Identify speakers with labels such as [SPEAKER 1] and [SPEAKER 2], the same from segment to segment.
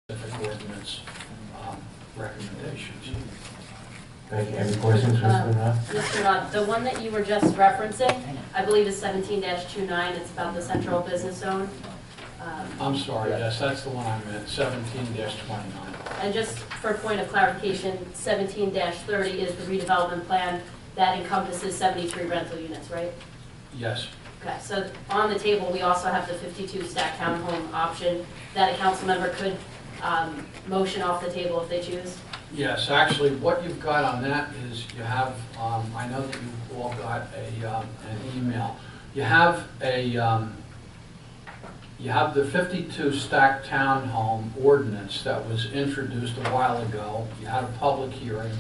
[SPEAKER 1] specific ordinance recommendations.
[SPEAKER 2] Thank you. Any questions, Mr. Knott?
[SPEAKER 3] Mr. Knott, the one that you were just referencing, I believe is 17-29. It's about the central business zone.
[SPEAKER 1] I'm sorry, yes, that's the one I meant, 17-29.
[SPEAKER 3] And just for point of clarification, 17-30 is the redevelopment plan that encompasses 73 rental units, right?
[SPEAKER 1] Yes.
[SPEAKER 3] Okay, so on the table, we also have the 52 stack townhome option that a council member could motion off the table if they choose.
[SPEAKER 1] Yes, actually, what you've got on that is you have, I know that you all got an email. You have the 52 stack townhome ordinance that was introduced a while ago. You had a public hearing,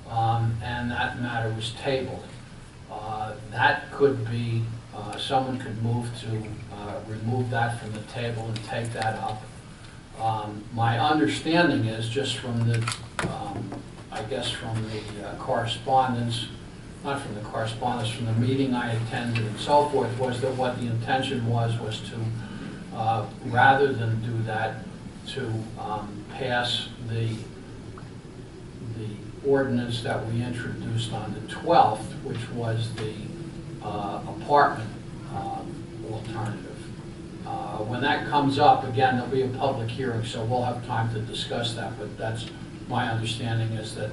[SPEAKER 1] and that matter was tabled. That could be, someone could move to remove that from the table and take that up. My understanding is, just from the, I guess from the correspondence, not from the correspondence, from the meeting I attended and so forth, was that what the intention was to, rather than do that, to pass the ordinance that we introduced on the 12th, which was the apartment alternative. When that comes up, again, there'll be a public hearing, so we'll have time to discuss that, but that's my understanding, is that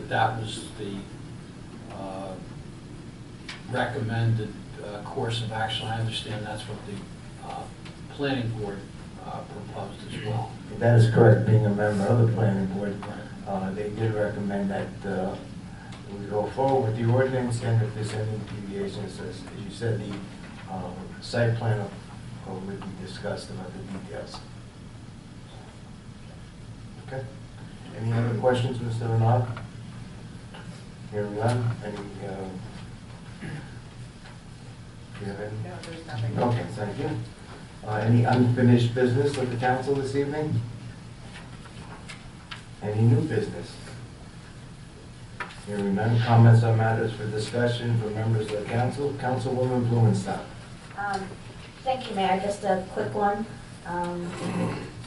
[SPEAKER 1] that was the recommended course of action. I understand that's what the planning board proposed as well.
[SPEAKER 2] That is correct. Being a member of the planning board, they did recommend that we go forward with the ordinance, and if there's any deviations, as you said, the site plan would be discussed about the details. Okay. Any other questions, Mr. Renard? Hearing none. Any? Do you have any?
[SPEAKER 4] No, there's nothing.
[SPEAKER 2] Okay, thank you. Any unfinished business with the council this evening? Any new business? Hearing none. Comments on matters for discussion from members of the council. Councilwoman Blumenstock.
[SPEAKER 5] Thank you, Mayor. Just a quick one.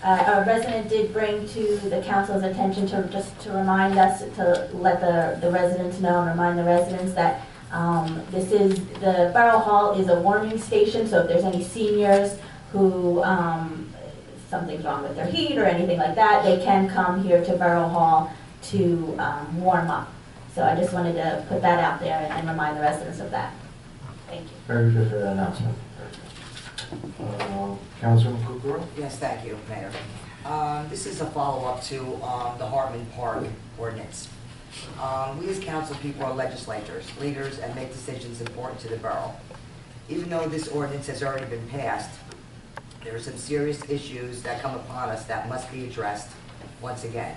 [SPEAKER 5] A resident did bring to the council's attention to remind us, to let the residents know and remind the residents that the Borough Hall is a warming station, so if there's any seniors who something's wrong with their heat or anything like that, they can come here to Borough Hall to warm up. So I just wanted to put that out there and remind the residents of that. Thank you.
[SPEAKER 2] Very good for that announcement. Councilman Kukuro?
[SPEAKER 4] Yes, thank you, Mayor. This is a follow-up to the Hartman Park ordinance. We as council people are legislators, leaders, and make decisions important to the borough. Even though this ordinance has already been passed, there are some serious issues that come upon us that must be addressed once again.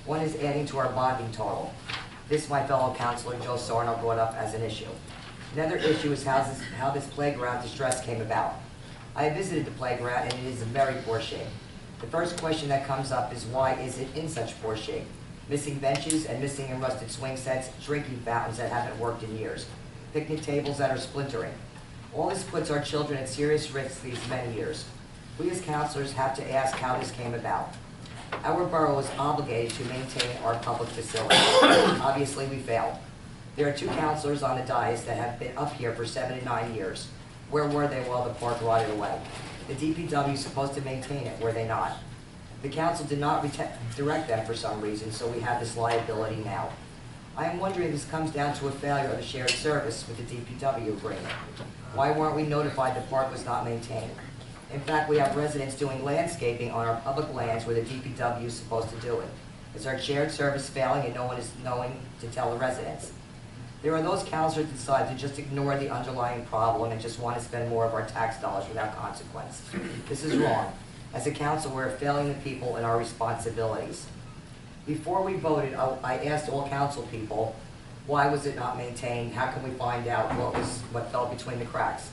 [SPEAKER 4] One is adding to our bonding total. This, my fellow councilor Joe Sarno brought up as an issue. Another issue is how this playground distress came about. I have visited the playground, and it is in very poor shape. The first question that comes up is, why is it in such poor shape? Missing benches and missing and rusted swing sets, drinking fountains that haven't worked in years, picnic tables that are splintering. All this puts our children at serious risk these many years. We as councilors have to ask how this came about. Our borough is obligated to maintain our public facilities. Obviously, we failed. There are two councilors on the dais that have been up here for 7 to 9 years. Where were they while the park rotted away? The DPW is supposed to maintain it, were they not? The council did not direct them for some reason, so we have this liability now. I am wondering if this comes down to a failure of a shared service with the DPW agreement. Why weren't we notified the park was not maintained? In fact, we have residents doing landscaping on our public lands where the DPW is supposed to do it. Is our shared service failing and no one is knowing to tell the residents? There are those councilors that decide to just ignore the underlying problem and just want to spend more of our tax dollars without consequence. This is wrong. As a council, we're failing the people in our responsibilities. Before we voted, I asked all council people, why was it not maintained? How can we find out what fell between the cracks?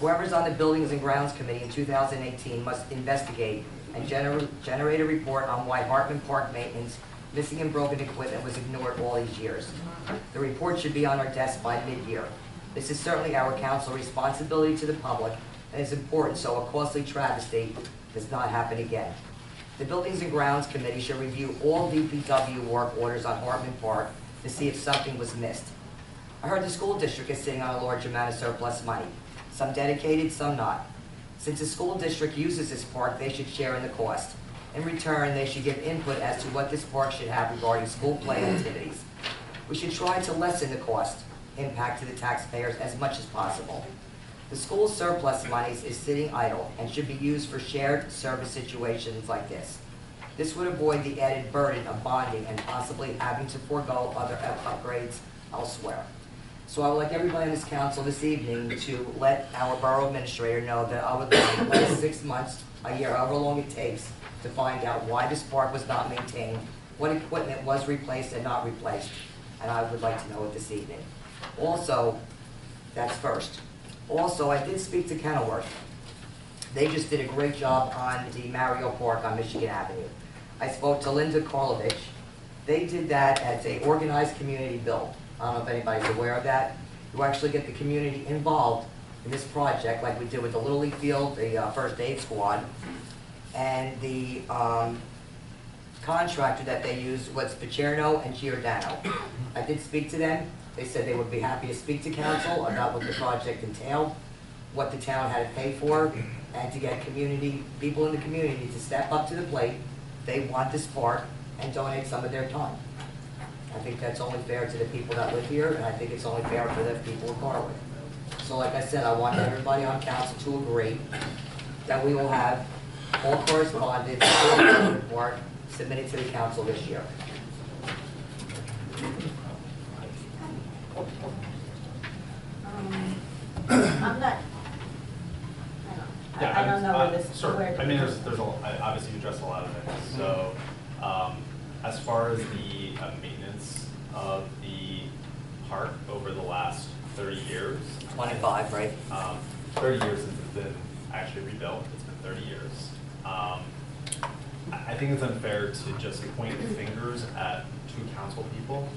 [SPEAKER 4] Whoever's on the Buildings and Grounds Committee in 2018 must investigate and generate a report on why Hartman Park maintenance, missing and broken equipment was ignored all these years. The report should be on our desk by mid-year. This is certainly our council responsibility to the public, and is important so a costly travesty does not happen again. The Buildings and Grounds Committee should review all DPW work orders on Hartman Park to see if something was missed. I heard the school district is sitting on a large amount of surplus money, some dedicated, some not. Since the school district uses this park, they should share in the cost. In return, they should give input as to what this park should have regarding school play activities. We should try to lessen the cost impact to the taxpayers as much as possible. The school's surplus monies is sitting idle and should be used for shared service situations like this. This would avoid the added burden of bonding and possibly having to forego other upgrades elsewhere. So I would like everybody on this council this evening to let our borough administrator know that I would like the last 6 months, a year, however long it takes, to find out why this park was not maintained, what equipment was replaced and not replaced, and I would like to know it this evening. Also, that's first. Also, I did speak to Kenilworth. They just did a great job on the Mario Park on Michigan Avenue. I spoke to Linda Karlovich. They did that as a organized community build. I don't know if anybody's aware of that. You actually get the community involved in this project, like we did with the Little League Field, the First Aid Squad, and the contractor that they used was Pacerno and Giordano. I did speak to them. They said they would be happy to speak to council about what the project entailed, what the town had to pay for, and to get people in the community to step up to the plate. They want this park and donate some of their time. I think that's only fair to the people that live here, and I think it's only fair for the people of Garwood. So like I said, I want everybody on council to agree that we will have all correspondence for the report submitted to the council this year.
[SPEAKER 5] I'm not, I don't know where this,
[SPEAKER 6] Sure.
[SPEAKER 5] where.
[SPEAKER 6] I mean, obviously you addressed a lot of things. So, as far as the maintenance of the park over the last 30 years.
[SPEAKER 4] 25, right?
[SPEAKER 6] 30 years since it's been actually rebuilt. It's been 30 years. I think it's unfair to just point fingers at two council people.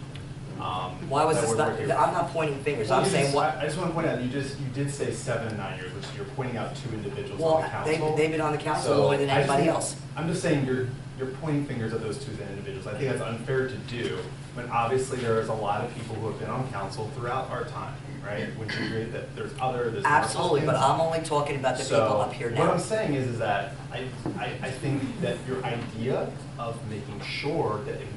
[SPEAKER 4] Why was
[SPEAKER 6] that
[SPEAKER 4] this
[SPEAKER 6] were
[SPEAKER 4] not,
[SPEAKER 6] working-
[SPEAKER 4] I'm not pointing fingers,
[SPEAKER 6] Well,
[SPEAKER 4] I'm saying what.
[SPEAKER 6] I just want to point out, you did say 7 and 9 years, which you're pointing out two individuals on
[SPEAKER 4] Well,
[SPEAKER 6] the council.
[SPEAKER 4] they've been on the council
[SPEAKER 6] So,
[SPEAKER 4] more than
[SPEAKER 6] I just
[SPEAKER 4] anybody
[SPEAKER 6] think-
[SPEAKER 4] else.
[SPEAKER 6] I'm just saying you're pointing fingers at those two individuals. I think that's unfair to do, when obviously there is a lot of people who have been on council throughout our time, right? Would you agree that there's more
[SPEAKER 4] Absolutely, but
[SPEAKER 6] Republicans?
[SPEAKER 4] I'm only talking about the people up here
[SPEAKER 6] What
[SPEAKER 4] now.
[SPEAKER 6] I'm saying is that I think that your idea of making sure that it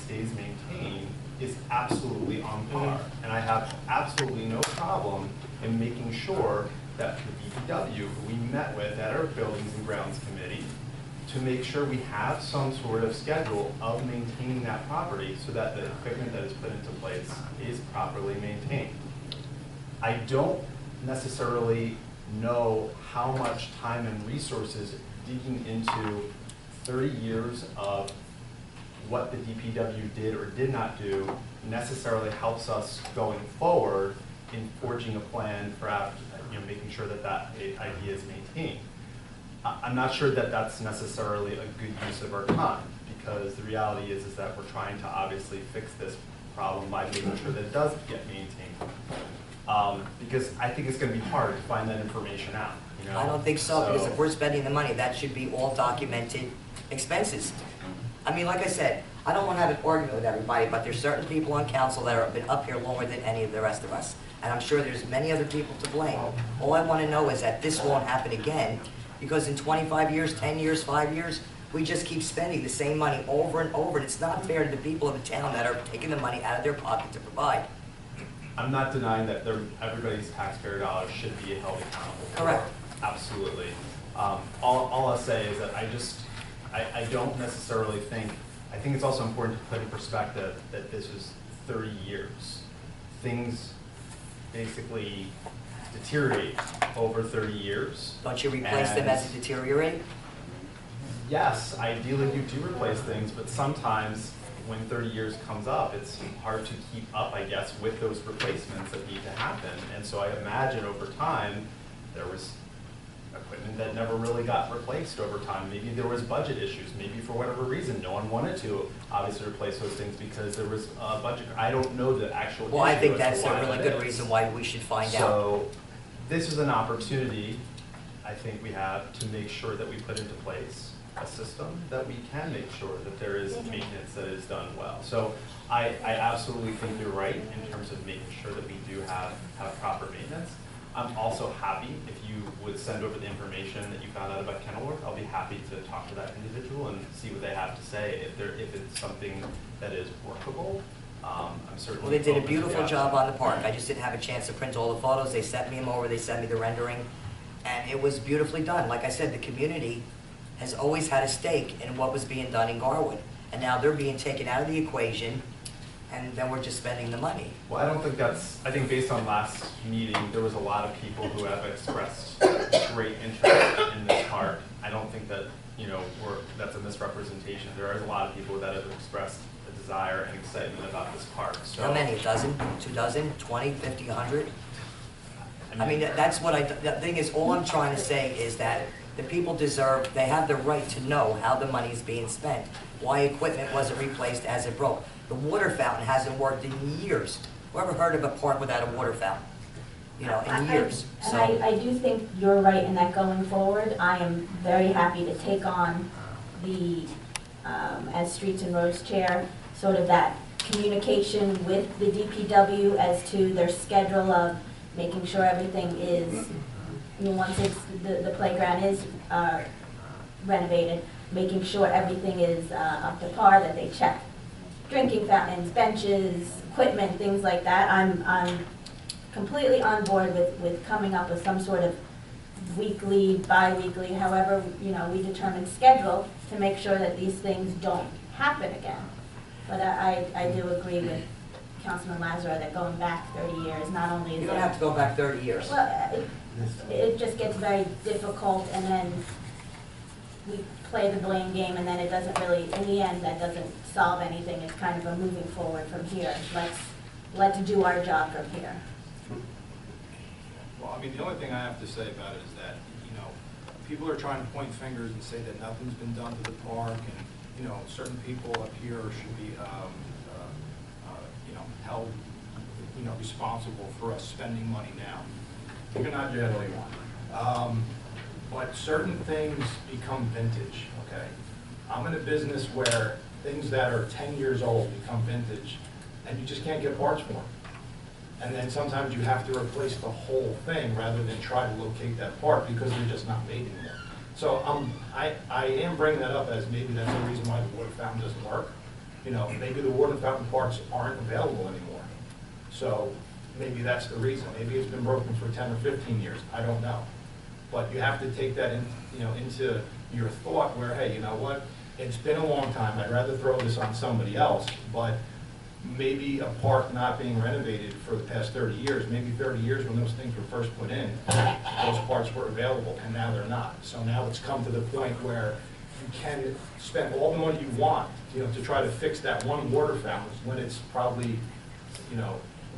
[SPEAKER 6] stays maintained is absolutely on par. And I have absolutely no problem in making sure that the DPW, who we met with at our Buildings and Grounds Committee, to make sure we have some sort of schedule of maintaining that property so that the equipment that is put into place is properly maintained. I don't necessarily know how much time and resources digging into 30 years of what the DPW did or did not do necessarily helps us going forward in forging a plan for making sure that idea is maintained. I'm not sure that that's necessarily a good use of our time, because the reality is that we're trying to obviously fix this problem by making sure that it does get maintained. Because I think it's going to be hard to find that information out.
[SPEAKER 4] I don't think so, because if we're spending the money, that should be all documented expenses. I mean, like I said, I don't want to have an argument with everybody, but there's certain people on council that have been up here longer than any of the rest of us. And I'm sure there's many other people to blame. All I want to know is that this won't happen again, because in 25 years, 10 years, 5 years, we just keep spending the same money over and over, and it's not fair to the people of the town that are taking the money out of their pocket to provide.
[SPEAKER 6] I'm not denying that everybody's taxpayer dollars should be held accountable for.
[SPEAKER 4] Correct.
[SPEAKER 6] Absolutely. All I'll say is that I don't necessarily think, I think it's also important to put in perspective that this is 30 years. Things basically deteriorate over 30 years.
[SPEAKER 4] Don't you replace them as it deteriorates?
[SPEAKER 6] Yes, ideally you do replace things, but sometimes when 30 years comes up, it's hard to keep up, I guess, with those replacements that need to happen. And so I imagine over time, there was equipment that never really got replaced over time. Maybe there was budget issues. Maybe for whatever reason, no one wanted to obviously replace those things because there was a budget. I don't know the actual issue.
[SPEAKER 4] Well, I think
[SPEAKER 6] as to
[SPEAKER 4] that's a
[SPEAKER 6] why
[SPEAKER 4] really
[SPEAKER 6] that
[SPEAKER 4] good
[SPEAKER 6] is.
[SPEAKER 4] reason why we should find out.
[SPEAKER 6] So this is an opportunity I think we have to make sure that we put into place a system, that we can make sure that there is maintenance that is done well. So I absolutely think you're right in terms of making sure that we do have proper maintenance. I'm also happy if you would send over the information that you found out about Kenilworth. I'll be happy to talk to that individual and see what they have to say. If it's something that is workable, I'm certainly.
[SPEAKER 4] Well, they did a
[SPEAKER 6] open to the
[SPEAKER 4] beautiful
[SPEAKER 6] option.
[SPEAKER 4] job on the park. I just didn't have a chance to print all the photos. They sent me them over, they sent me the rendering, and it was beautifully done. Like I said, the community has always had a stake in what was being done in Garwood, and now they're being taken out of the equation, and then we're just spending the money.
[SPEAKER 6] Well, I don't think I think based on last meeting, there was a lot of people who have expressed great interest in this park. I don't think that, that's a misrepresentation. There are a lot of people that have expressed a desire and excitement about this park, so.
[SPEAKER 4] How many, a dozen, 2 dozen, 20, 50, 100? I mean, that's what the thing is, all I'm trying to say is that the people deserve, they have the right to know how the money is being spent, why equipment wasn't replaced as it broke. The water fountain hasn't worked in years. Who ever heard of a park without a water fountain? In years.
[SPEAKER 5] And
[SPEAKER 4] So,
[SPEAKER 5] I do think you're right in that going forward, I am very happy to take on the, as Streets and Roads Chair, sort of that communication with the DPW as to their schedule of making sure everything is, once the playground is renovated, making sure everything is up to par, that they check drinking fountains, benches, equipment, things like that. I'm completely on board with coming up with some sort of weekly, bi-weekly, however, we determine schedule to make sure that these things don't happen again. But I do agree with Councilman Lazara that going back 30 years, not only is
[SPEAKER 4] you don't have to go back 30 years.
[SPEAKER 5] well, it just gets very difficult, and then we play the blame game, and then it doesn't really, in the end, that doesn't solve anything. It's kind of a moving forward from here. Let's do our job from here.
[SPEAKER 7] Well, I mean, the only thing I have to say about it is that, people are trying to point fingers and say that nothing's been done to the park, and, certain people up here should be, held, responsible for us spending money now. You're not generally one. But certain things become vintage, okay? I'm in a business where things that are 10 years old become vintage, and you just can't get parts for them. And then sometimes you have to replace the whole thing rather than try to locate that part because they're just not made anymore. So I am bringing that up as maybe that's the reason why the water fountain doesn't work. Maybe the water fountain parts aren't available anymore. So maybe that's the reason. Maybe it's been broken for 10 or 15 years. I don't know. But you have to take that into your thought where, hey, you know what? It's been a long time. I'd rather throw this on somebody else, but maybe a park not being renovated for the past 30 years, maybe 30 years when those things were first put in, those parts were available, and now they're not. So now it's come to the point where you can spend all the money you want, to try to fix that one water fountain when it's probably,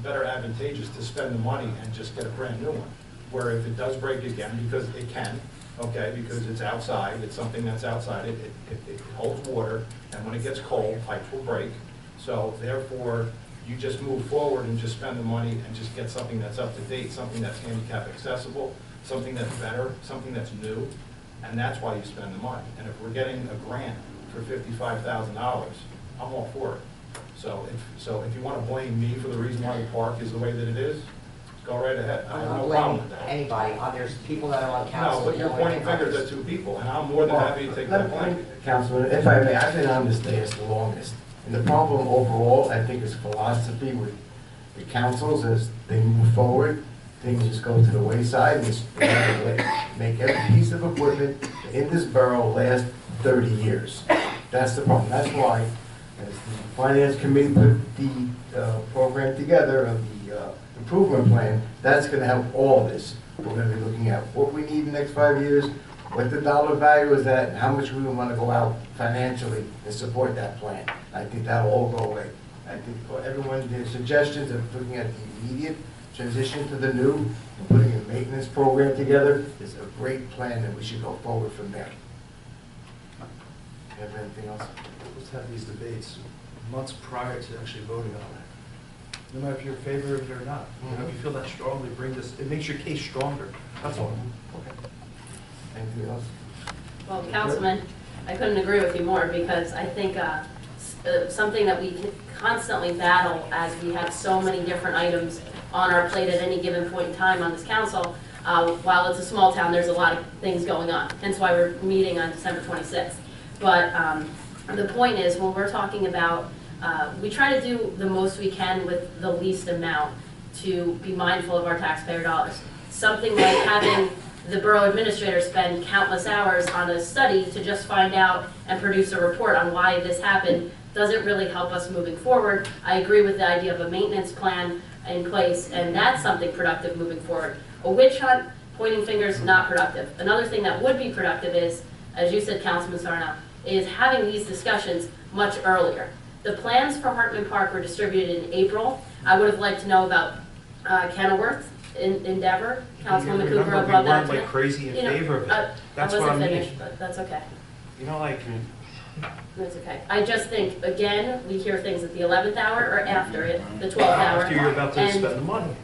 [SPEAKER 7] better advantageous to spend the money and just get a brand new one. Where if it does break again, because it can, okay, because it's outside, it's something that's outside, it holds water, and when it gets cold, pipes will break. So therefore, you just move forward and just spend the money and just get something that's up to date, something that's handicap accessible, something that's better, something that's new, and that's why you spend the money. And if we're getting a grant for $55,000, I'm all for it. So if you want to blame me for the reason why the park is the way that it is, go right ahead. I
[SPEAKER 4] I'm
[SPEAKER 7] have
[SPEAKER 4] not
[SPEAKER 7] no problem
[SPEAKER 4] blaming
[SPEAKER 7] with that.
[SPEAKER 4] anybody. There's people that are on council.
[SPEAKER 7] No, but you're
[SPEAKER 4] that don't
[SPEAKER 7] pointing
[SPEAKER 4] like
[SPEAKER 7] fingers
[SPEAKER 4] others.
[SPEAKER 7] at two people, and I'm more than happy to take that blame.
[SPEAKER 2] Councilman, if I may, I've been on this dais the longest. And the problem overall, I think, is philosophy with the councils as they move forward. Things just go to the wayside and just make every piece of equipment in this borough last 30 years. That's the problem. That's why, as the Finance Committee put the program together of the improvement plan, that's going to help all of this. We're going to be looking at what we need in the next 5 years, what the dollar value is at, and how much we want to go out financially to support that plan. I think that'll all go away. I think for everyone, their suggestions of looking at the immediate transition to the new and putting a maintenance program together is a great plan, and we should go forward from there. You have anything else?
[SPEAKER 8] Let's have these debates months prior to actually voting on it. No matter if you're in favor of it or not. If you feel that strongly, bring this, it makes your case stronger. That's all.
[SPEAKER 2] Okay. Anything else?
[SPEAKER 3] Well, Councilman, I couldn't agree with you more, because I think something that we constantly battle as we have so many different items on our plate at any given point in time on this council. While it's a small town, there's a lot of things going on, hence why we're meeting on December 26th. But the point is, when we're talking about, we try to do the most we can with the least amount to be mindful of our taxpayer dollars. Something like having the borough administrator spend countless hours on a study to just find out and produce a report on why this happened doesn't really help us moving forward. I agree with the idea of a maintenance plan in place, and that's something productive moving forward. A witch hunt, pointing fingers, not productive. Another thing that would be productive is, as you said, Councilman Sarno, is having these discussions much earlier. The plans for Hartman Park were distributed in April. I would have liked to know about Kenilworth, Endeavor, Councilwoman Cooper
[SPEAKER 8] Remember, we
[SPEAKER 3] brought that
[SPEAKER 8] weren't
[SPEAKER 3] to
[SPEAKER 8] like
[SPEAKER 3] me.
[SPEAKER 8] crazy in
[SPEAKER 3] You know,
[SPEAKER 8] favor of it.
[SPEAKER 3] I
[SPEAKER 8] That's what I
[SPEAKER 3] wasn't
[SPEAKER 8] mean.
[SPEAKER 3] finished, but that's okay.
[SPEAKER 8] You know, like,
[SPEAKER 3] That's okay. I just think, again, we hear things at the 11th hour or after it, the 12th hour.
[SPEAKER 8] after you're about to
[SPEAKER 3] and
[SPEAKER 8] spend the money.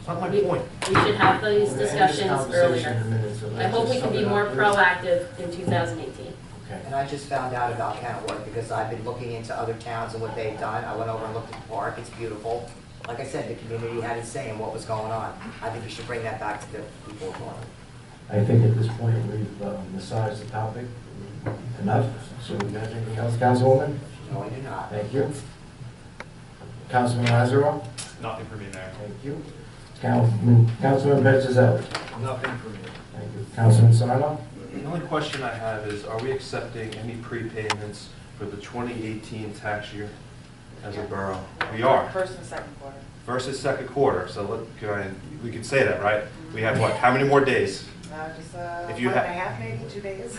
[SPEAKER 8] That's not my
[SPEAKER 3] we-
[SPEAKER 8] point.
[SPEAKER 3] We should have these
[SPEAKER 2] We're gonna end this
[SPEAKER 3] discussions
[SPEAKER 2] conversation in
[SPEAKER 3] earlier.
[SPEAKER 2] a minute, so
[SPEAKER 3] I
[SPEAKER 2] let's
[SPEAKER 3] hope
[SPEAKER 2] just
[SPEAKER 3] we can
[SPEAKER 2] sum
[SPEAKER 3] be
[SPEAKER 2] it
[SPEAKER 3] more
[SPEAKER 2] up, please.
[SPEAKER 3] proactive in 2018.
[SPEAKER 2] Okay.
[SPEAKER 4] And I just found out about Kenilworth because I've been looking into other towns and what they've done. I went over and looked at the park, it's beautiful. Like I said, the community had its say in what was going on. I think we should bring that back to the people of Norfolk.
[SPEAKER 2] I think at this point, we've massaged the topic enough. So we got anything else, Councilwoman?
[SPEAKER 4] No, I do not.
[SPEAKER 2] Thank you. Councilman Lazaro?
[SPEAKER 6] Nothing for me, Mayor.
[SPEAKER 2] Thank you. Councilman Petrozelli?
[SPEAKER 7] Nothing for me.
[SPEAKER 2] Thank you. Councilman Sarno?
[SPEAKER 8] The only question I have is, are we accepting any prepayments for the 2018 tax year as a borough? We are.
[SPEAKER 9] First and second quarter.
[SPEAKER 8] Versus second quarter, so we could say that, right? We have what, how many more days?
[SPEAKER 9] Just
[SPEAKER 8] If you
[SPEAKER 9] one and
[SPEAKER 8] ha-
[SPEAKER 9] a half, maybe 2 days.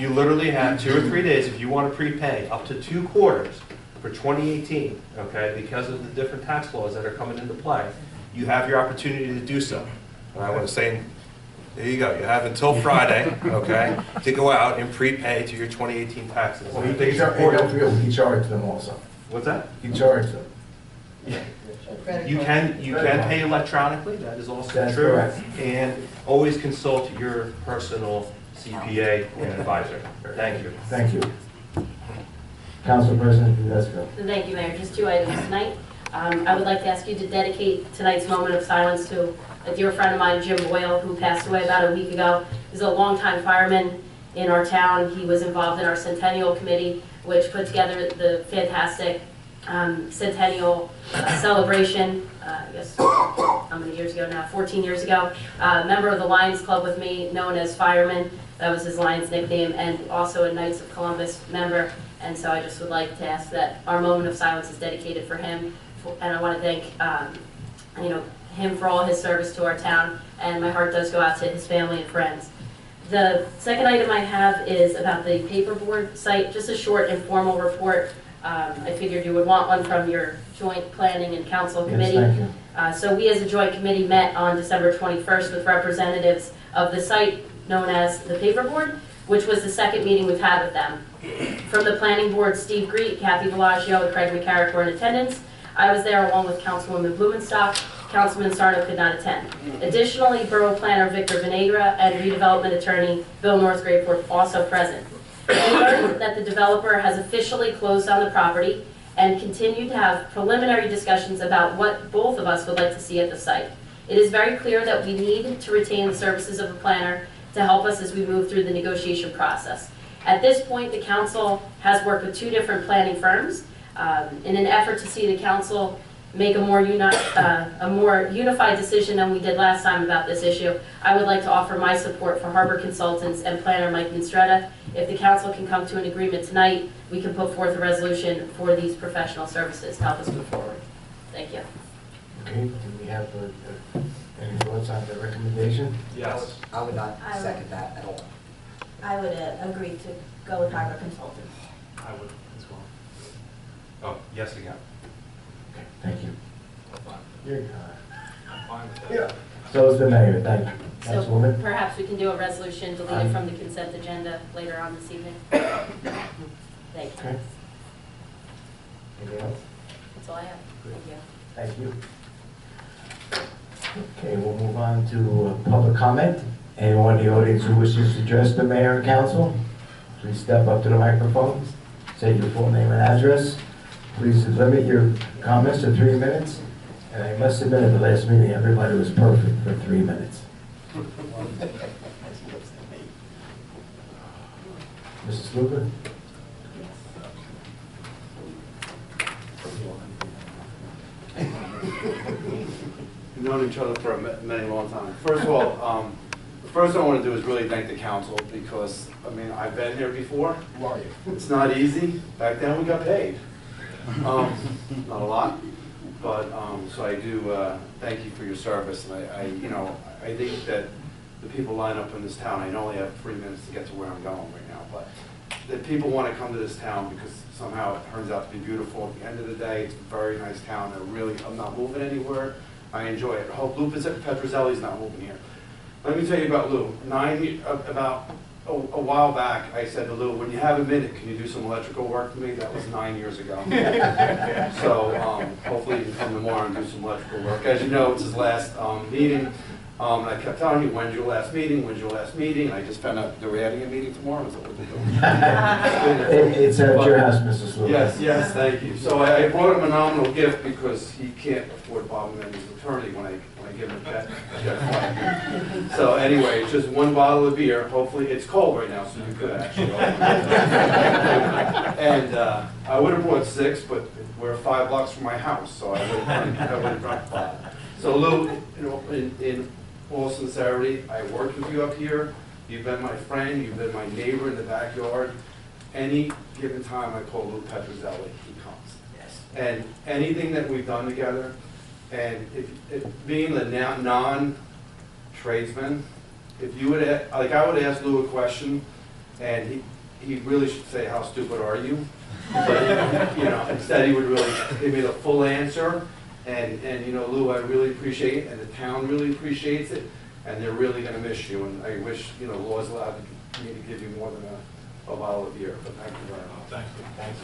[SPEAKER 8] You literally have 2 or 3 days if you want to prepay up to 2 quarters for 2018, okay, because of the different tax laws that are coming into play. You have your opportunity to do so. And I want to say, there you go, you have until Friday, okay, to go out and prepay to your 2018 taxes.
[SPEAKER 2] Well,
[SPEAKER 8] I
[SPEAKER 2] he
[SPEAKER 8] think it's
[SPEAKER 2] don't
[SPEAKER 8] important.
[SPEAKER 2] forget, he charged them also.
[SPEAKER 8] What's that?
[SPEAKER 2] He charged them.
[SPEAKER 8] You can pay electronically, that is also
[SPEAKER 2] That's
[SPEAKER 8] true.
[SPEAKER 2] correct.
[SPEAKER 8] And always consult your personal CPA and advisor. Thank you.
[SPEAKER 2] Thank you. Council President Tedesco?
[SPEAKER 3] Thank you, Mayor. Just 2 items tonight. I would like to ask you to dedicate tonight's moment of silence to a dear friend of mine, Jim Boyle, who passed away about a week ago. He's a longtime fireman in our town. He was involved in our Centennial Committee, which put together the fantastic Centennial celebration, I guess, how many years ago now? 14 years ago. Member of the Lions Club with me, known as Fireman. That was his Lions nickname, and also a Knights of Columbus member. And so I just would like to ask that our moment of silence is dedicated for him. And I want to thank him for all his service to our town, and my heart does go out to his family and friends. The second item I have is about the paperboard site, just a short informal report. I figured you would want one from your joint planning and council committee.
[SPEAKER 2] Yes, thank you.
[SPEAKER 3] So we as a joint committee met on December 21st with representatives of the site known as the Paperboard, which was the second meeting we've had with them. From the planning board, Steve Greet, Kathy Bellagio, and Craig McCarrick were in attendance. I was there along with Councilwoman Blumenstock. Councilman Sarno could not attend. Additionally, Borough Planner Victor Vinegra and redevelopment attorney Bill Northgrave were also present. We learned that the developer has officially closed on the property and continued to have preliminary discussions about what both of us would like to see at the site. It is very clear that we need to retain the services of a planner to help us as we move through the negotiation process. At this point, the council has worked with 2 different planning firms in an effort to see the council make a more unified decision than we did last time about this issue. I would like to offer my support for Harbor Consultants and planner Mike Minstretta. If the council can come to an agreement tonight, we can put forth a resolution for these professional services to help us move forward. Thank you.
[SPEAKER 2] Okay, do we have any thoughts on the recommendation?
[SPEAKER 8] Yes.
[SPEAKER 4] I would not
[SPEAKER 5] I would-
[SPEAKER 4] second that at all.
[SPEAKER 5] I would agree to go with Harbor Consultants.
[SPEAKER 6] I would as well.
[SPEAKER 8] Oh, yes again.
[SPEAKER 2] Okay, thank you.
[SPEAKER 7] I'm fine.
[SPEAKER 2] You're,
[SPEAKER 7] I'm fine with that.
[SPEAKER 2] Yeah. So is the mayor, thank you.
[SPEAKER 3] So
[SPEAKER 2] Councilwoman?
[SPEAKER 3] perhaps we can do a resolution deleted from the consent agenda later on this evening. Thank you.
[SPEAKER 2] Okay. Anything else?
[SPEAKER 3] That's all I have. Thank you.
[SPEAKER 2] Thank you. Okay, we'll move on to public comment. Anyone in the audience who wishes to address the mayor and council please step up to the microphone, say your full name and address. Please limit your comments to 3 minutes. And I must admit, at the last meeting, everybody was perfect for 3 minutes. Mrs. Luker?
[SPEAKER 10] We've known each other for a many long time. First of all, the first thing I want to do is really thank the council because, I mean, I've been here before.
[SPEAKER 7] Who are you?
[SPEAKER 10] It's not easy. Back then, we got paid. Not a lot, but, so I do thank you for your service. And I think that the people line up in this town, I only have 3 minutes to get to where I'm going right now, but that people want to come to this town because somehow it turns out to be beautiful. At the end of the day, it's a very nice town. I'm not moving anywhere. I enjoy it. I hope Lou Petrozelli's not moving here. Let me tell you about Lou. About a while back, I said to Lou, when you have a minute, can you do some electrical work for me? That was 9 years ago. So hopefully you can come tomorrow and do some electrical work. As you know, it's his last meeting. And I kept telling you, when's your last meeting? When's your last meeting? And I just found out they were having a meeting tomorrow. Is that what they're doing?
[SPEAKER 2] It's at your house, Mrs. Luker.
[SPEAKER 10] Yes, thank you. So I brought him a nominal gift because he can't afford Bob and Mindy's attorney when I give him a check. So anyway, it's just 1 bottle of beer. Hopefully, it's cold right now, so you could actually. And I would have brought 6, but we're 5 blocks from my house, so I would have drunk 5. So Lou, in all sincerity, I worked with you up here. You've been my friend. You've been my neighbor in the backyard. Any given time I call Lou Petrozelli, he comes.
[SPEAKER 2] Yes.
[SPEAKER 10] And anything that we've done together, and if being the non-tradesman, if you would, I would ask Lou a question, and he really should say, "How stupid are you?" But instead he would really give me the full answer. And Lou, I really appreciate it, and the town really appreciates it, and they're really going to miss you. And I wish laws allowed me to give you more than a bottle of beer. But thank you very much.
[SPEAKER 7] Thank you.
[SPEAKER 2] Thanks.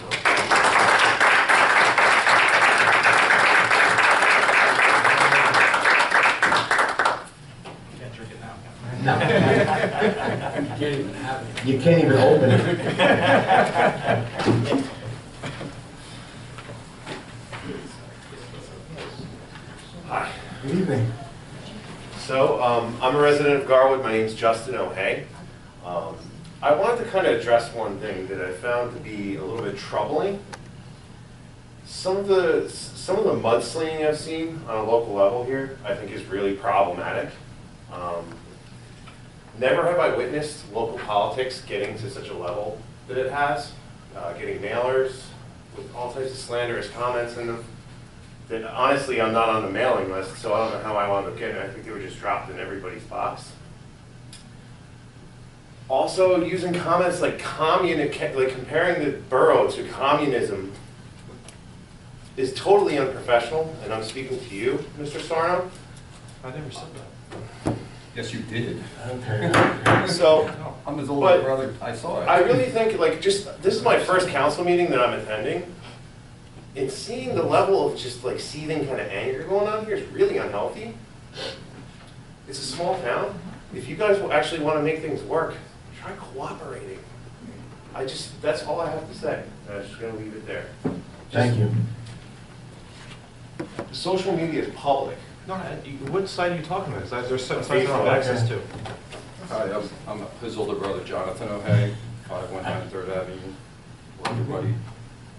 [SPEAKER 7] Can't drink it now.
[SPEAKER 2] No.
[SPEAKER 1] You can't even have it.
[SPEAKER 2] You can't even open it.
[SPEAKER 8] Hi.
[SPEAKER 2] Good evening.
[SPEAKER 8] So, I'm a resident of Garwood. My name's Justin O'Hay. I wanted to kind of address one thing that I found to be a little bit troubling. Some of the mudslinging I've seen on a local level here, I think is really problematic. Never have I witnessed local politics getting to such a level that it has, getting mailers with all types of slanderous comments in them. That honestly, I'm not on the mailing list, so I don't know how I wound up getting it. I think they were just dropped in everybody's box. Also, using comments like comparing the borough to communism is totally unprofessional, and I'm speaking to you, Mr. Sarno.
[SPEAKER 7] I never said that.
[SPEAKER 11] Yes, you did.
[SPEAKER 2] Okay.
[SPEAKER 8] So,
[SPEAKER 11] I'm his older
[SPEAKER 8] But
[SPEAKER 11] brother. I saw it.
[SPEAKER 8] I really think, this is my first council meeting that I'm attending. And seeing the level of just seething kind of anger going on here is really unhealthy. It's a small town. If you guys will actually want to make things work, try cooperating. That's all I have to say. I'm just going to leave it there.
[SPEAKER 2] Thank you.
[SPEAKER 8] Social media is public.
[SPEAKER 7] No, what site are you talking about? 'Cause there's certain sites I don't
[SPEAKER 8] Facebook.
[SPEAKER 7] have access to.
[SPEAKER 11] Hi, I'm his older brother, Jonathan O'Hay, 519 3rd Avenue. Hello, everybody.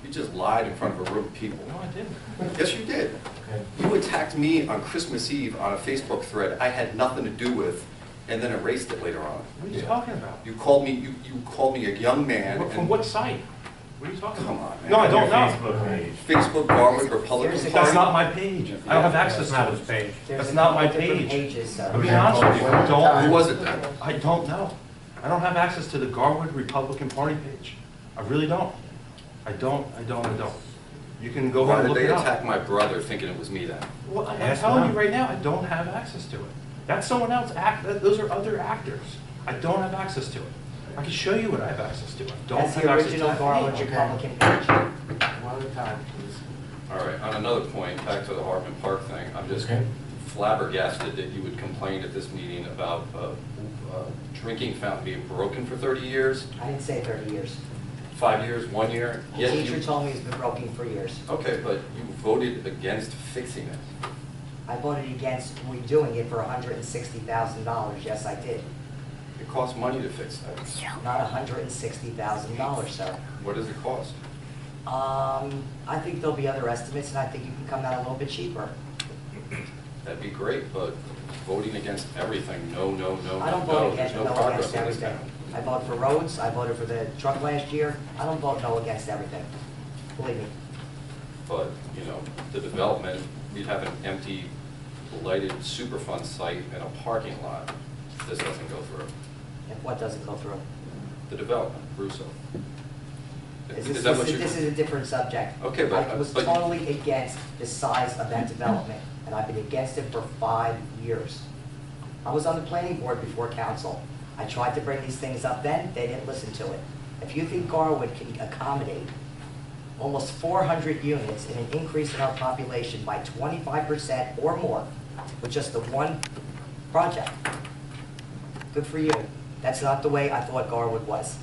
[SPEAKER 11] You just lied in front of a room of people.
[SPEAKER 7] No, I didn't.
[SPEAKER 11] Yes, you did.
[SPEAKER 2] Okay.
[SPEAKER 11] You attacked me on Christmas Eve on a Facebook thread I had nothing to do with, and then erased it later on.
[SPEAKER 7] What are you talking about?
[SPEAKER 11] You called me a young man.
[SPEAKER 7] From
[SPEAKER 11] and-
[SPEAKER 7] what site? What are you talking
[SPEAKER 11] Come
[SPEAKER 7] about?
[SPEAKER 11] on, man.
[SPEAKER 7] No, I don't know.
[SPEAKER 11] Facebook Garwood Republican
[SPEAKER 4] There's a-
[SPEAKER 11] Party.
[SPEAKER 7] That's not my page. I don't have access to it.
[SPEAKER 4] There's
[SPEAKER 7] That's
[SPEAKER 4] a
[SPEAKER 7] not my
[SPEAKER 4] couple different
[SPEAKER 7] page.
[SPEAKER 4] pages, so.
[SPEAKER 7] I'll be honest with you, I
[SPEAKER 11] Who
[SPEAKER 7] don't,
[SPEAKER 11] was it then?
[SPEAKER 7] I don't know. I don't have access to the Garwood Republican Party page. I really don't. I don't. You can go
[SPEAKER 11] Why
[SPEAKER 7] ahead and
[SPEAKER 11] did
[SPEAKER 7] look
[SPEAKER 11] they
[SPEAKER 7] it up.
[SPEAKER 11] attack my brother thinking it was me then?
[SPEAKER 7] Well, I'm
[SPEAKER 2] Ask
[SPEAKER 7] telling
[SPEAKER 2] them.
[SPEAKER 7] you right now, I don't have access to it. That's someone else, those are other actors. I don't have access to it. I can show you what I have access to. I don't
[SPEAKER 4] That's
[SPEAKER 7] have
[SPEAKER 4] the
[SPEAKER 7] access to
[SPEAKER 4] original
[SPEAKER 7] that
[SPEAKER 4] Garland
[SPEAKER 7] page.
[SPEAKER 4] Republican page.
[SPEAKER 2] One at a time, please.
[SPEAKER 11] All right, on another point, back to the Hartman Park thing, I'm just
[SPEAKER 2] Okay.
[SPEAKER 11] flabbergasted that you would complain at this meeting about a drinking fountain being broken for 30 years,
[SPEAKER 4] I didn't say 30 years.
[SPEAKER 11] 5 years, 1 year.
[SPEAKER 4] The
[SPEAKER 11] Yet
[SPEAKER 4] teacher
[SPEAKER 11] you-
[SPEAKER 4] told me it's been broken for years.
[SPEAKER 11] Okay, but you voted against fixing it.
[SPEAKER 4] I voted against redoing it for $160,000. Yes, I did.
[SPEAKER 11] It costs money to fix that.
[SPEAKER 4] Not $160,000, sir.
[SPEAKER 11] What does it cost?
[SPEAKER 4] I think there'll be other estimates, and I think you can come out a little bit cheaper.
[SPEAKER 11] That'd be great, but voting against everything, no, no, no,
[SPEAKER 4] I don't
[SPEAKER 11] no,
[SPEAKER 4] vote
[SPEAKER 11] no, there's
[SPEAKER 4] against,
[SPEAKER 11] no
[SPEAKER 4] no
[SPEAKER 11] progress
[SPEAKER 4] against
[SPEAKER 11] in this
[SPEAKER 4] everything.
[SPEAKER 11] town.
[SPEAKER 4] I voted for roads, I voted for the truck last year. I don't vote no against everything. Believe me.
[SPEAKER 11] But, you know, the development, we'd have an empty, lighted Superfund site and a parking lot. This doesn't go through.
[SPEAKER 4] If what doesn't go through?
[SPEAKER 11] The development, Russo.
[SPEAKER 4] This
[SPEAKER 11] that what you?
[SPEAKER 4] is a different subject.
[SPEAKER 11] Okay, but-
[SPEAKER 4] I was
[SPEAKER 11] but-
[SPEAKER 4] totally against the size of that development, and I've been against it for 5 years. I was on the planning board before council. I tried to bring these things up then, they didn't listen to it. If you think Garwood can accommodate almost 400 units and an increase in our population by 25% or more with just the one project, good for you. That's not the way I thought Garwood was.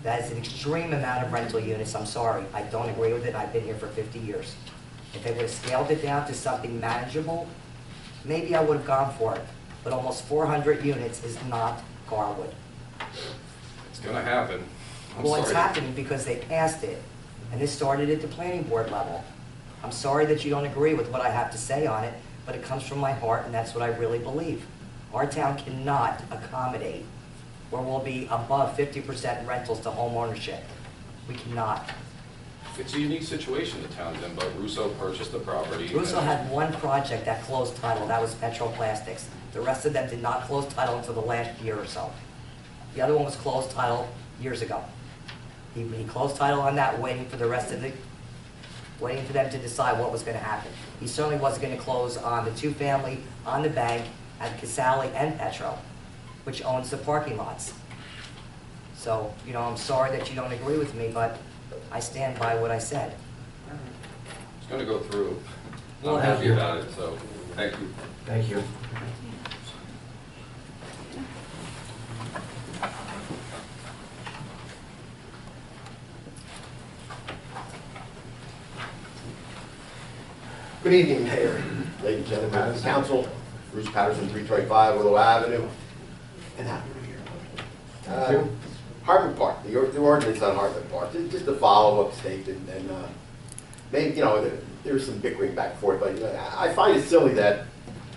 [SPEAKER 4] That is an extreme amount of rental units, I'm sorry. I don't agree with it, I've been here for 50 years. If they would have scaled it down to something manageable, maybe I would have gone for it. But almost 400 units is not Garwood.
[SPEAKER 11] It's gonna happen. I'm
[SPEAKER 4] Well, it's
[SPEAKER 11] sorry.
[SPEAKER 4] happening because they passed it, and this started at the planning board level. I'm sorry that you don't agree with what I have to say on it, but it comes from my heart, and that's what I really believe. Our town cannot accommodate where we'll be above 50% rentals to home ownership. We cannot.
[SPEAKER 11] It's a unique situation the town's in, but Russo purchased the property.
[SPEAKER 4] Russo
[SPEAKER 11] and-
[SPEAKER 4] had one project that closed title, that was Petroplastics. The rest of them did not close title until the last year or so. The other one was closed title years ago. He closed title on that, waiting for the rest of the, waiting for them to decide what was gonna happen. He certainly wasn't gonna close on the two-family, on the bank, at Casale and Petro, which owns the parking lots. So, you know, I'm sorry that you don't agree with me, but I stand by what I said.
[SPEAKER 11] It's gonna go through.
[SPEAKER 4] Well,
[SPEAKER 11] I'm
[SPEAKER 4] thank
[SPEAKER 11] happy
[SPEAKER 4] you.
[SPEAKER 11] about it, so, thank you.
[SPEAKER 2] Thank you.
[SPEAKER 12] Good evening, Mayor, ladies and gentlemen, members of the council, Bruce Patterson, 325 Willow Avenue, and Happy New Year. Hartman Park, the ordinance on Hartman Park, just a follow-up statement, and maybe, you know, there's some bickering back and forth, but I find it silly that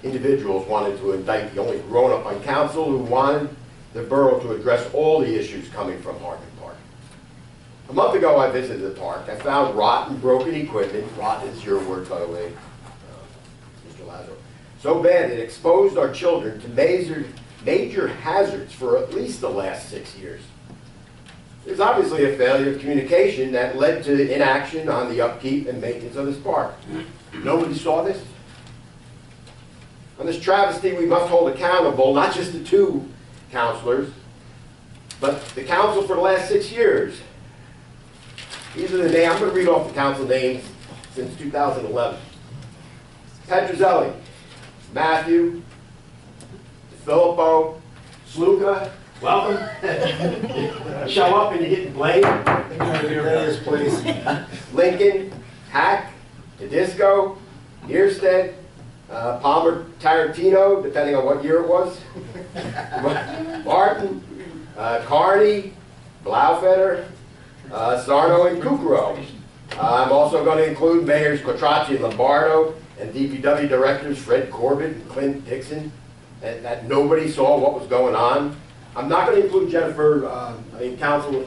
[SPEAKER 12] individuals wanted to indict the only grown-up on council who wanted the borough to address all the issues coming from Hartman Park. A month ago, I visited the park. I found rotten, broken equipment. Rotten is your word, by the way, Mr. Lazaro. So bad it exposed our children to major hazards for at least the last 6 years. There's obviously a failure of communication that led to inaction on the upkeep and maintenance of this park. Nobody saw this? On this travesty, we must hold accountable not just the two councilors, but the council for the last 6 years. These are the names. I'm going to read off the council names since 2011. Petrozelli, Matthew, Filippo, Sluka, welcome. Show up and you're getting blamed.
[SPEAKER 2] Yes, please.
[SPEAKER 12] Lincoln, Hack, Tedisco, Earstead, Palmer, Tarantino, depending on what year it was. Martin, Carney, Blaufetter, Sarno, and Kukro. I'm also going to include Mayors Quattrocchi and Lombardo and DPW Directors Fred Corbett and Clint Dixon, and that nobody saw what was going on. I'm not going to include Jennifer, Councilor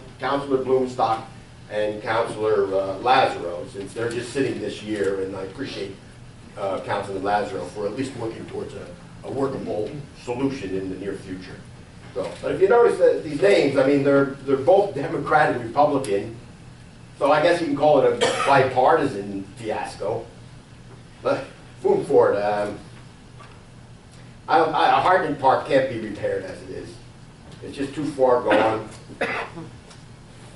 [SPEAKER 12] Bloomstock and Councilor Lazaro, since they're just sitting this year, and I appreciate Councilor Lazaro for at least working towards a workable solution in the near future. So, but if you notice that these names, I mean, they're both Democrat and Republican, so I guess you can call it a bipartisan fiasco. But moving forward, Hartman Park can't be repaired as it is. It's just too far gone.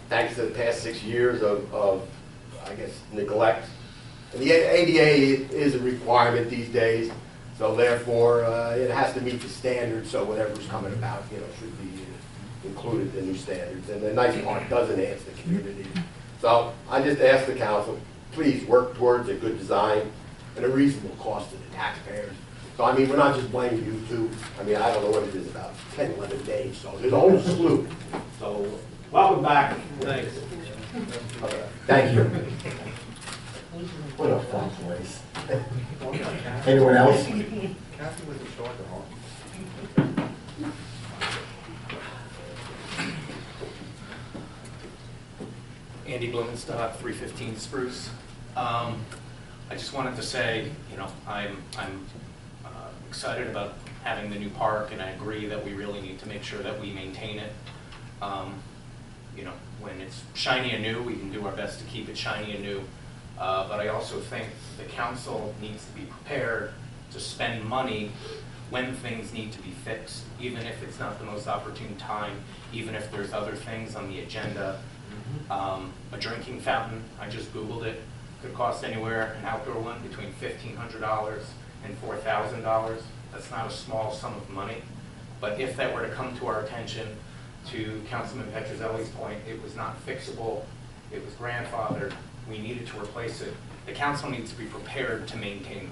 [SPEAKER 12] Thanks to the past 6 years of, I guess, neglect. And the ADA is a requirement these days. So therefore, it has to meet the standards, so whatever's coming about, should be included in the new standards. And the nice part does enhance the community. So I just ask the council, please work towards a good design and a reasonable cost to the taxpayers. So I mean, we're not just blaming you two. I mean, I don't know what it is, about 10, 11 days, so there's a whole slew. So,
[SPEAKER 8] Welcome back. Thanks.
[SPEAKER 12] thank you.
[SPEAKER 2] What a fun place. Anyone else?
[SPEAKER 6] Kathy was in charge of all.
[SPEAKER 13] Andy Blumenstock, 315 Spruce. I just wanted to say, I'm excited about having the new park, and I agree that we really need to make sure that we maintain it. When it's shiny and new, we can do our best to keep it shiny and new. But I also think the council needs to be prepared to spend money when things need to be fixed, even if it's not the most opportune time, even if there's other things on the agenda. A drinking fountain, I just Googled it, could cost anywhere, an outdoor one, between $1,500 and $4,000. That's not a small sum of money. But if that were to come to our attention, to Councilman Petrozelli's point, it was not fixable, it was grandfathered, we needed to replace it. The council needs to be prepared to maintain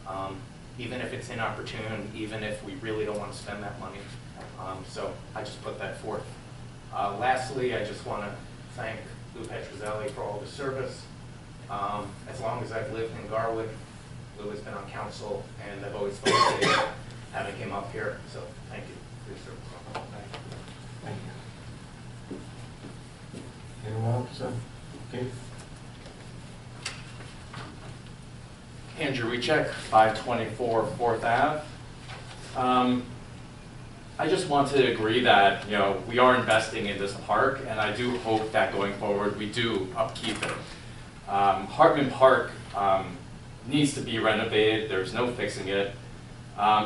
[SPEAKER 13] that. Even if it's inopportune, even if we really don't want to spend that money. So I just put that forth. Lastly, I just want to thank Lou Petrozelli for all the service. As long as I've lived in Garwood, Lou has been on council, and I've always felt safe having him up here, so thank you for your service.
[SPEAKER 2] Thank you. Anyone else, sir? Okay.
[SPEAKER 13] Andrew Recheck, 524 4th Ave. I just want to agree that, we are investing in this park, and I do hope that going forward we do upkeep it. Hartman Park needs to be renovated. There's no fixing it.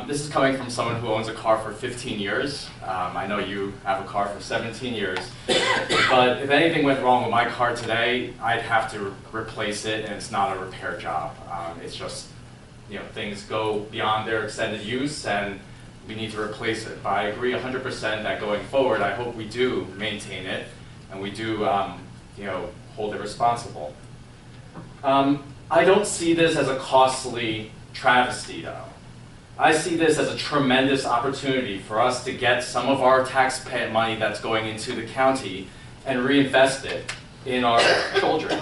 [SPEAKER 13] This is coming from someone who owns a car for 15 years. I know you have a car for 17 years. But if anything went wrong with my car today, I'd have to replace it, and it's not a repair job. It's just, things go beyond their extended use, and we need to replace it. But I agree 100% that going forward, I hope we do maintain it, and we do, hold it responsible. I don't see this as a costly travesty, though. I see this as a tremendous opportunity for us to get some of our taxpayer money that's going into the county and reinvest it in our children.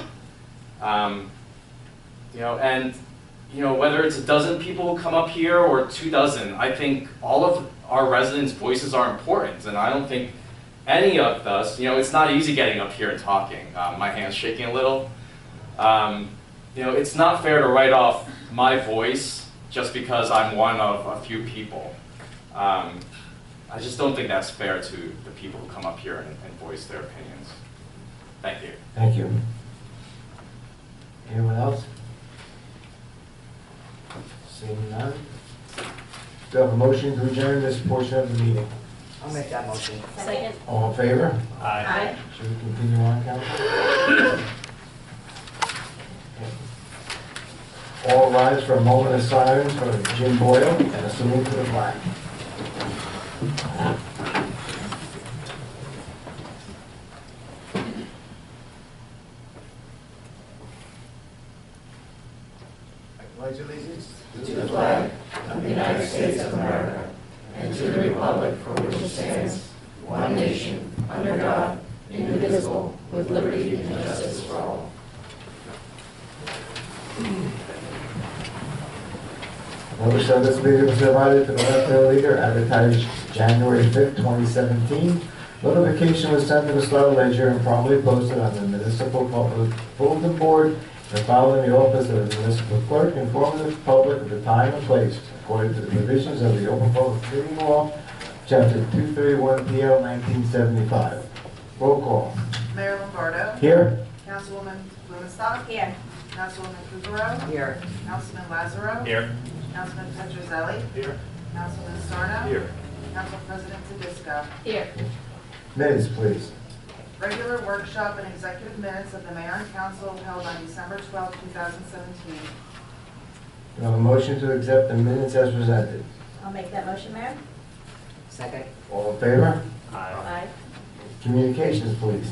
[SPEAKER 13] Whether it's a dozen people who come up here or 2 dozen, I think all of our residents' voices are important, and I don't think any of us, it's not easy getting up here and talking. My hand's shaking a little. It's not fair to write off my voice just because I'm one of a few people. I just don't think that's fair to the people who come up here and voice their opinions. Thank you.
[SPEAKER 2] Thank you. Anyone else? Seeing none? Do I have a motion to adjourn this portion of the meeting?
[SPEAKER 4] I'll make that motion.
[SPEAKER 3] Second.
[SPEAKER 2] All in favor?
[SPEAKER 3] Aye.
[SPEAKER 2] Should we continue on, council? All rise for a moment of silence for Jim Boyle and a salute to the flag. I pledge allegiance
[SPEAKER 14] to the flag of the United States of America and to the republic for which it stands, one nation, under God, indivisible, with liberty and justice for all.
[SPEAKER 2] Notice of this meeting was provided to the Leadville Leader, advertised January 5th, 2017. Notification was sent to the Star Ledger and promptly posted on the municipal public bulletin board and filed in the office of the municipal clerk, informing the public of the time and place according to the provisions of the Open Public Meeting Law, Chapter 231 PL 1975. Roll call.
[SPEAKER 9] Mayor Lombardo.
[SPEAKER 2] Here.
[SPEAKER 9] Councilwoman Blumenstock.
[SPEAKER 5] Here.
[SPEAKER 9] Councilwoman Kuzaro.
[SPEAKER 4] Here.
[SPEAKER 9] Councilman Lazaro.
[SPEAKER 8] Here.
[SPEAKER 9] Councilman Petrozelli.
[SPEAKER 8] Here.
[SPEAKER 9] Councilman Sarno.
[SPEAKER 8] Here.
[SPEAKER 9] Council President Tedesco.
[SPEAKER 3] Here.
[SPEAKER 2] Minutes, please.
[SPEAKER 9] Regular workshop and executive minutes of the mayor and council held on December 12, 2017.
[SPEAKER 2] Do I have a motion to accept the minutes as presented?
[SPEAKER 5] I'll make that motion, Mayor.
[SPEAKER 4] Second.
[SPEAKER 2] All in favor?
[SPEAKER 5] Aye.
[SPEAKER 2] Communications, please.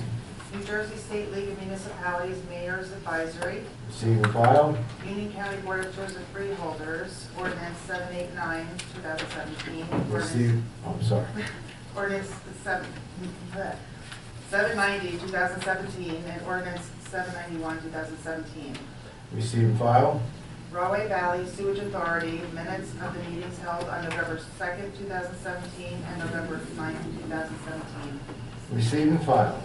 [SPEAKER 9] New Jersey State League of Municipalities Mayor's Advisory,
[SPEAKER 2] Receive and file.
[SPEAKER 9] Union County Board of Chosen Freeholders, Ordinance 789, 2017.
[SPEAKER 2] Receive, I'm sorry.
[SPEAKER 9] Ordinance 790, 2017, and Ordinance 791, 2017.
[SPEAKER 2] Receive and file.
[SPEAKER 9] Rahway Valley Sewage Authority, minutes of the meetings held on November 2nd, 2017, and November 9th, 2017.
[SPEAKER 2] Receive and file.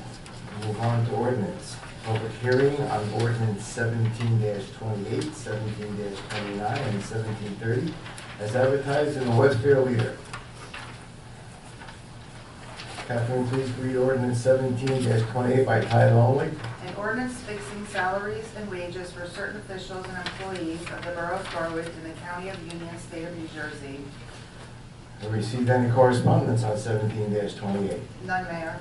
[SPEAKER 2] Move on to ordinance. Public hearing on ordinance 17-28, 17-29, and 1730, as advertised in the Westfield Leader. Catherine, please read ordinance 17-28 by title only.
[SPEAKER 9] An ordinance fixing salaries and wages for certain officials and employees of the Borough of Garwood in the County of Union, State of New Jersey.
[SPEAKER 2] Have you received any correspondence on 17-28?
[SPEAKER 9] None, Mayor.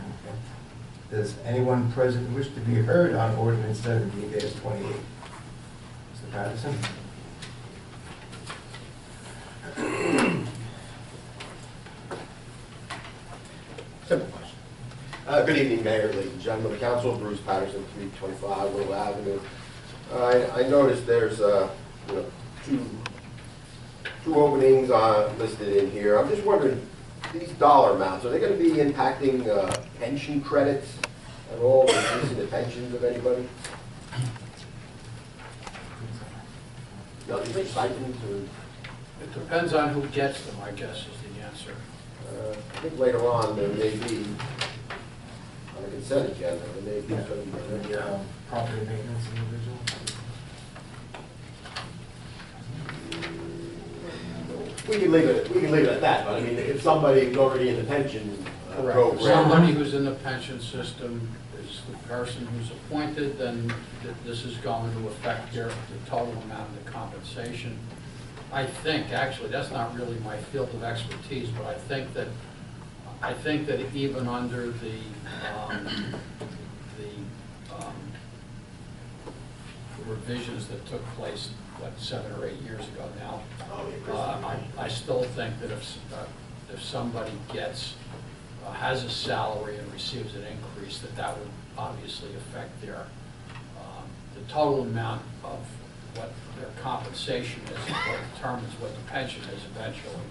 [SPEAKER 2] Does anyone present wish to be heard on ordinance 17-28? Mr. Patterson?
[SPEAKER 12] Simple question. Good evening, Mayor, ladies and gentlemen of the council. Bruce Patterson, 325 Willow Avenue. I noticed there's two openings listed in here. I'm just wondering, these dollar amounts, are they going to be impacting pension credits at all, increasing the pensions of anybody? Nothing, stipends or?
[SPEAKER 1] It depends on who gets them, I guess, is the answer.
[SPEAKER 12] I think later on, there may be, on the consent agenda, there may be some.
[SPEAKER 2] The property maintenance individual?
[SPEAKER 12] We can leave it at that, but I mean, if somebody's already in the pension program.
[SPEAKER 1] Somebody who's in the pension system is the person who's appointed, then this is going to affect the total amount of the compensation. I think, actually, that's not really my field of expertise, but I think that even under the revisions that took place, 7 or 8 years ago now, I still think that if somebody has a salary and receives an increase, that would obviously affect the total amount of what their compensation is, and what determines what the pension is eventually.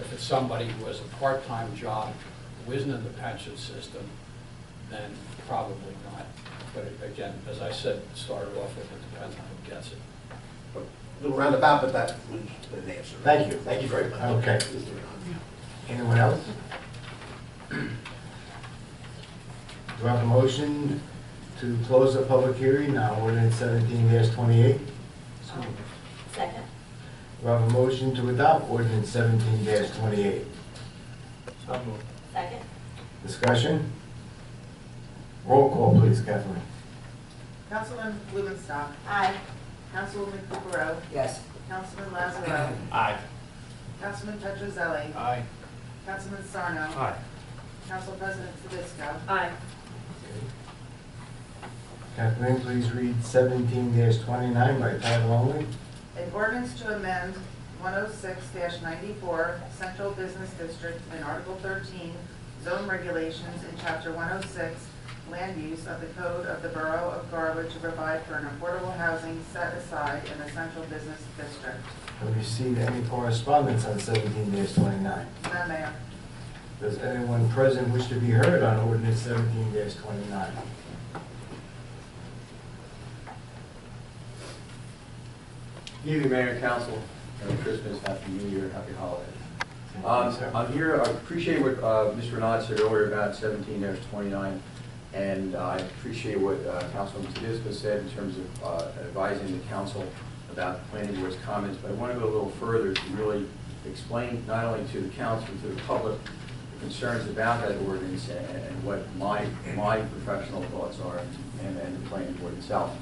[SPEAKER 1] If it's somebody who has a part-time job who isn't in the pension system, then probably not. But again, as I said, started off with, it depends on who gets it.
[SPEAKER 12] A little roundabout, but that was an answer.
[SPEAKER 2] Thank you.
[SPEAKER 12] Thank you very much.
[SPEAKER 2] Okay. Anyone else? Do I have a motion to close the public hearing on ordinance 17-28?
[SPEAKER 5] Second.
[SPEAKER 2] Do I have a motion to adopt ordinance 17-28?
[SPEAKER 5] Second.
[SPEAKER 2] Discussion? Roll call, please, Kathleen.
[SPEAKER 9] Councilman Blumenstock.
[SPEAKER 5] Aye.
[SPEAKER 9] Councilwoman Kukrow.
[SPEAKER 4] Yes.
[SPEAKER 9] Councilman Lazaro.
[SPEAKER 7] Aye.
[SPEAKER 9] Councilman Petrozelli.
[SPEAKER 7] Aye.
[SPEAKER 9] Councilman Sarno.
[SPEAKER 8] Aye.
[SPEAKER 9] Council President Sadisco.
[SPEAKER 3] Aye.
[SPEAKER 2] Kathleen, please read 17-29 by title only.
[SPEAKER 9] An ordinance to amend 106-94 Central Business District in Article 13 Zone Regulations in Chapter 106 Land Use of the Code of the Borough of Garwood to provide for an affordable housing set aside in the Central Business District.
[SPEAKER 2] Have you received any correspondence on 17-29?
[SPEAKER 9] None, Mayor.
[SPEAKER 2] Does anyone present wish to be heard on ordinance 17-29?
[SPEAKER 15] Good evening, Mayor and Council. Merry Christmas, Happy New Year, Happy Holidays. I'm here, I appreciate what Mr. Renaud said earlier about 17-29, and I appreciate what Councilman Tedisco said in terms of advising the council about the planning board's comments, but I want to go a little further to really explain not only to the council, but to the public, the concerns about that ordinance and what my professional thoughts are, and the planning board itself.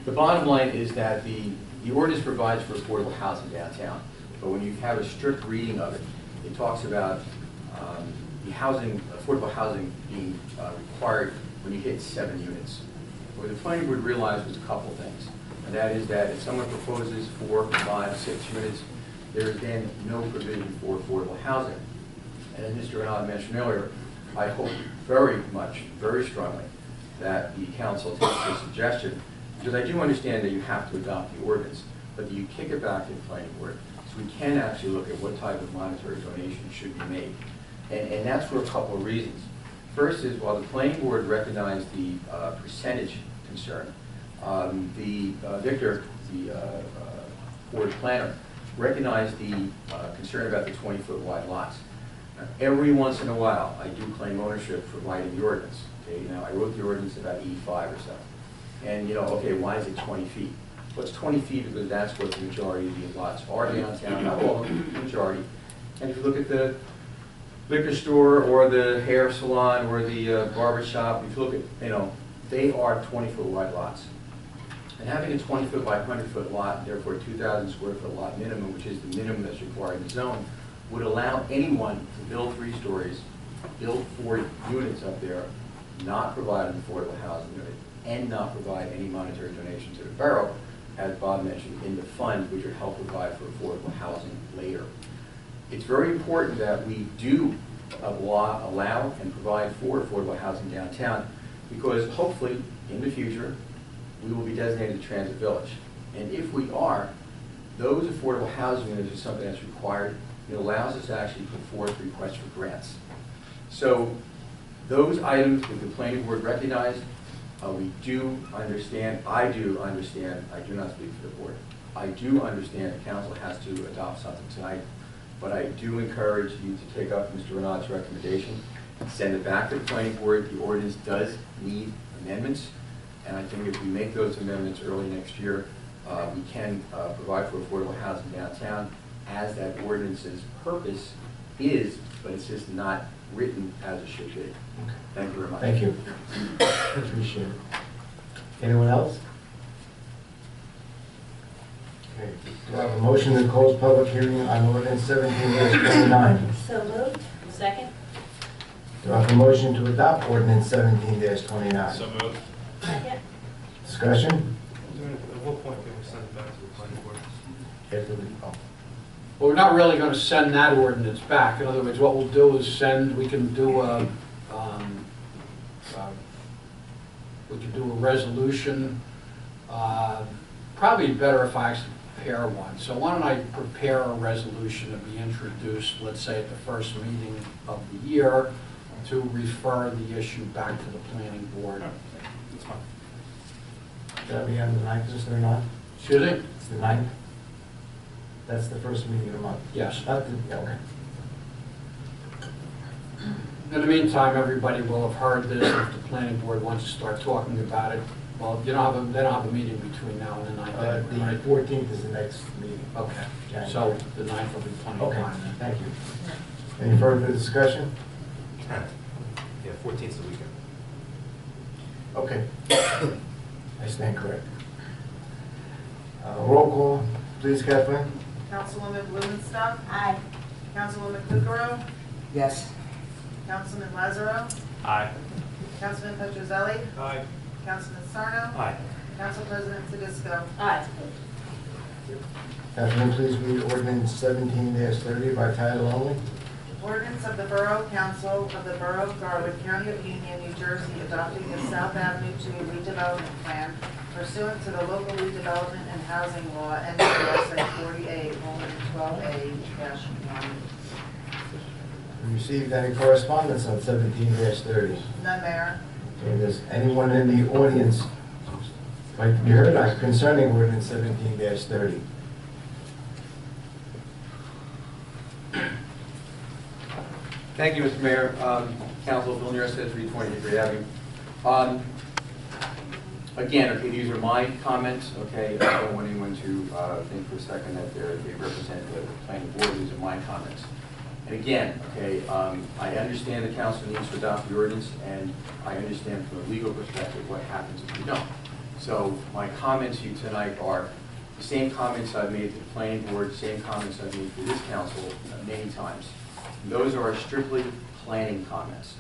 [SPEAKER 15] The bottom line is that the ordinance provides for affordable housing downtown, but when you have a strict reading of it, it talks about the affordable housing being required when you hit 7 units. What the planning board realized was a couple things. and that is that if someone proposes 4, 5, 6 units, there is then no provision for affordable housing. And as Mr. Renaud mentioned earlier, I hope very much, very strongly, that the council takes this suggestion, because I do understand that you have to adopt the ordinance, but that you kick it back to the planning board, so we can actually look at what type of monetary donation should be made. And that's for a couple of reasons. First is, while the planning board recognized the percentage concern, Victor, the board planner, recognized the concern about the 20-foot wide lots. Now, every once in a while, I do claim ownership for writing the ordinance. Okay, now I wrote the ordinance about 85 or so. And okay, why is it 20 feet? Well, it's 20 feet because that's what the majority of the lots are downtown, not all of them, the majority. And if you look at the liquor store or the hair salon or the barber shop, if you look at, they are 20-foot wide lots. And having a 20-foot by 100-foot lot, therefore a 2,000 square foot lot minimum, which is the minimum that's required in the zone, would allow anyone to build 3 stories, build 4 units up there, not provide an affordable housing unit, and not provide any monetary donation to the borough, as Bob mentioned, in the fund, which would help provide for affordable housing later. It's very important that we do allow and provide for affordable housing downtown, because hopefully, in the future, we will be designated a transit village. And if we are, those affordable housing units are something that's required. It allows us to actually put forth requests for grants. So those items that the planning board recognized, we do understand, I do understand, I do not speak for the board, I do understand the council has to adopt something tonight, but I do encourage you to take up Mr. Renaud's recommendation, send it back to the planning board. The ordinance does need amendments, and I think if we make those amendments early next year, we can provide for affordable housing downtown, as that ordinance's purpose is, but it's just not written as it should be. Thank you very much.
[SPEAKER 2] Thank you. Appreciate it. Anyone else? Okay. Do I have a motion to close public hearing on ordinance 17-29?
[SPEAKER 5] So moved.
[SPEAKER 3] Second?
[SPEAKER 2] Do I have a motion to adopt ordinance 17-29?
[SPEAKER 6] So moved.
[SPEAKER 5] Second.
[SPEAKER 2] Discussion?
[SPEAKER 8] At what point can we send it back to the planning board?
[SPEAKER 2] After we,
[SPEAKER 1] Well, we're not really going to send that ordinance back. In other words, what we'll do is we can do a resolution. Probably better if I actually prepare one. So why don't I prepare a resolution to be introduced, let's say at the first meeting of the year, to refer the issue back to the planning board.
[SPEAKER 6] That's fine.
[SPEAKER 2] That'll be on the 9th, is there not?
[SPEAKER 1] Excuse me?
[SPEAKER 2] It's the 9th? That's the first meeting of the month?
[SPEAKER 1] Yes.
[SPEAKER 2] Okay.
[SPEAKER 1] In the meantime, everybody will have heard this. If the planning board wants to start talking about it, well, they don't have a meeting between now and the 9th.
[SPEAKER 2] The
[SPEAKER 1] Right?
[SPEAKER 2] 14th is the next meeting.
[SPEAKER 1] Okay,
[SPEAKER 2] January.
[SPEAKER 1] so the 9th will be plenty of
[SPEAKER 2] Okay,
[SPEAKER 1] time then.
[SPEAKER 2] thank you. Any further discussion?
[SPEAKER 8] Yeah, 14th's the weekend.
[SPEAKER 2] Okay. I stand corrected. Roll call, please, Kathleen.
[SPEAKER 9] Councilwoman Blumenstock.
[SPEAKER 5] Aye.
[SPEAKER 9] Councilwoman Kukrow.
[SPEAKER 4] Yes.
[SPEAKER 9] Councilman Lazaro.
[SPEAKER 6] Aye.
[SPEAKER 9] Councilman Petrozelli.
[SPEAKER 6] Aye.
[SPEAKER 9] Councilman Sarno.
[SPEAKER 8] Aye.
[SPEAKER 9] Council President Tedisco.
[SPEAKER 3] Aye.
[SPEAKER 2] Kathleen, please read ordinance 17-30 by title only.
[SPEAKER 9] Ordinance of the Borough Council of the Borough of Garwood, County of Union, New Jersey, adopting the South Avenue 2 redevelopment plan pursuant to the local redevelopment and housing law, NJSA 48:12A-1.
[SPEAKER 2] Received any correspondence on 17-30?
[SPEAKER 9] None, Mayor.
[SPEAKER 2] Okay, does anyone in the audience like to be heard on concerning ordinance 17-30?
[SPEAKER 15] Thank you, Mr. Mayor. Council, Bill Nurstead, 320 Hickory Avenue. Again, okay, these are my comments, okay? I don't want anyone to think for a second that they represent the planning board. These are my comments. And again, okay, I understand the council needs to adopt the ordinance, and I understand from a legal perspective what happens if we don't. So my comments to you tonight are the same comments I've made to the planning board, same comments I've made to this council many times. And those are strictly planning comments.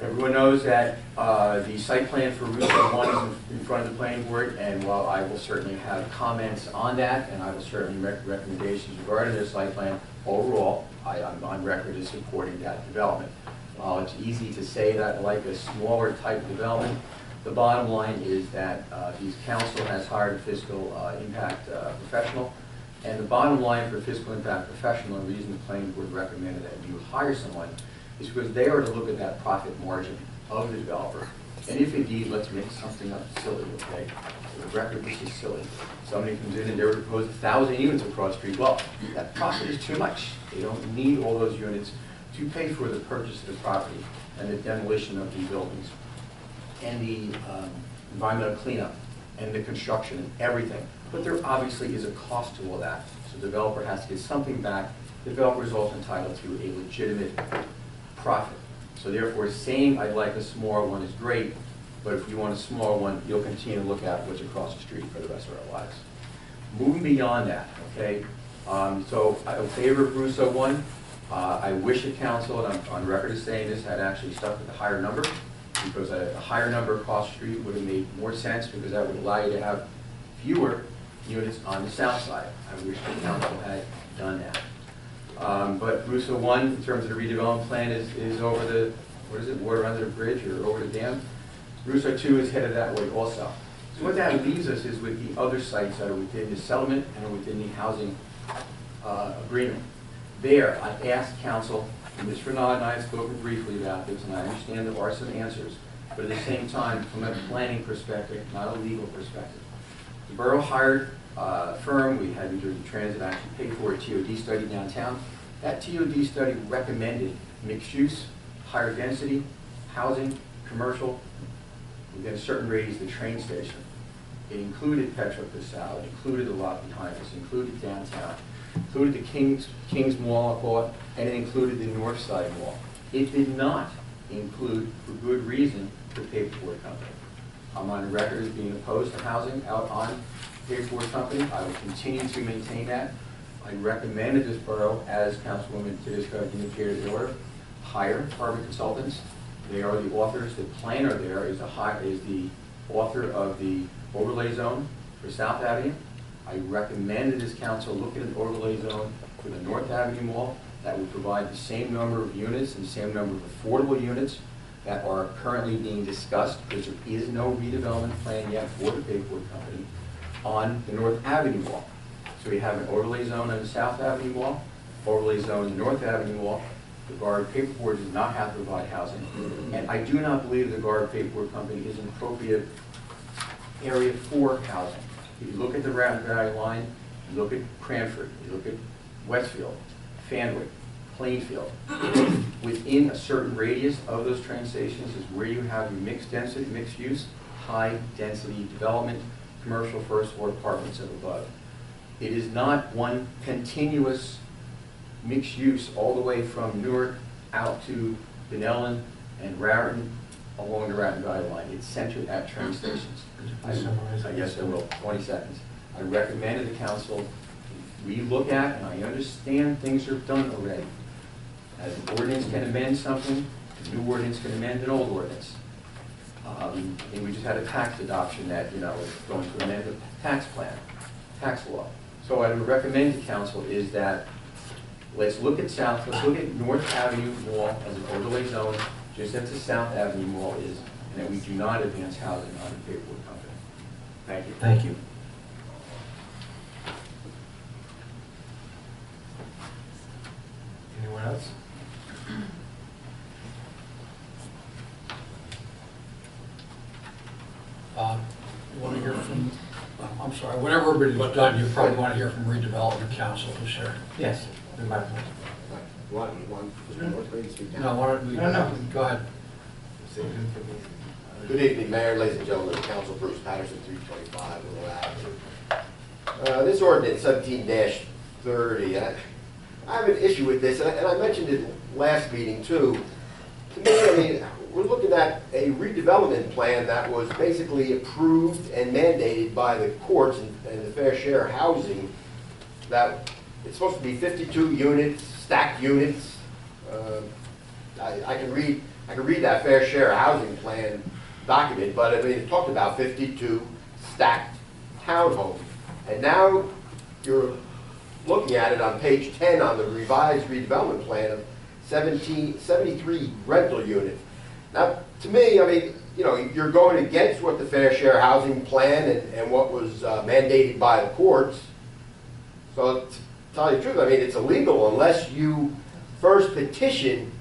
[SPEAKER 15] Everyone knows that the site plan for Russo 1 is in front of the planning board, and while I will certainly have comments on that, and I will certainly make recommendations regarding the site plan, overall, I'm on record as supporting that development. While it's easy to say that I like a smaller type development, the bottom line is that the council has hired a fiscal impact professional, and the bottom line for a fiscal impact professional, and the reason the planning board recommended that you hire someone, is because they are to look at that profit margin of the developer. And if indeed, let's make something up silly, okay? For the record, this is silly. Somebody comes in and they're to propose 1,000 units across the street. Well, that profit is too much. They don't need all those units to pay for the purchase of the property and the demolition of the buildings and the environmental cleanup and the construction and everything. But there obviously is a cost to all that. So the developer has to get something back. The developer is also entitled to a legitimate profit. So therefore, saying I'd like a smaller one is great, but if you want a smaller one, you'll continue to look at what's across the street for the rest of our lives. Moving beyond that, okay, so I'm in favor of Russo 1. I wish the council, and I'm on record as saying this, had actually stuck with the higher number, because a higher number across the street would have made more sense, because that would allow you to have fewer units on the south side. I wish the council had done that. But Russo 1, in terms of the redevelopment plan, is over the, what is it, water under the bridge or over the dam. Russo 2 is headed that way also. So what that leaves us is with the other sites that are within the settlement and are within the housing agreement. There, I asked council, and Ms. Renaud and I have spoken briefly about this, and I understand there are some answers, but at the same time, from a planning perspective, not a legal perspective. The borough hired a firm, we had New Jersey Transit actually pay for a TOD study downtown. That TOD study recommended mixed use, higher density, housing, commercial, within a certain radius of the train station. It included Petro Casale, it included the lot behind us, included downtown, included the King's Mall, I call it, and it included the North Side Mall. It did not include, for good reason, the paperboard company. I'm on record as being opposed to housing out on paperboard company. I will continue to maintain that. I recommended this borough, as Councilwoman Tedesco indicated earlier, hire Harbor Consultants. They are the authors. The planner there is the author of the overlay zone for South Avenue. I recommended this council look at an overlay zone for the North Avenue Mall that would provide the same number of units and the same number of affordable units that are currently being discussed, because there is no redevelopment plan yet for the paperboard company on the North Avenue Mall. So we have an overlay zone on the South Avenue Mall, overlay zone on the North Avenue Mall. The Guard Paperboard does not have to provide housing. And I do not believe the Guard Paperboard Company is an appropriate area for housing. If you look at the Round Valley line, you look at Cranford, you look at Westfield, Fanwick, Plainfield, within a certain radius of those train stations is where you have your mixed density, mixed use, high density development, commercial first floor apartments and above. It is not one continuous mixed use all the way from Newark out to Pinellan and Raritan along the Raritan Valley line. It's centered at train stations. I guess I will, 20 seconds. I recommended the council relook at, and I understand things are done already. As an ordinance can amend something, a new ordinance can amend an old ordinance. And we just had a tax adoption that, is going to amend the tax plan, tax law. So what I would recommend to council is that let's look at North Avenue Mall as an overlay zone, just as the South Avenue Mall is, and that we do not advance housing on the paperboard company. Thank you.
[SPEAKER 2] Thank you. Anyone else?
[SPEAKER 1] Want to hear from, I'm sorry, whenever everybody's done, you probably want to hear from redevelopment council, who's here.
[SPEAKER 2] Yes.
[SPEAKER 1] No, why don't we,
[SPEAKER 12] No.
[SPEAKER 1] go ahead.
[SPEAKER 12] Good evening, Mayor, ladies and gentlemen of the council. Bruce Patterson, 325 Willow Avenue. This ordinance, 17-30, I have an issue with this, and I mentioned it last meeting too. To me, I mean, we're looking at a redevelopment plan that was basically approved and mandated by the courts and the fair share housing, that it's supposed to be 52 units, stacked units. I can read I can read that fair share housing plan document, but I mean, it talked about 52 stacked townhomes. And now you're looking at it on page 10 on the revised redevelopment plan of 73 rental units. Now, to me, I mean, you know, you're going against what the fair share housing plan and what was mandated by the courts. So, to tell you the truth, I mean, it's illegal unless you first petition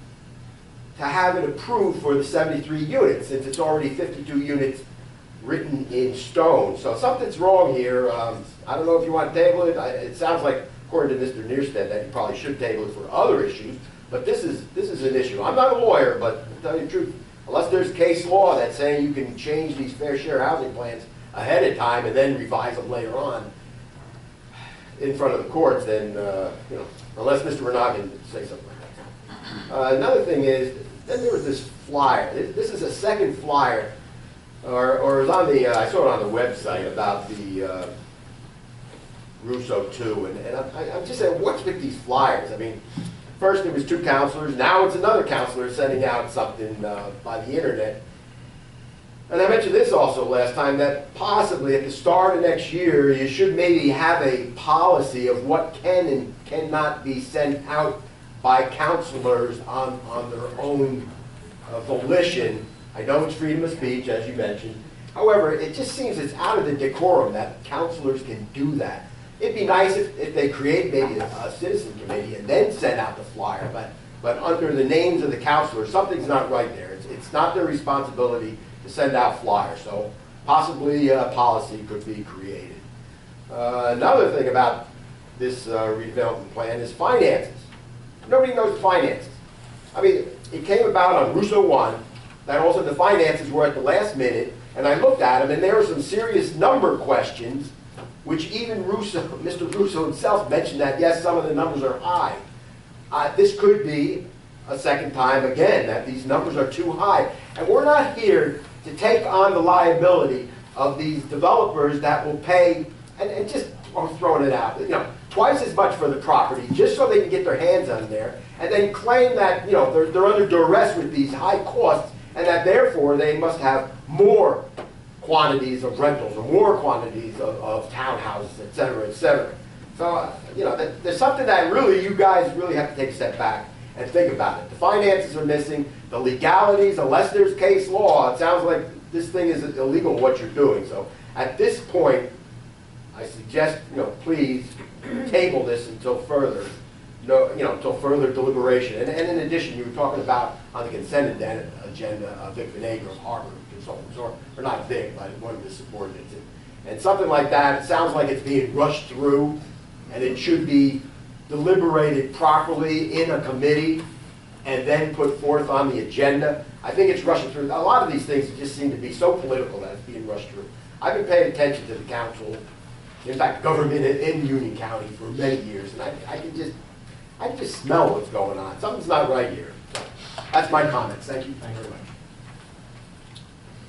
[SPEAKER 12] to have it approved for the 73 units, since it's already 52 units written in stone. So something's wrong here. I don't know if you want to table it. It sounds like, according to Mr. Neerstead, that you probably should table it for other issues. But this is an issue. I'm not a lawyer, but to tell you the truth, unless there's case law that's saying you can change these fair share housing plans ahead of time and then revise them later on in front of the courts, then, you know, unless Mr. Renaud can say something like that. Another thing is, then there was this flyer. This is a second flyer, or it was on the, I saw it on the website about the Russo 2, and I'm just saying, what's with these flyers? I mean, first it was 2 counselors, now it's another counselor sending out something by the internet. And I mentioned this also last time, that possibly at the start of next year, you should maybe have a policy of what can and cannot be sent out by counselors on their own volition. I know it's freedom of speech, as you mentioned. However, it just seems it's out of the decorum that counselors can do that. It'd be nice if they create maybe a citizen committee and then send out the flyer, but under the names of the counselors, something's not right there. It's not their responsibility to send out flyers, so possibly a policy could be created. Another thing about this redevelopment plan is finances. Nobody knows the finances. I mean, it came about on Russo 1, that also the finances were at the last minute, and I looked at them, and there were some serious number questions, which even Russo, Mr. Russo himself mentioned that, yes, some of the numbers are high. This could be a second time again that these numbers are too high. And we're not here to take on the liability of these developers that will pay, and just throwing it out, you know, twice as much for the property just so they can get their hands on there, and then claim that, you know, they're under duress with these high costs, and that therefore they must have more quantities of rentals or more quantities of townhouses, et cetera, et cetera. So, you know, there's something that really, you guys really have to take a step back and think about it. The finances are missing, the legalities, unless there's case law, it sounds like this thing is illegal what you're doing. So at this point, I suggest, you know, please table this until further, until further deliberation. And in addition, you were talking about on the consent agenda, Vic Vinegro, Harbor Consultants, or not Vic, but one of the subordinates. And something like that, it sounds like it's being rushed through, and it should be deliberated properly in a committee and then put forth on the agenda. I think it's rushing through. A lot of these things just seem to be so political that it's being rushed through. I've been paying attention to the council, in fact, government in Union County for many years, and I can just smell what's going on. Something's not right here. So that's my comments. Thank you. Thank you very much.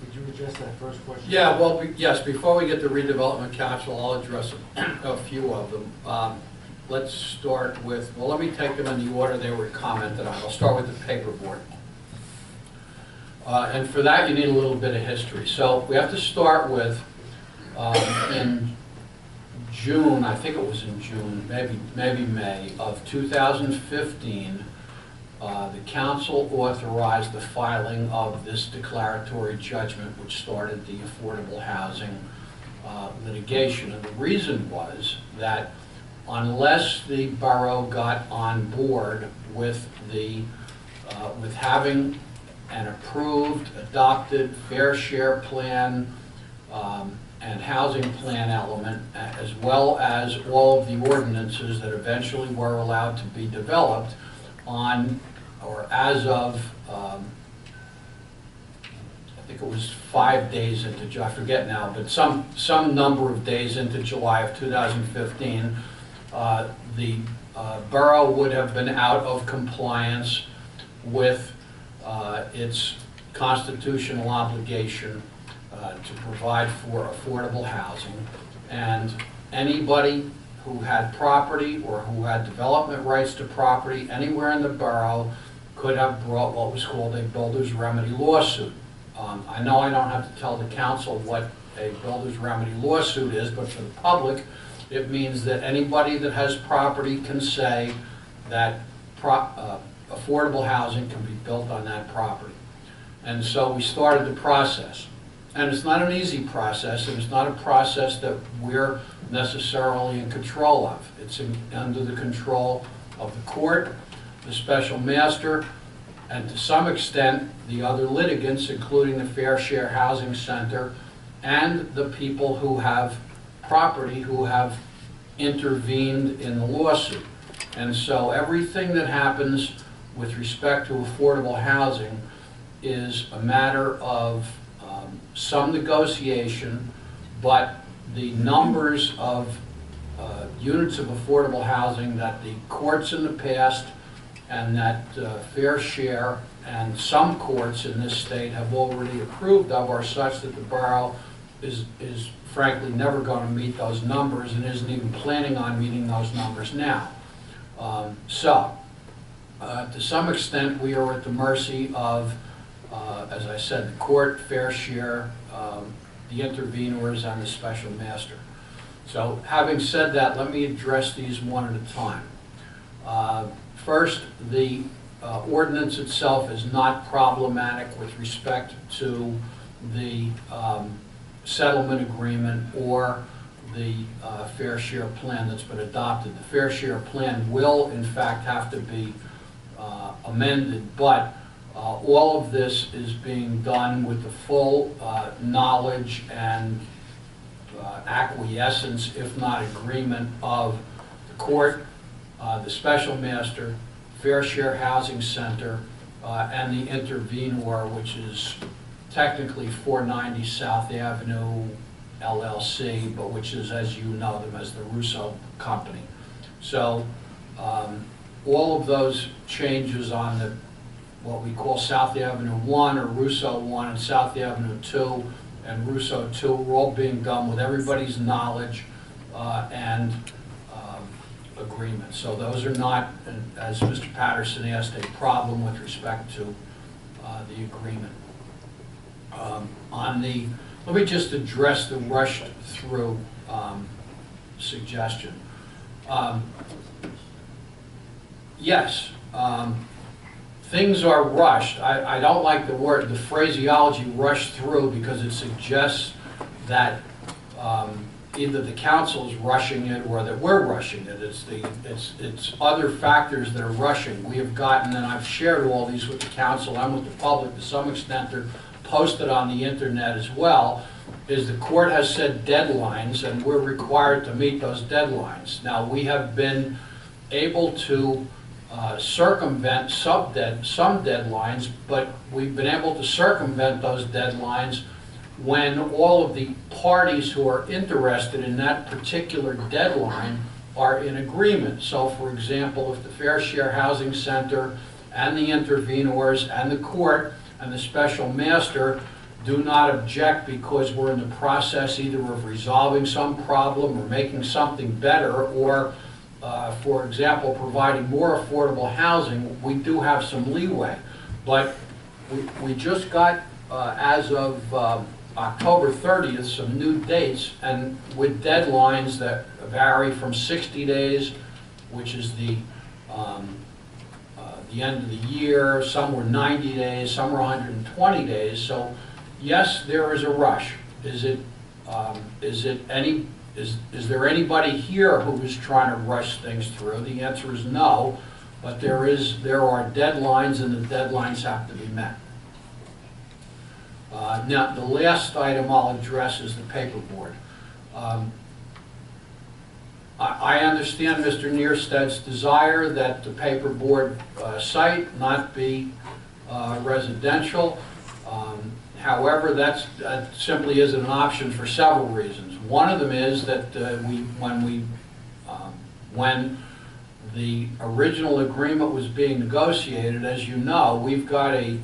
[SPEAKER 2] Did you address that first question?
[SPEAKER 1] Yeah, well, yes, before we get to redevelopment council, I'll address a few of them. Let's start with, well, let me take them in the order they were commented on. I'll start with the paperboard. And for that, you need a little bit of history. So we have to start with, in June, I think it was in June, maybe May of 2015, the council authorized the filing of this declaratory judgment, which started the affordable housing litigation. And the reason was that unless the borough got on board with with having an approved, adopted fair share plan and housing plan element, as well as all of the ordinances that eventually were allowed to be developed on, or as of, I think it was 5 days into, I forget now, but some number of days into July of 2015, the borough would have been out of compliance with its constitutional obligation to provide for affordable housing, and anybody who had property or who had development rights to property anywhere in the borough could have brought what was called a builder's remedy lawsuit. I know I don't have to tell the council what a builder's remedy lawsuit is, but for the public, it means that anybody that has property can say that affordable housing can be built on that property. And so we started the process. And it's not an easy process, and it's not a process that we're necessarily in control of. It's under the control of the court, the special master, and to some extent, the other litigants, including the Fair Share Housing Center and the people who have property who have intervened in the lawsuit. And so everything that happens with respect to affordable housing is a matter of some negotiation, but the numbers of units of affordable housing that the courts in the past and that Fair Share and some courts in this state have already approved of are such that the borough is frankly never going to meet those numbers and isn't even planning on meeting those numbers now. To some extent, we are at the mercy of, as I said, the court, Fair Share, the intervenors, and the special master. So having said that, let me address these one at a time. First, the ordinance itself is not problematic with respect to the settlement agreement or the Fair Share plan that's been adopted. The Fair Share plan will, in fact, have to be amended, but all of this is being done with the full knowledge and acquiescence, if not agreement, of the court, the special master, Fair Share Housing Center, and the intervenor, which is technically 490 South Avenue LLC, but which is, as you know them, as the Russo Company. So all of those changes on the what we call South Avenue 1 or Russo 1 and South Avenue 2 and Russo 2 are all being done with everybody's knowledge and agreement. So those are not, as Mr. Patterson asked, a problem with respect to the agreement. Let me just address the rushed through suggestion. Yes, things are rushed. I don't like the phraseology rushed through because it suggests that either the council is rushing it or that we're rushing it. It's other factors that are rushing. We have gotten, and I've shared all these with the council and with the public to some extent, they're posted on the internet as well, is the court has set deadlines and we're required to meet those deadlines. Now we have been able to circumvent some deadlines, but we've been able to circumvent those deadlines when all of the parties who are interested in that particular deadline are in agreement. So for example, if the Fair Share Housing Center and the intervenors and the court and the special master do not object because we're in the process either of resolving some problem or making something better or for example, providing more affordable housing, we do have some leeway. But we just got, as of October 30th, some new dates, and with deadlines that vary from 60 days, which is the end of the year, some were 90 days, some were 120 days. So yes, there is a rush. Is there anybody here who is trying to rush things through? The answer is no, but there are deadlines and the deadlines have to be met. Now, the last item I'll address is the paperboard. I understand Mr. Nierstedt's desire that the paperboard site not be residential. However, that simply isn't an option for several reasons. One of them is that when the original agreement was being negotiated, as you know, we've got a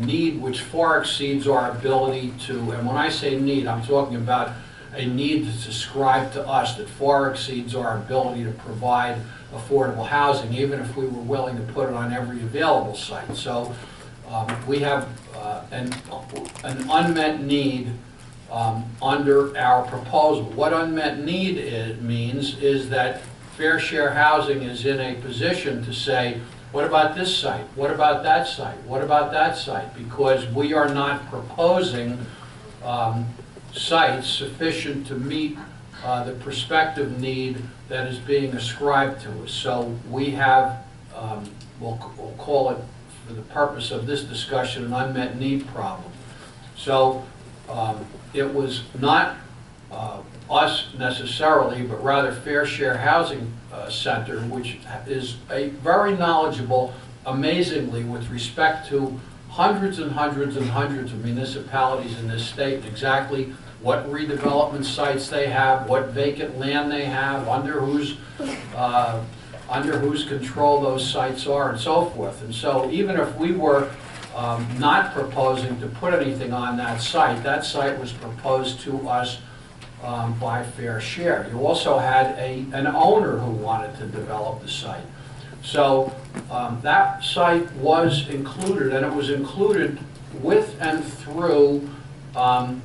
[SPEAKER 1] need which far exceeds our ability to, and when I say need, I'm talking about a need that's ascribed to us that far exceeds our ability to provide affordable housing, even if we were willing to put it on every available site. So we have an unmet need under our proposal. What unmet need means is that Fair Share Housing is in a position to say, what about this site? What about that site? What about that site? Because we are not proposing sites sufficient to meet the prospective need that is being ascribed to us. So we have, we'll call it, for the purpose of this discussion, an unmet need problem. So it was not us necessarily, but rather Fair Share Housing Center, which is a very knowledgeable, amazingly, with respect to hundreds and hundreds and hundreds of municipalities in this state, exactly what redevelopment sites they have, what vacant land they have, under whose control those sites are, and so forth. And so even if we were not proposing to put anything on that site was proposed to us by Fair Share. You also had an owner who wanted to develop the site. So that site was included, and it was included with and through some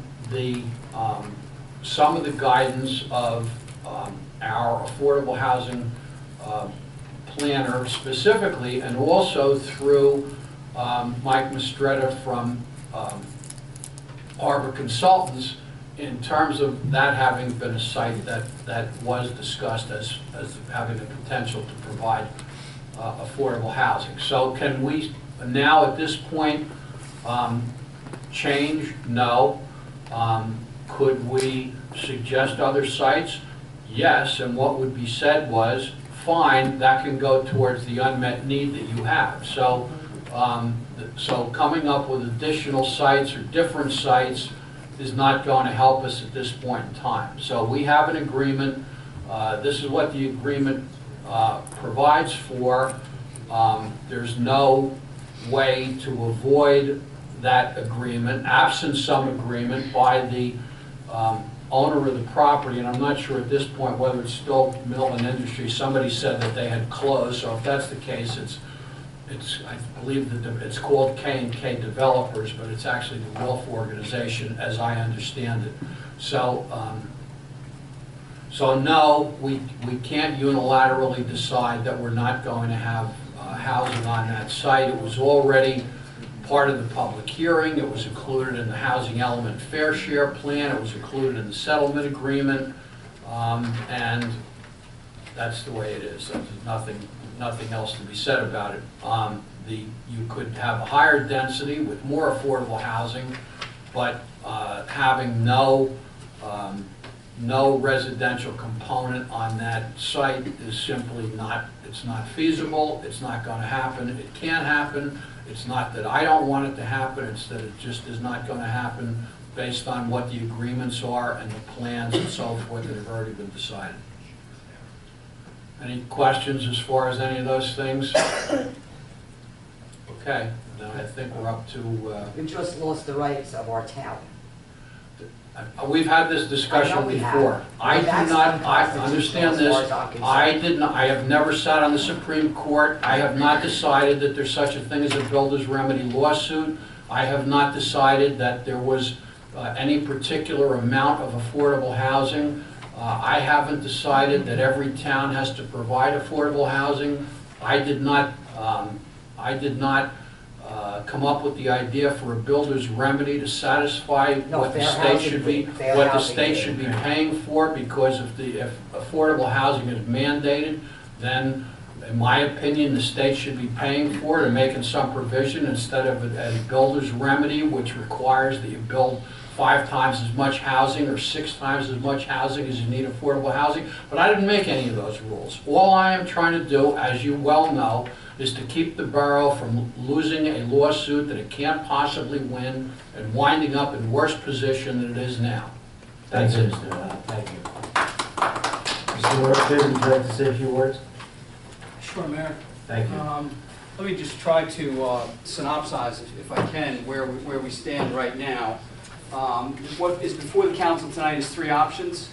[SPEAKER 1] of the guidance of our affordable housing planner specifically, and also through Mike Mistretta from Harbor Consultants, in terms of that having been a site that was discussed as having the potential to provide affordable housing. So can we now at this point change? No. Could we suggest other sites? Yes, and what would be said was, fine, that can go towards the unmet need that you have. So, so coming up with additional sites or different sites is not going to help us at this point in time. So we have an agreement. This is what the agreement provides for. There's no way to avoid that agreement, absent some agreement by the owner of the property, and I'm not sure at this point whether it's still Milton Industries. Somebody said that they had closed, so if that's the case, I believe that it's called K&K Developers, but it's actually the Wilf organization, as I understand it. So, so no, we can't unilaterally decide that we're not going to have housing on that site. It was already part of the public hearing. It was included in the housing element fair share plan. It was included in the settlement agreement, and that's the way it is. There's nothing else to be said about it. You could have a higher density with more affordable housing, but having no residential component on that site is simply not, it's not feasible, it's not going to happen, it can't happen. It's not that I don't want it to happen, it's that it just is not going to happen based on what the agreements are and the plans and so forth that have already been decided. Any questions as far as any of those things? Okay, then I think we're up to...
[SPEAKER 4] We just lost the rights of our town.
[SPEAKER 1] We've had this discussion before. I understand this. I have never sat on the Supreme Court. I have not decided that there's such a thing as a builder's remedy lawsuit. I have not decided that there was any particular amount of affordable housing. I haven't decided that every town has to provide affordable housing. I did not come up with the idea for a builder's remedy to satisfy what the state should be paying for, because if affordable housing is mandated, then in my opinion the state should be paying for it and making some provision instead of a builder's remedy, which requires that you build 5 times as much housing or 6 times as much housing as you need affordable housing. But I didn't make any of those rules. All I am trying to do, as you well know, is to keep the borough from losing a lawsuit that it can't possibly win and winding up in worse position than it is now. That's it.
[SPEAKER 2] Thank you. Mr. Northfield, would you like to say a few words?
[SPEAKER 16] Sure, Mayor.
[SPEAKER 2] Thank you.
[SPEAKER 16] Let me just try to synopsize, if I can, where we stand right now. What is before the council tonight is three options.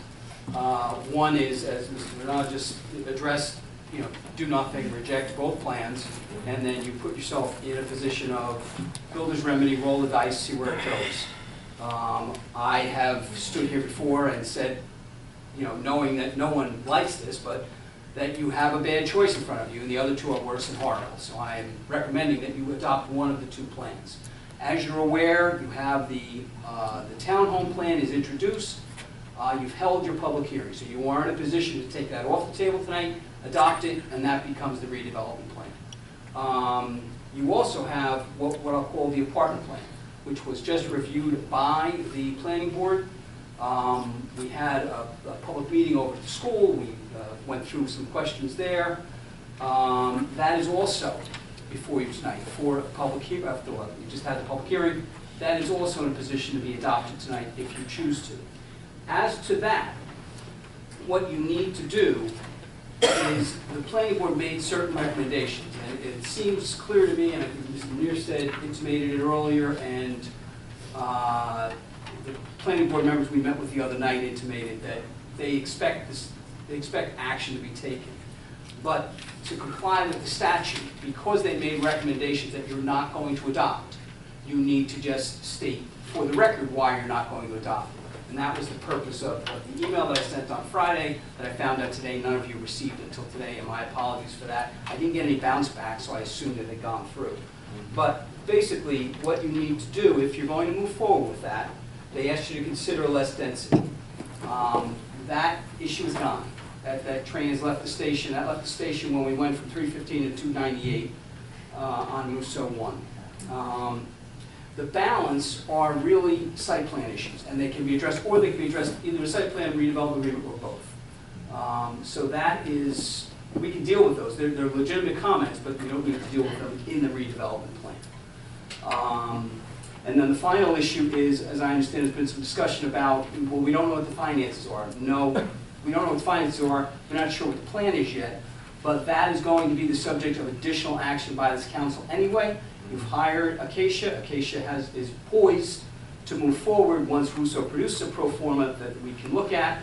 [SPEAKER 16] One is, as Mr. Bernard just addressed, do nothing, reject both plans, and then you put yourself in a position of builder's remedy, roll the dice, see where it goes. I have stood here before and said, knowing that no one likes this, but that you have a bad choice in front of you, and the other two are worse and horrible. So I am recommending that you adopt one of the two plans. As you're aware, you have the townhome plan is introduced. You've held your public hearing, so you are in a position to take that off the table tonight, adopt it, and that becomes the redevelopment plan. You also have what I'll call the apartment plan, which was just reviewed by the planning board. We had a public meeting over at the school. We went through some questions there. That is also before you tonight, for a public hearing. After we just had the public hearing, that is also in a position to be adopted tonight if you choose to. As to that, what you need to do is the planning board made certain recommendations, and it seems clear to me, and I think Mr. Neerstead intimated it earlier, and the planning board members we met with the other night intimated that they expect action to be taken. But to comply with the statute, because they made recommendations that you're not going to adopt, you need to just state for the record why you're not going to adopt it. And that was the purpose of the email that I sent on Friday that I found out today none of you received until today, and my apologies for that. I didn't get any bounce back, so I assumed it had gone through. But basically, what you need to do, if you're going to move forward with that, they asked you to consider less density. That issue is gone. That train has left the station. That left the station when we went from 315 to 298 on Rousseau 1. The balance are really site plan issues, and they can be addressed, or they can be addressed either a site plan, redevelopment agreement, or both. So that is, we can deal with those. They're legitimate comments, but we don't need to deal with them in the redevelopment plan. And then the final issue is, as I understand, there's been some discussion about, well, we don't know what the finances are. No, we don't know what the finances are. We're not sure what the plan is yet, but that is going to be the subject of additional action by this council anyway. You've hired Acacia. Acacia is poised to move forward once Rousseau produces a pro forma that we can look at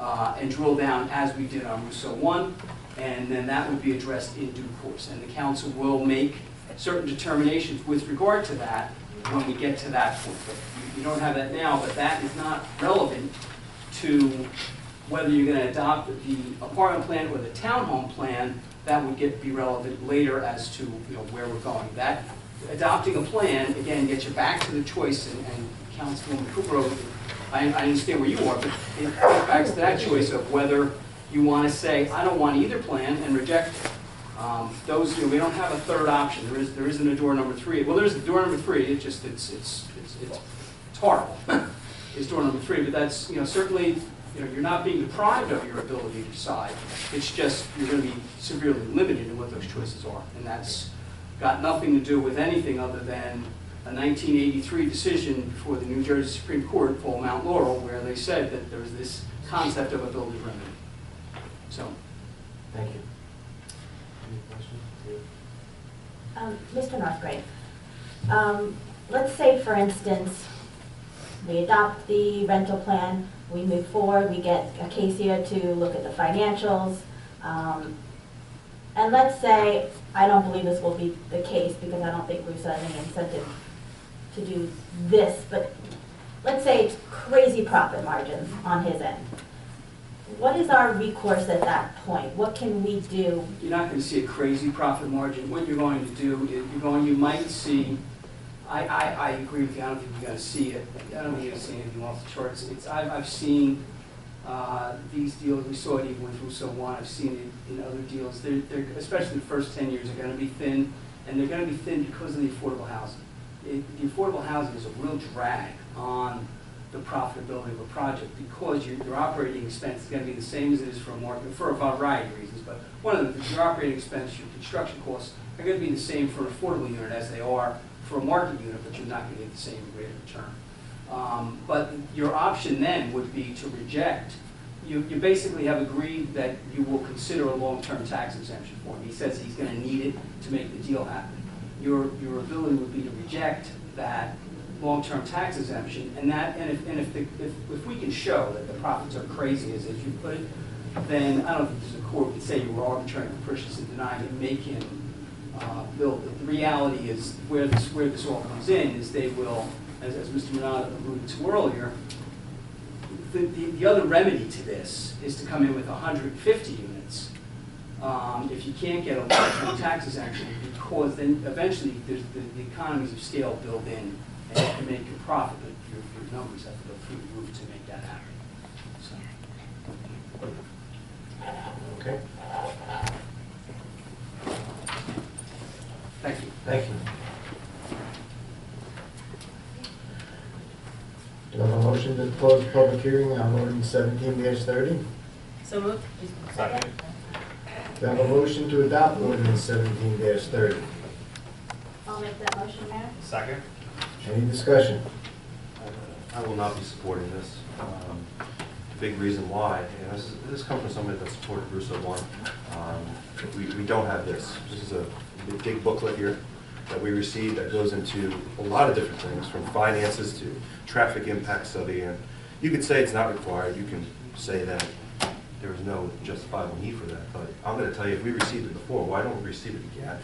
[SPEAKER 16] and drill down as we did on Rousseau 1, and then that would be addressed in due course. And the council will make certain determinations with regard to that when we get to that point. But you don't have that now, but that is not relevant to whether you're going to adopt the apartment plan or the townhome plan. That would be relevant later as to where we're going. That adopting a plan, again, gets you back to the choice, and Councilwoman Cooper, I understand where you are, but it gets back to that choice of whether you want to say, I don't want either plan, and reject it. We don't have a third option. There isn't a door number 3. Well, there's a door number 3. It's horrible. It's door number 3, but that's certainly you're not being deprived of your ability to decide. It's just you're going to be severely limited in what those choices are, and that's got nothing to do with anything other than a 1983 decision before the New Jersey Supreme Court, Paul Mount Laurel, where they said that there was this concept of a builder's remedy. So,
[SPEAKER 2] thank you. Any questions?
[SPEAKER 5] Mr. Northgrave, let's say, for instance, we adopt the rental plan, we move forward, we get Acacia to look at the financials, and let's say, I don't believe this will be the case because I don't think Rousseau has any incentive to do this, but let's say it's crazy profit margins on his end. What is our recourse at that point? What can we do?
[SPEAKER 16] You're not going to see a crazy profit margin. What you're going to do is you might see, I agree with you, I don't think you're going to see it. I don't think you're going to see anything off the charts. I've seen these deals, we saw it even with Rousseau 1, I've seen it in other deals. They're, especially the first 10 years, are going to be thin, and they're going to be thin because of the affordable housing. The affordable housing is a real drag on the profitability of a project because your operating expense is going to be the same as it is for a market, for a variety of reasons, but one of them is your operating expense, your construction costs are going to be the same for an affordable unit as they are for a market unit, but you're not going to get the same rate of return. But your option then would be to reject. You basically have agreed that you will consider a long-term tax exemption for him. He says he's going to need it to make the deal happen. Your ability would be to reject that long-term tax exemption, and if we can show that the profits are crazy, as you put it, then I don't think there's a court would say you were arbitrary and capricious in denying it, make him build it. The reality is where this all comes in is they will, as Mr. Minata alluded to earlier, the other remedy to this is to come in with 150 units. If you can't get a long-term tax exemption, because then eventually there's the economies of scale built in, and you can make your profit, but your numbers have to go through the roof to make that happen. So.
[SPEAKER 2] Okay.
[SPEAKER 16] Thank you.
[SPEAKER 2] Thank you. Do I have a motion to close the public hearing on ordinance 17-30?
[SPEAKER 3] So moved.
[SPEAKER 1] Second.
[SPEAKER 2] Do I have a motion to adopt ordinance 17-30?
[SPEAKER 5] I'll make that motion, Mayor.
[SPEAKER 6] Second?
[SPEAKER 2] Any discussion?
[SPEAKER 8] I will not be supporting this. The big reason why, and this comes from somebody that supported Russo 1. We don't have this. This is a big booklet here that we received that goes into a lot of different things, from finances to traffic impact study. And you could say it's not required. You can say that there was no justifiable need for that. But I'm going to tell you, if we received it before, why don't we receive it again?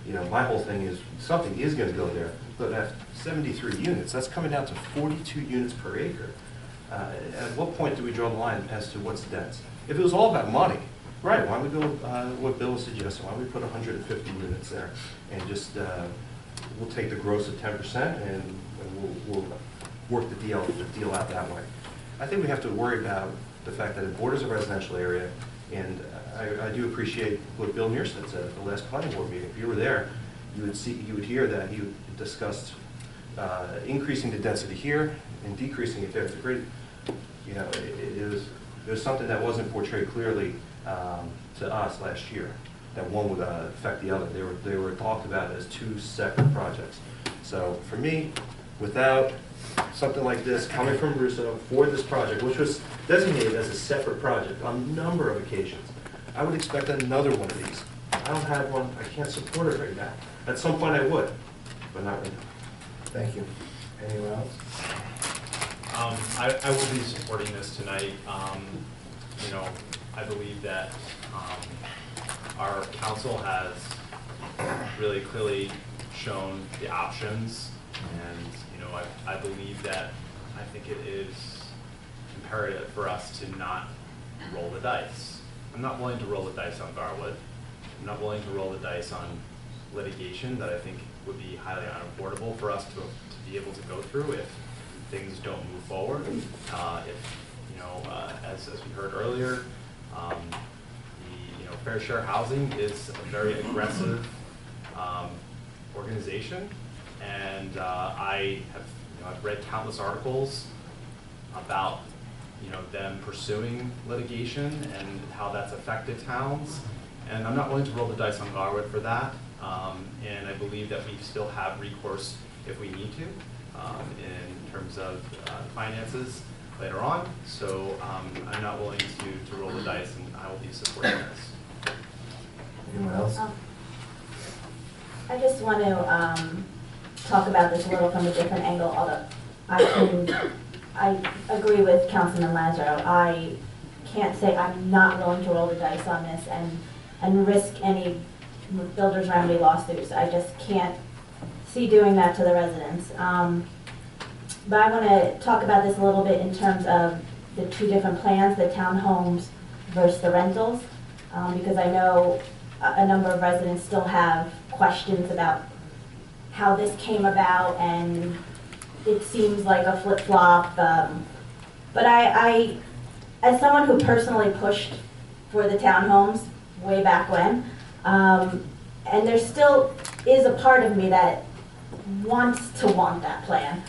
[SPEAKER 8] You know, my whole thing is something is going to go there. But at 73 units, that's coming down to 42 units per acre. At what point do we draw the line as to what's dense? If it was all about money, right, why don't we go what Bill was suggesting? Why don't we put 150 units there and just we'll take the gross of 10% and we'll work the deal out that way. I think we have to worry about the fact that it borders a residential area, and I do appreciate what Bill Mearstead said at the last planning board meeting. If you were there, you would hear that he discussed increasing the density here and decreasing it there. It's a great, you know, it was something that wasn't portrayed clearly to us last year, that one would affect the other. They were talked about as two separate projects. So for me, without something like this coming from Russo for this project, which was designated as a separate project on a number of occasions, I would expect another one of these. I don't have one. I can't support it right now. At some point I would, but not right now.
[SPEAKER 2] Thank you. Anyone else?
[SPEAKER 6] I will be supporting this tonight. You know, I believe that our council has really clearly shown the options, and you know, I believe that I think it is imperative for us to not roll the dice. I'm not willing to roll the dice on Garwood. I'm not willing to roll the dice on litigation that I think would be highly unaffordable for us to be able to go through if things don't move forward. If, you know, as we heard earlier, the Fair Share Housing is a very aggressive organization, and I've read countless articles about them pursuing litigation and how that's affected towns. And I'm not willing to roll the dice on Garwood for that. And I believe that we still have recourse if we need to in terms of finances later on. So I'm not willing to roll the dice, and I will be supporting this.
[SPEAKER 2] Anyone else?
[SPEAKER 5] I just want to talk about this a little from a different angle, although I agree with Councilman Lazaro. I can't say I'm not willing to roll the dice on this and risk any builder's remedy lawsuits. I just can't see doing that to the residents. But I want to talk about this a little bit in terms of the two different plans, the townhomes versus the rentals, because I know a number of residents still have questions about how this came about, and it seems like a flip-flop. But I, as someone who personally pushed for the townhomes way back when, and there still is a part of me that wants to want that plan.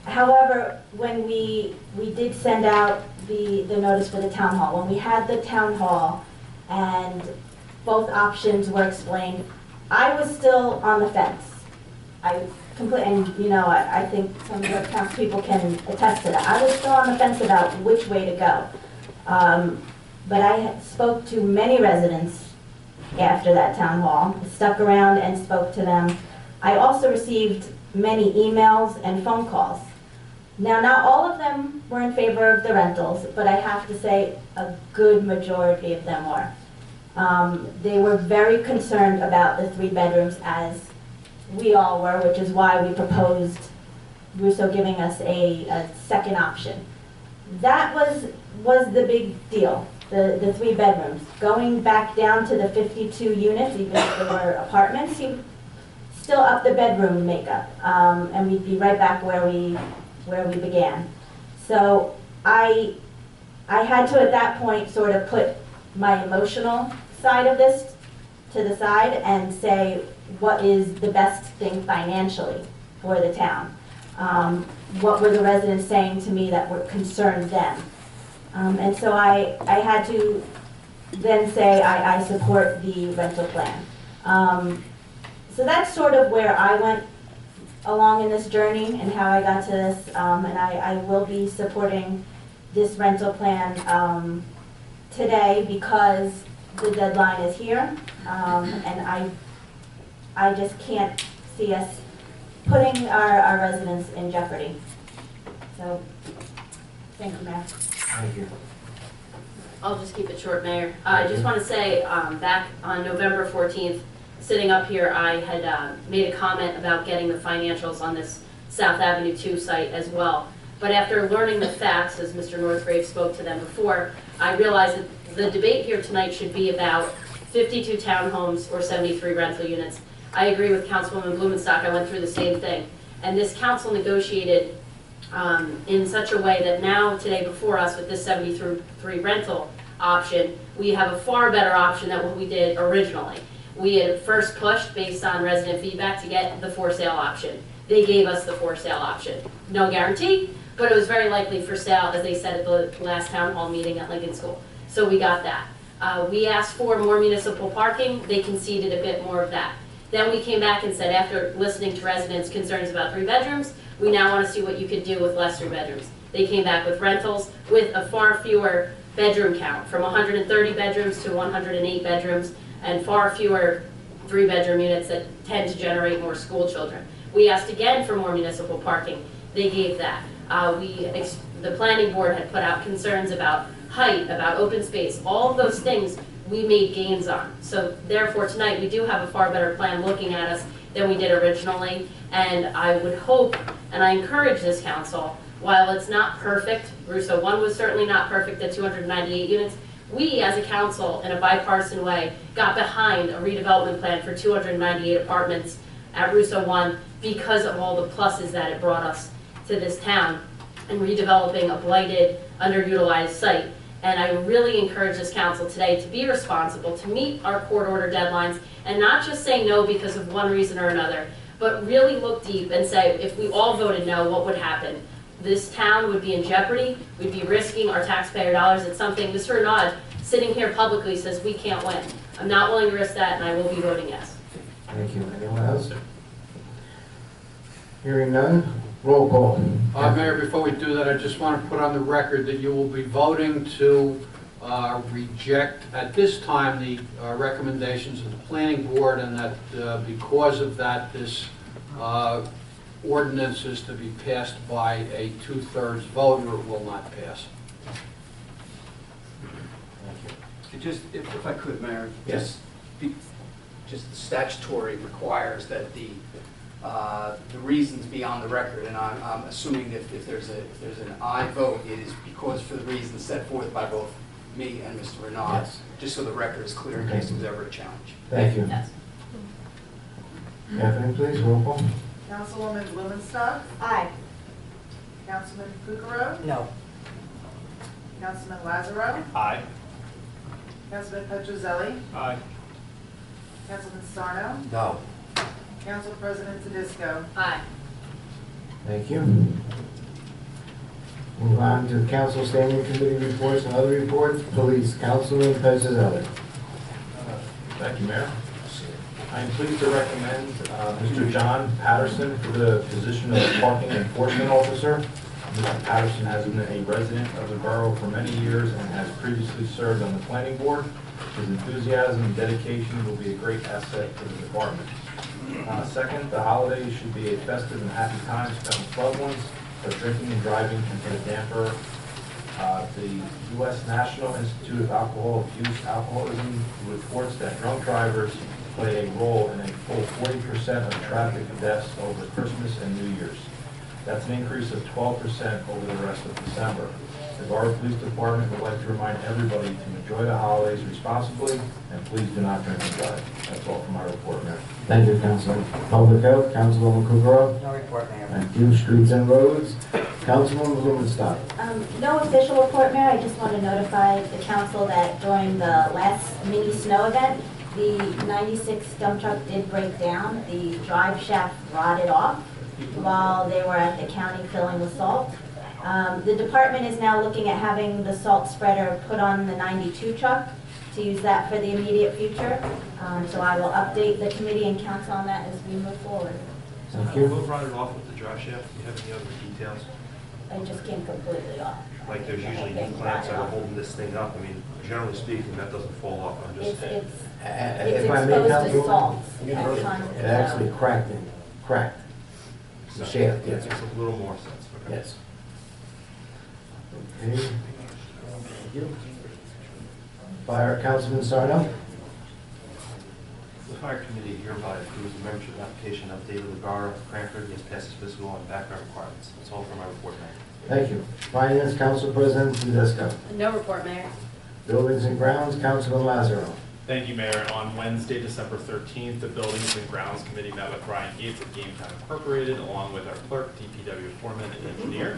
[SPEAKER 5] However, when we did send out the notice for the town hall, when we had the town hall and both options were explained, I was still on the fence. I think some of the townspeople can attest to that. I was still on the fence about which way to go. But I spoke to many residents after that town hall, stuck around and spoke to them. I also received many emails and phone calls. Now, not all of them were in favor of the rentals, but I have to say a good majority of them were. They were very concerned about the 3 bedrooms, as we all were, which is why we proposed Russo giving us a second option. That was the big deal, the 3 bedrooms. Going back down to the 52 units, even if they were apartments, you still up the bedroom makeup, and we'd be right back where we began. So I had to at that point sort of put my emotional side of this to the side and say what is the best thing financially for the town. What were the residents saying to me that were concerned them? And so I had to then say I support the rental plan. So that's sort of where I went along in this journey and how I got to this. And I will be supporting this rental plan today because the deadline is here. And I just can't see us putting our residents in jeopardy. So, thank you, Mayor.
[SPEAKER 2] Thank you.
[SPEAKER 3] I'll just keep it short, Mayor. I just want to say, back on November 14th, sitting up here, I had made a comment about getting the financials on this South Avenue 2 site as well. But after learning the facts, as Mr. Northgrave spoke to them before, I realized that the debate here tonight should be about 52 townhomes or 73 rental units. I agree with Councilwoman Blumenstock. I went through the same thing. And this council negotiated in such a way that now, today before us, with this 73 rental option, we have a far better option than what we did originally. We had first pushed, based on resident feedback, to get the for sale option. They gave us the for sale option. No guarantee, but it was very likely for sale, as they said at the last town hall meeting at Lincoln School. So we got that. We asked for more municipal parking. They conceded a bit more of that. Then we came back and said, after listening to residents' concerns about 3 bedrooms, we now want to see what you could do with less 3 bedrooms. They came back with rentals with a far fewer bedroom count, from 130 bedrooms to 108 bedrooms, and far fewer 3-bedroom units that tend to generate more school children. We asked again for more municipal parking. They gave that. The planning board had put out concerns about height, about open space, all of those things we made gains on. So therefore tonight we do have a far better plan looking at us than we did originally. And I would hope, and I encourage this council, while it's not perfect, Russo 1 was certainly not perfect at 298 units, we as a council in a bipartisan way got behind a redevelopment plan for 298 apartments at Russo 1 because of all the pluses that it brought us to this town and redeveloping a blighted, underutilized site. And I really encourage this council today to be responsible, to meet our court order deadlines, and not just say no because of one reason or another, but really look deep and say, if we all voted no, what would happen? This town would be in jeopardy, we'd be risking our taxpayer dollars. It's something Mr. Renaud, sitting here publicly, says we can't win. I'm not willing to risk that, and I will be voting yes.
[SPEAKER 2] Thank you. Anyone else? Hearing none, roll call.
[SPEAKER 1] Mayor, before we do that, I just want to put on the record that you will be voting to reject, at this time, the recommendations of the planning board, and that because of that, this ordinance is to be passed by a 2/3 vote, or it will not pass.
[SPEAKER 16] Just, if I could, Mayor.
[SPEAKER 2] Yes.
[SPEAKER 16] Just statutory requires that the reasons be on the record, and I'm assuming if there's an aye vote, it is because for the reasons set forth by both me and Mr. Renaud,
[SPEAKER 2] Yes.
[SPEAKER 16] just so the record is clear in case there was ever a challenge.
[SPEAKER 2] Thank you.
[SPEAKER 3] Yes.
[SPEAKER 2] Anthony, please, roll call.
[SPEAKER 9] Councilwoman Blumenstock.
[SPEAKER 5] Aye.
[SPEAKER 9] Councilman Kukrow.
[SPEAKER 4] No.
[SPEAKER 9] Councilman Lazaro.
[SPEAKER 6] Aye.
[SPEAKER 9] Councilman Petrozelli.
[SPEAKER 7] Aye.
[SPEAKER 9] Councilman Sarno.
[SPEAKER 12] No.
[SPEAKER 9] Council President Tedisco.
[SPEAKER 3] Aye.
[SPEAKER 2] Thank you. Move on to council standing committee reports and other reports. Police, Councilman Pezzarelli.
[SPEAKER 17] Thank you, Mayor. I am pleased to recommend Mr. John Patterson for the position of parking enforcement officer. Mr. Patterson has been a resident of the borough for many years and has previously served on the planning board. His enthusiasm and dedication will be a great asset to the department. Second, the holidays should be a festive and happy time spent with loved ones, but drinking and driving can put a damper. The U.S. National Institute of Alcohol Abuse Alcoholism reports that drunk drivers play a role in a full 40% of traffic deaths over Christmas and New Year's. That's an increase of 12% over the rest of December. The Garwood Police Department would like to remind everybody to enjoy the holidays responsibly, and please do not drink and drive. That's all for my report, Mayor.
[SPEAKER 2] Thank you, Councilman. Public Health, Councilwoman Kukrow.
[SPEAKER 4] No report, Mayor.
[SPEAKER 2] Thank you. Streets and Roads, Councilwoman Blumenstock.
[SPEAKER 5] No official report, Mayor. I just want to notify the council that during the last mini snow event, the 96 dump truck did break down. The drive shaft rotted off while they were at the county filling with salt. The department is now looking at having the salt spreader put on the 92 truck to use that for the immediate future. So I will update the committee and council on that as we move forward.
[SPEAKER 2] Thank you.
[SPEAKER 8] What brought it off with the drive shaft? Do you have any other details?
[SPEAKER 5] It just came completely off.
[SPEAKER 8] Like there's usually clamps that are holding this thing up. I mean, generally speaking, that doesn't fall off. I'm just saying.
[SPEAKER 5] It's
[SPEAKER 2] If I may,
[SPEAKER 5] exposed to
[SPEAKER 2] Councilwoman,
[SPEAKER 5] salt.
[SPEAKER 2] it actually cracked. The shaft,
[SPEAKER 8] Yeah,
[SPEAKER 2] yes.
[SPEAKER 8] it makes a little more sense. Okay.
[SPEAKER 2] Yes. Okay. Thank you. Fire, Councilman Sarno.
[SPEAKER 8] The fire committee hereby approves the membership application of David Lagarra of Cranford. He has passed his physical and background requirements. That's all for my report, Mayor.
[SPEAKER 2] Thank you. Finance, Council President Tedesco.
[SPEAKER 3] No report, Mayor.
[SPEAKER 2] Buildings and Grounds, Councilman Lazaro.
[SPEAKER 6] Thank you, Mayor. On Wednesday, December 13th, the Buildings and Grounds Committee met with Ryan Gates of Game Time Incorporated, along with our clerk, DPW foreman, and engineer.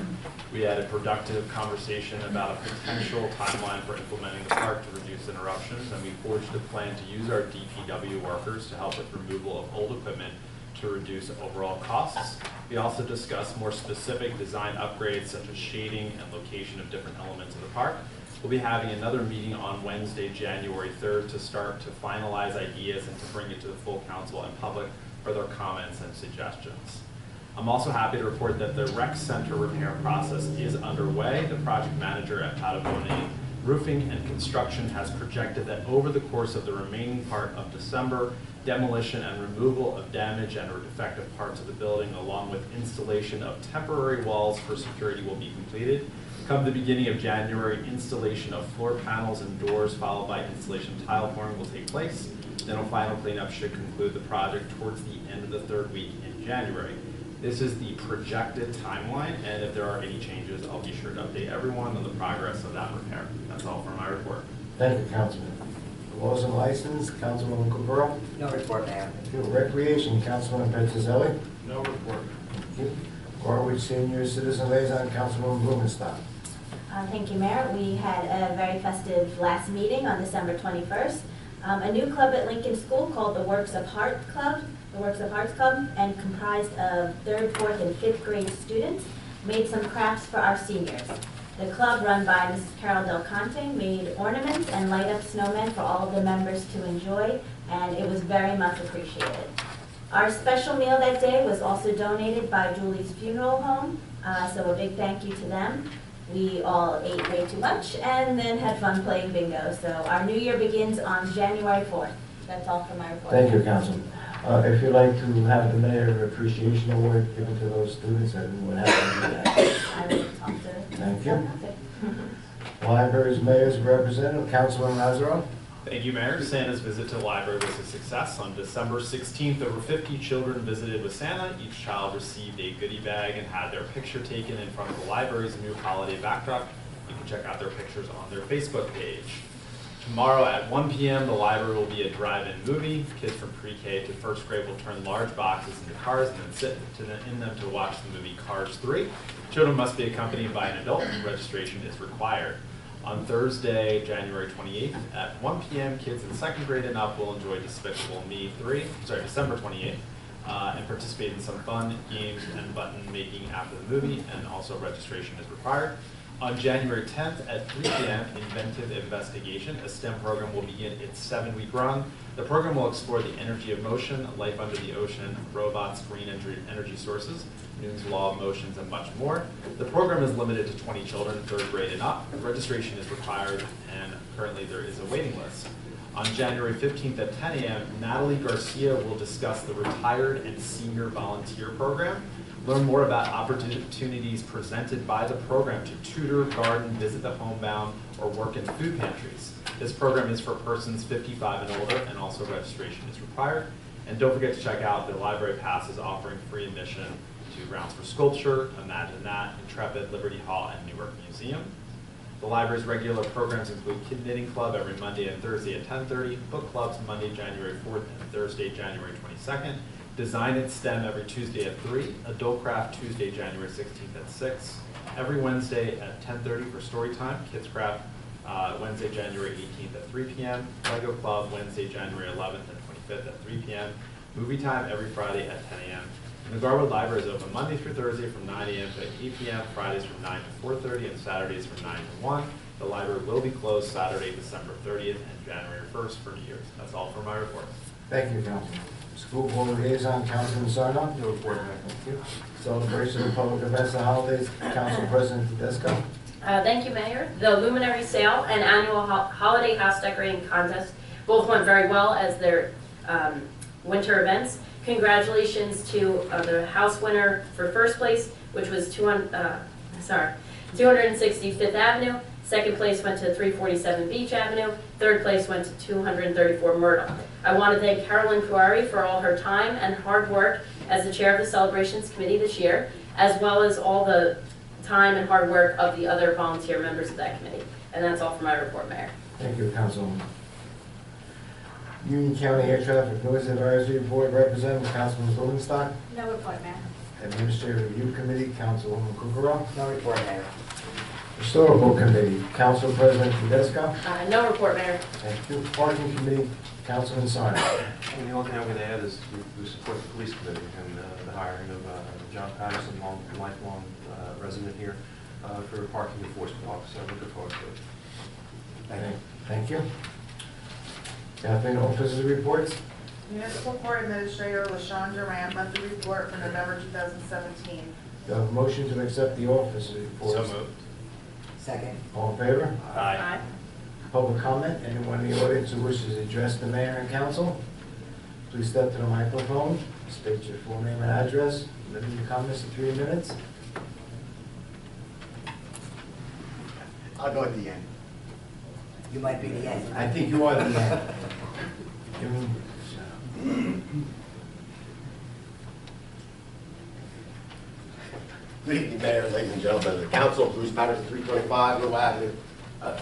[SPEAKER 6] We had a productive conversation about a potential timeline for implementing the park to reduce interruptions, and we forged a plan to use our DPW workers to help with removal of old equipment to reduce overall costs. We also discussed more specific design upgrades such as shading and location of different elements of the park. We'll be having another meeting on Wednesday, January 3rd to start to finalize ideas and to bring it to the full council and public for their comments and suggestions. I'm also happy to report that the rec center repair process is underway. The project manager at Patagonia Roofing and Construction has projected that over the course of the remaining part of December, demolition and removal of damaged and or defective parts of the building, along with installation of temporary walls for security, will be completed. Come the beginning of January, installation of floor panels and doors, followed by installation of tile pouring, will take place. Then a final cleanup should conclude the project towards the end of the third week in January. This is the projected timeline, and if there are any changes, I'll be sure to update everyone on the progress of that repair. That's all for my report.
[SPEAKER 2] Thank you, Councilman. Laws and License, Councilwoman Kukrow.
[SPEAKER 4] No report, Mayor.
[SPEAKER 2] Thank you. Recreation, Councilman Petrozelli.
[SPEAKER 7] No report.
[SPEAKER 2] Thank you. Garwood Senior Citizen Liaison, Councilwoman Blumenstock.
[SPEAKER 5] Thank you, Mayor. We had a very festive last meeting on December 21st. A new club at Lincoln School called the Works of Hearts Club, and comprised of 3rd, 4th, and 5th grade students, made some crafts for our seniors. The club, run by Mrs. Carol Del Conte, made ornaments and light up snowmen for all of the members to enjoy, and it was very much appreciated. Our special meal that day was also donated by Julie's Funeral Home, so a big thank you to them. We all ate way too much and then had fun playing bingo. So our new year begins on January 4th. That's all for my report.
[SPEAKER 2] Thank you, Councilman. If you'd like to have the Mayor Appreciation Award given to those students, then we'll have to do that.
[SPEAKER 5] I will talk to
[SPEAKER 2] Thank you. Library's Mayor's Representative, Councilman Lazaro.
[SPEAKER 6] Thank you, Mayor. Santa's visit to the library was a success. On December 16th, over 50 children visited with Santa. Each child received a goodie bag and had their picture taken in front of the library's new holiday backdrop. You can check out their pictures on their Facebook page. Tomorrow at 1 p.m., the library will be a drive-in movie. Kids from pre-K to first grade will turn large boxes into cars and then sit in them to watch the movie Cars 3. Children must be accompanied by an adult, and registration is required. On Thursday, January 28th at 1 p.m., kids in 2nd grade and up will enjoy Despicable Me 3, December 28th, and participate in some fun games and button making after the movie, and also registration is required. On January 10th at 3 p.m., Inventive Investigation, a STEM program, will begin its 7-week run. The program will explore the energy of motion, life under the ocean, robots, green energy sources, Newton's law of motions, and much more. The program is limited to 20 children, 3rd grade and up. Registration is required, and currently there is a waiting list.
[SPEAKER 18] On January 15th at 10 a.m., Natalie Garcia will discuss the Retired and Senior Volunteer Program. Learn more about opportunities presented by the program to tutor, garden, visit the homebound, or work in food pantries. This program is for persons 55 and older, and also registration is required. And don't forget to check out the library passes offering free admission to Grounds for Sculpture, Imagine That, Intrepid, Liberty Hall, and Newark Museum. The library's regular programs include Kid Knitting Club every Monday and Thursday at 10:30, book clubs Monday, January 4th and Thursday, January 22nd, Design and STEM every Tuesday at 3, Adult Craft Tuesday, January 16th at 6, every Wednesday at 10:30 for story time, Kids Craft Wednesday, January 18th at 3 p.m., Lego Club Wednesday, January 11th and 25th at 3 p.m., movie time every Friday at 10 a.m. And the Garwood Library is open Monday through Thursday from 9 a.m. to 8 p.m., Fridays from 9 to 4:30, and Saturdays from 9 to 1. The library will be closed Saturday, December 30th and January 1st for New Year's. That's all for my report.
[SPEAKER 2] Thank you, Councilman. School Board Liaison, Councilman Sarno.
[SPEAKER 8] No report, Mayor.
[SPEAKER 2] Thank you. Celebration of public events and holidays, Council President Tedesco.
[SPEAKER 3] Thank you, Mayor. The Luminary Sale and annual holiday house decorating contest both went very well as their winter events. Congratulations to the house winner for first place, which was 265th Avenue. Second place went to 347 Beach Avenue. Third place went to 234 Myrtle. I want to thank Carolyn Puari for all her time and hard work as the chair of the celebrations committee this year, as well as all the time and hard work of the other volunteer members of that committee. And that's all for my report, Mayor.
[SPEAKER 2] Thank you, Councilwoman. Union County Air Traffic Noise Advisory Board Representative, Councilman Blumenstock.
[SPEAKER 5] No report, Mayor.
[SPEAKER 2] Administrative Review Committee, Councilwoman Kukrow.
[SPEAKER 4] No report, Mayor.
[SPEAKER 2] Historical Committee, Council President Tedesco.
[SPEAKER 3] No report, Mayor.
[SPEAKER 2] Thank you. Parking Committee, Councilman Sarno.
[SPEAKER 8] And the only thing I'm going to add is we support the police committee and the hiring of John Patterson, lifelong resident here, for parking enforcement officer. Looking forward to it.
[SPEAKER 2] Thank you. Cafe Officers Reports.
[SPEAKER 9] Municipal Court Administrator LaShawn Durant, monthly report for November 2017.
[SPEAKER 2] Do I have a motion to accept the officers reports?
[SPEAKER 18] So moved.
[SPEAKER 4] Second.
[SPEAKER 2] All in favor?
[SPEAKER 18] Aye.
[SPEAKER 2] Public comment, anyone in the audience who wishes to address the mayor and council, please step to the microphone, state your full name and address, limit your comments to 3 minutes.
[SPEAKER 12] I'll go at the end.
[SPEAKER 4] You might be the end.
[SPEAKER 2] I think you are the man. Give me-
[SPEAKER 12] Good evening, Mayor, ladies and gentlemen of the council. Bruce Patterson, 325 Little Avenue.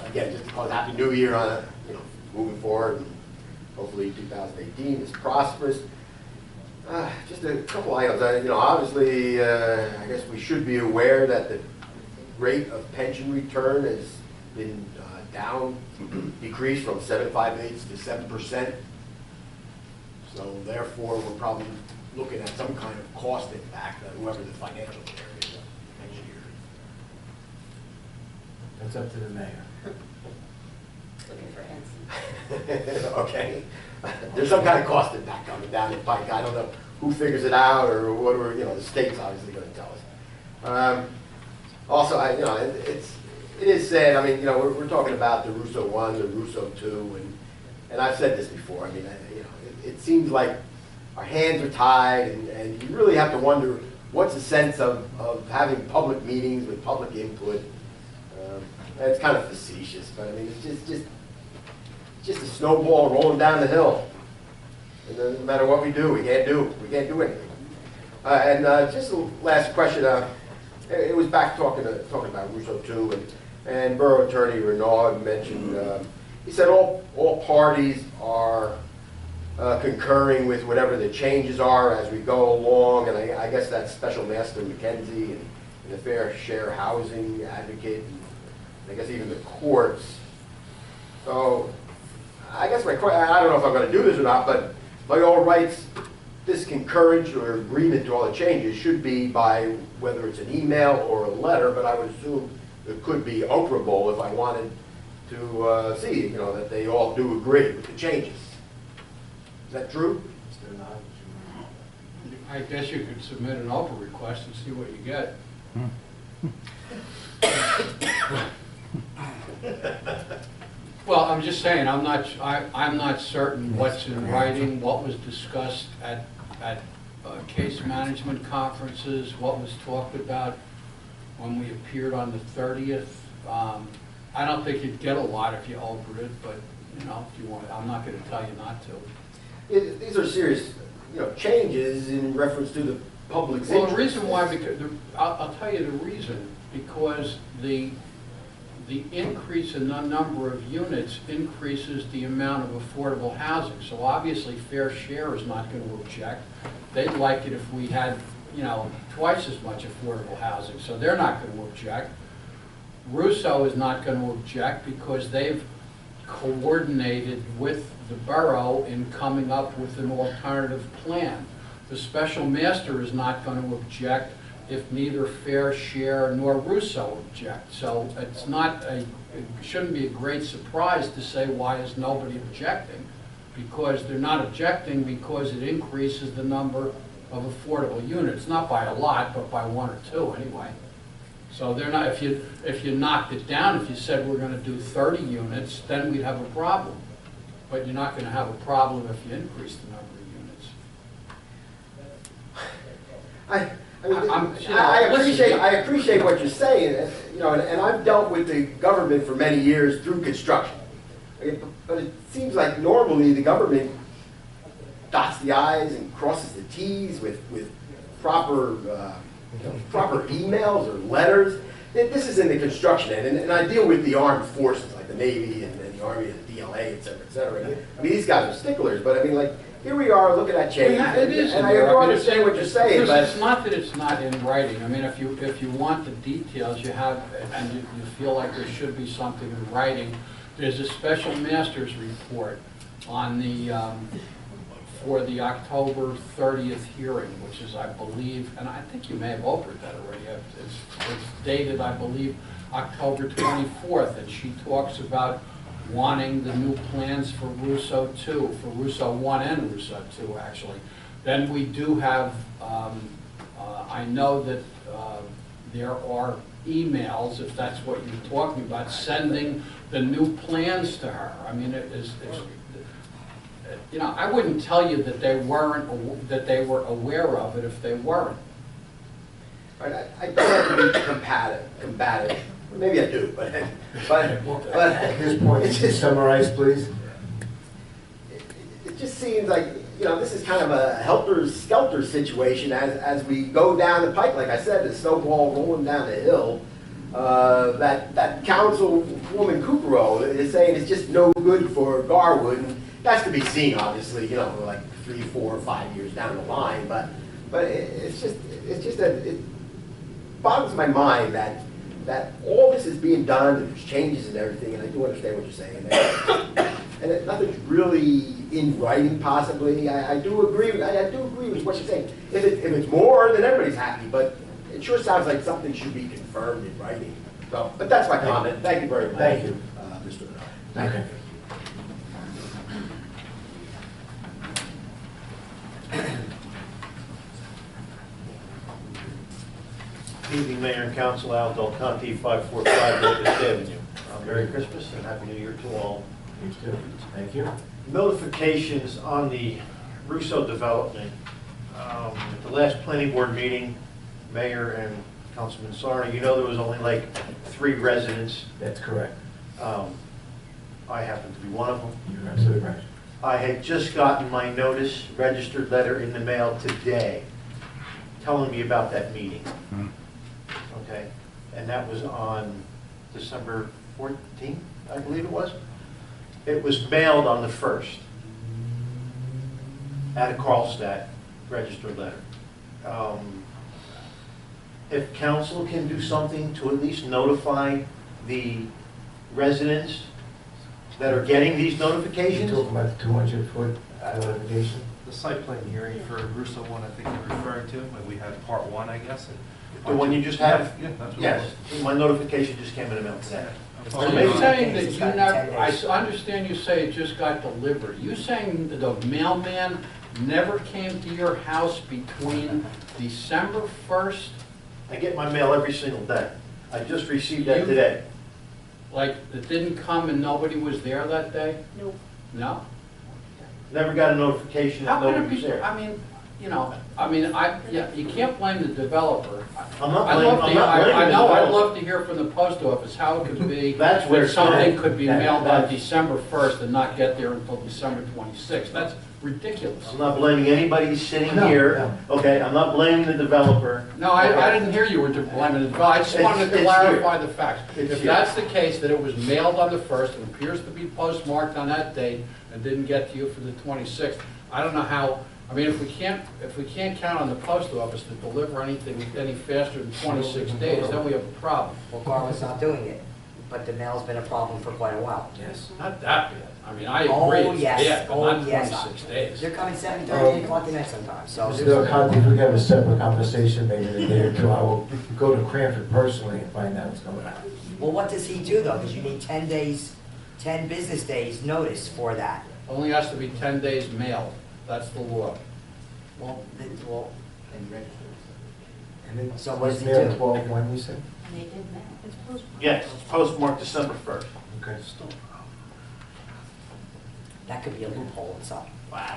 [SPEAKER 12] Again, just to call it Happy New Year on it, moving forward. And hopefully 2018 is prosperous. Just a couple items. Obviously, I guess we should be aware that the rate of pension return has been decreased from 7.58 to 7%. So therefore, we're probably looking at some kind of cost impact on whoever the financial chair is next year.
[SPEAKER 2] That's up to the mayor.
[SPEAKER 3] Looking for hints.
[SPEAKER 12] Okay. There's some kind of cost impact coming down the pike. I don't know who figures it out or what, the state's obviously going to tell us. Also, it is sad. We're talking about the Russo 1, the Russo 2, and I've said this before. It seems like our hands are tied, and you really have to wonder what's the sense of having public meetings with public input. It's kind of facetious, but it's just a snowball rolling down the hill. And no matter what we do, we can't do anything. Just the last question. It was back talking about Russo 2, and Borough Attorney Renaud mentioned. He said all parties are concurring with whatever the changes are as we go along, and I guess that's Special Master McKenzie and the Fair Share Housing Advocate, and I guess even the courts. So I guess my question, I don't know if I'm going to do this or not, but by all rights, this concurrence or agreement to all the changes should be by whether it's an email or a letter, but I would assume it could be operable if I wanted to see, that they all do agree with the changes. Is that true?
[SPEAKER 1] I guess you could submit an Oprah request and see what you get. Well, I'm just saying, I'm not certain what's in writing, what was discussed at case management conferences, what was talked about when we appeared on the 30th. I don't think you'd get a lot if you altered it, but, you know, if you want, I'm not gonna tell you not to.
[SPEAKER 12] These are serious, changes in reference to the public's
[SPEAKER 1] Well,
[SPEAKER 12] interest.
[SPEAKER 1] the reason why, because, I'll tell you the reason, because the increase in the number of units increases the amount of affordable housing. So obviously, Fair Share is not going to object. They'd like it if we had, twice as much affordable housing, so they're not going to object. Russo is not going to object because they've coordinated with the borough in coming up with an alternative plan. The special master is not going to object if neither Fair Share nor Russo object. So it shouldn't be a great surprise to say, why is nobody objecting? Because they're not objecting because it increases the number of affordable units, not by a lot, but by 1 or 2 anyway. So they're not, if you knocked it down, if you said we're gonna do 30 units, then we'd have a problem. But you're not gonna have a problem if you increase the number of units.
[SPEAKER 12] I appreciate what you're saying, and I've dealt with the government for many years through construction. But it seems like normally the government dots the i's and crosses the t's with proper emails or letters. This is in the construction end, and I deal with the armed forces like the Navy and the Army and the DLA, et cetera, et cetera. I mean, these guys are sticklers, but I mean, like, here we are looking at change,
[SPEAKER 1] It is,
[SPEAKER 12] and I do understand what you're saying, but
[SPEAKER 1] it's not that it's not in writing. I mean, if you want the details, you have, and you feel like there should be something in writing, there's a special master's report on the, for the October 30th hearing, which is, I believe, and I think you may have opened that already. It's dated, I believe, October 24th, and she talks about wanting the new plans for Russo 2, for Russo 1 and Russo 2, actually. Then we do have, I know that there are emails, if that's what you're talking about, sending the new plans to her. I mean, I wouldn't tell you that they were aware of it if they weren't.
[SPEAKER 12] I don't have to be combative. Maybe I do, but
[SPEAKER 2] At this point,
[SPEAKER 12] it's
[SPEAKER 2] can you
[SPEAKER 12] just,
[SPEAKER 2] summarize, please?
[SPEAKER 12] it just seems like, this is kind of a helter-skelter situation as we go down the pike. Like I said, the snowball rolling down the hill. That Councilwoman Cupero is saying it's just no good for Garwood. And that's to be seen, obviously, like 3, 4, 5 years down the line. But it's just that it boggles my mind that all this is being done, and there's changes and everything, and I do understand what you're saying. And nothing's really in writing, possibly. I do agree with what you're saying. If it's more, then everybody's happy, but it sure sounds like something should be confirmed in writing. So, but that's my comment. Thank you very much.
[SPEAKER 2] Thank you.
[SPEAKER 12] Mr. Bernard.
[SPEAKER 2] Thank you.
[SPEAKER 19] Evening, Mayor and Council, Al Del Conte, 545 Locust Avenue. Merry Christmas and Happy New Year to all.
[SPEAKER 2] You too. Thank you.
[SPEAKER 19] Notifications on the Russo development. At the last planning board meeting, Mayor and Councilman Sarna, there was only like 3 residents.
[SPEAKER 2] That's correct.
[SPEAKER 19] I happen to be one of them.
[SPEAKER 2] You're absolutely right.
[SPEAKER 19] I had just gotten my notice, registered letter in the mail today, telling me about that meeting. Okay, and that was on December 14th, I believe it was. It was mailed on the 1st at a Carlstadt registered letter. If council can do something to at least notify the residents that are getting these notifications.
[SPEAKER 2] You talking about the 200-foot notification?
[SPEAKER 8] The site plan hearing for Russo 1, I think you're referring to, when we had part 1, I guess.
[SPEAKER 19] The one you just had?
[SPEAKER 8] Yeah, that's what it
[SPEAKER 19] Yes, my notification just came in the mail today.
[SPEAKER 1] Are you saying that you never, I understand you say it just got delivered. You saying that the mailman never came to your house between December 1st?
[SPEAKER 19] I get my mail every single day. I just received that today.
[SPEAKER 1] Like, it didn't come and nobody was there that day?
[SPEAKER 3] Nope.
[SPEAKER 1] No?
[SPEAKER 19] Never got a notification that
[SPEAKER 1] How could it
[SPEAKER 19] nobody was
[SPEAKER 1] be,
[SPEAKER 19] there.
[SPEAKER 1] I mean, you know, yeah, you can't blame the developer.
[SPEAKER 19] I'm not
[SPEAKER 1] I'd
[SPEAKER 19] blaming,
[SPEAKER 1] love to-
[SPEAKER 19] I'm not blaming
[SPEAKER 1] I
[SPEAKER 19] the
[SPEAKER 1] know, I'd
[SPEAKER 19] developer.
[SPEAKER 1] love to hear from the post office how it could be
[SPEAKER 19] That's where
[SPEAKER 1] that
[SPEAKER 19] it's
[SPEAKER 1] something
[SPEAKER 19] going.
[SPEAKER 1] could be
[SPEAKER 19] That-
[SPEAKER 1] mailed on
[SPEAKER 19] that's-
[SPEAKER 1] December 1st and not get there until December 26th. That's ridiculous.
[SPEAKER 19] I'm not blaming anybody sitting
[SPEAKER 1] No,
[SPEAKER 19] here, okay? I'm not blaming the developer.
[SPEAKER 1] No, I didn't hear you were blaming the developer. I just wanted to
[SPEAKER 19] It's
[SPEAKER 1] clarify
[SPEAKER 19] here.
[SPEAKER 1] the facts.
[SPEAKER 19] It's
[SPEAKER 1] If
[SPEAKER 19] here.
[SPEAKER 1] that's the case, that it was mailed on the 1st and appears to be postmarked on that date and didn't get to you for the 26th, I don't know how, I mean, if we can't count on the post office to deliver anything any faster than 26 days, then we have a problem.
[SPEAKER 4] Well, Garland's not doing it, but the mail's been a problem for quite a while.
[SPEAKER 1] Yes. Not that bad. I mean, I
[SPEAKER 4] Oh,
[SPEAKER 1] agree, it's
[SPEAKER 4] yes.
[SPEAKER 1] bad, but
[SPEAKER 4] Oh,
[SPEAKER 1] not
[SPEAKER 4] yes.
[SPEAKER 1] 26 days.
[SPEAKER 4] They're coming 7:30, 8 o'clock at night sometimes, so.
[SPEAKER 2] Mr. Conti, if we have a separate conversation, maybe in a day or two, I will go to Cranford personally and find out what's going on.
[SPEAKER 4] Well, what does he do though? Because you need 10 days, 10 business days notice for that.
[SPEAKER 1] Only has to be 10 days mailed. That's the law.
[SPEAKER 4] Well,
[SPEAKER 2] And then,
[SPEAKER 4] So what does he
[SPEAKER 2] mail
[SPEAKER 4] do?
[SPEAKER 2] 12/1, you said?
[SPEAKER 3] And they did that. It's postmarked.
[SPEAKER 19] Yes, it's postmarked December 1st.
[SPEAKER 2] Okay.
[SPEAKER 4] That could be a loophole in something.
[SPEAKER 19] I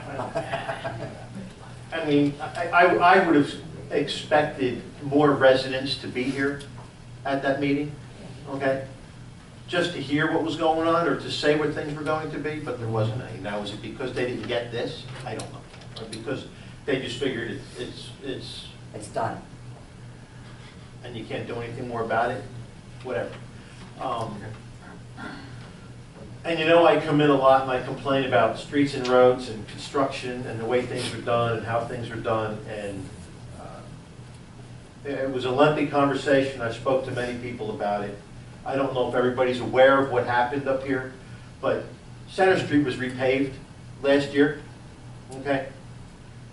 [SPEAKER 19] mean, I would have expected more residents to be here at that meeting, okay? Just to hear what was going on or to say what things were going to be, but there wasn't any. Now, is it because they didn't get this? I don't know. Or because they just figured
[SPEAKER 4] It's done.
[SPEAKER 19] and you can't do anything more about it? Whatever. And you know, I come in a lot and I complain about streets and roads and construction and the way things are done and how things are done. And it was a lengthy conversation. I spoke to many people about it. I don't know if everybody's aware of what happened up here, but Center Street was repaved last year, okay?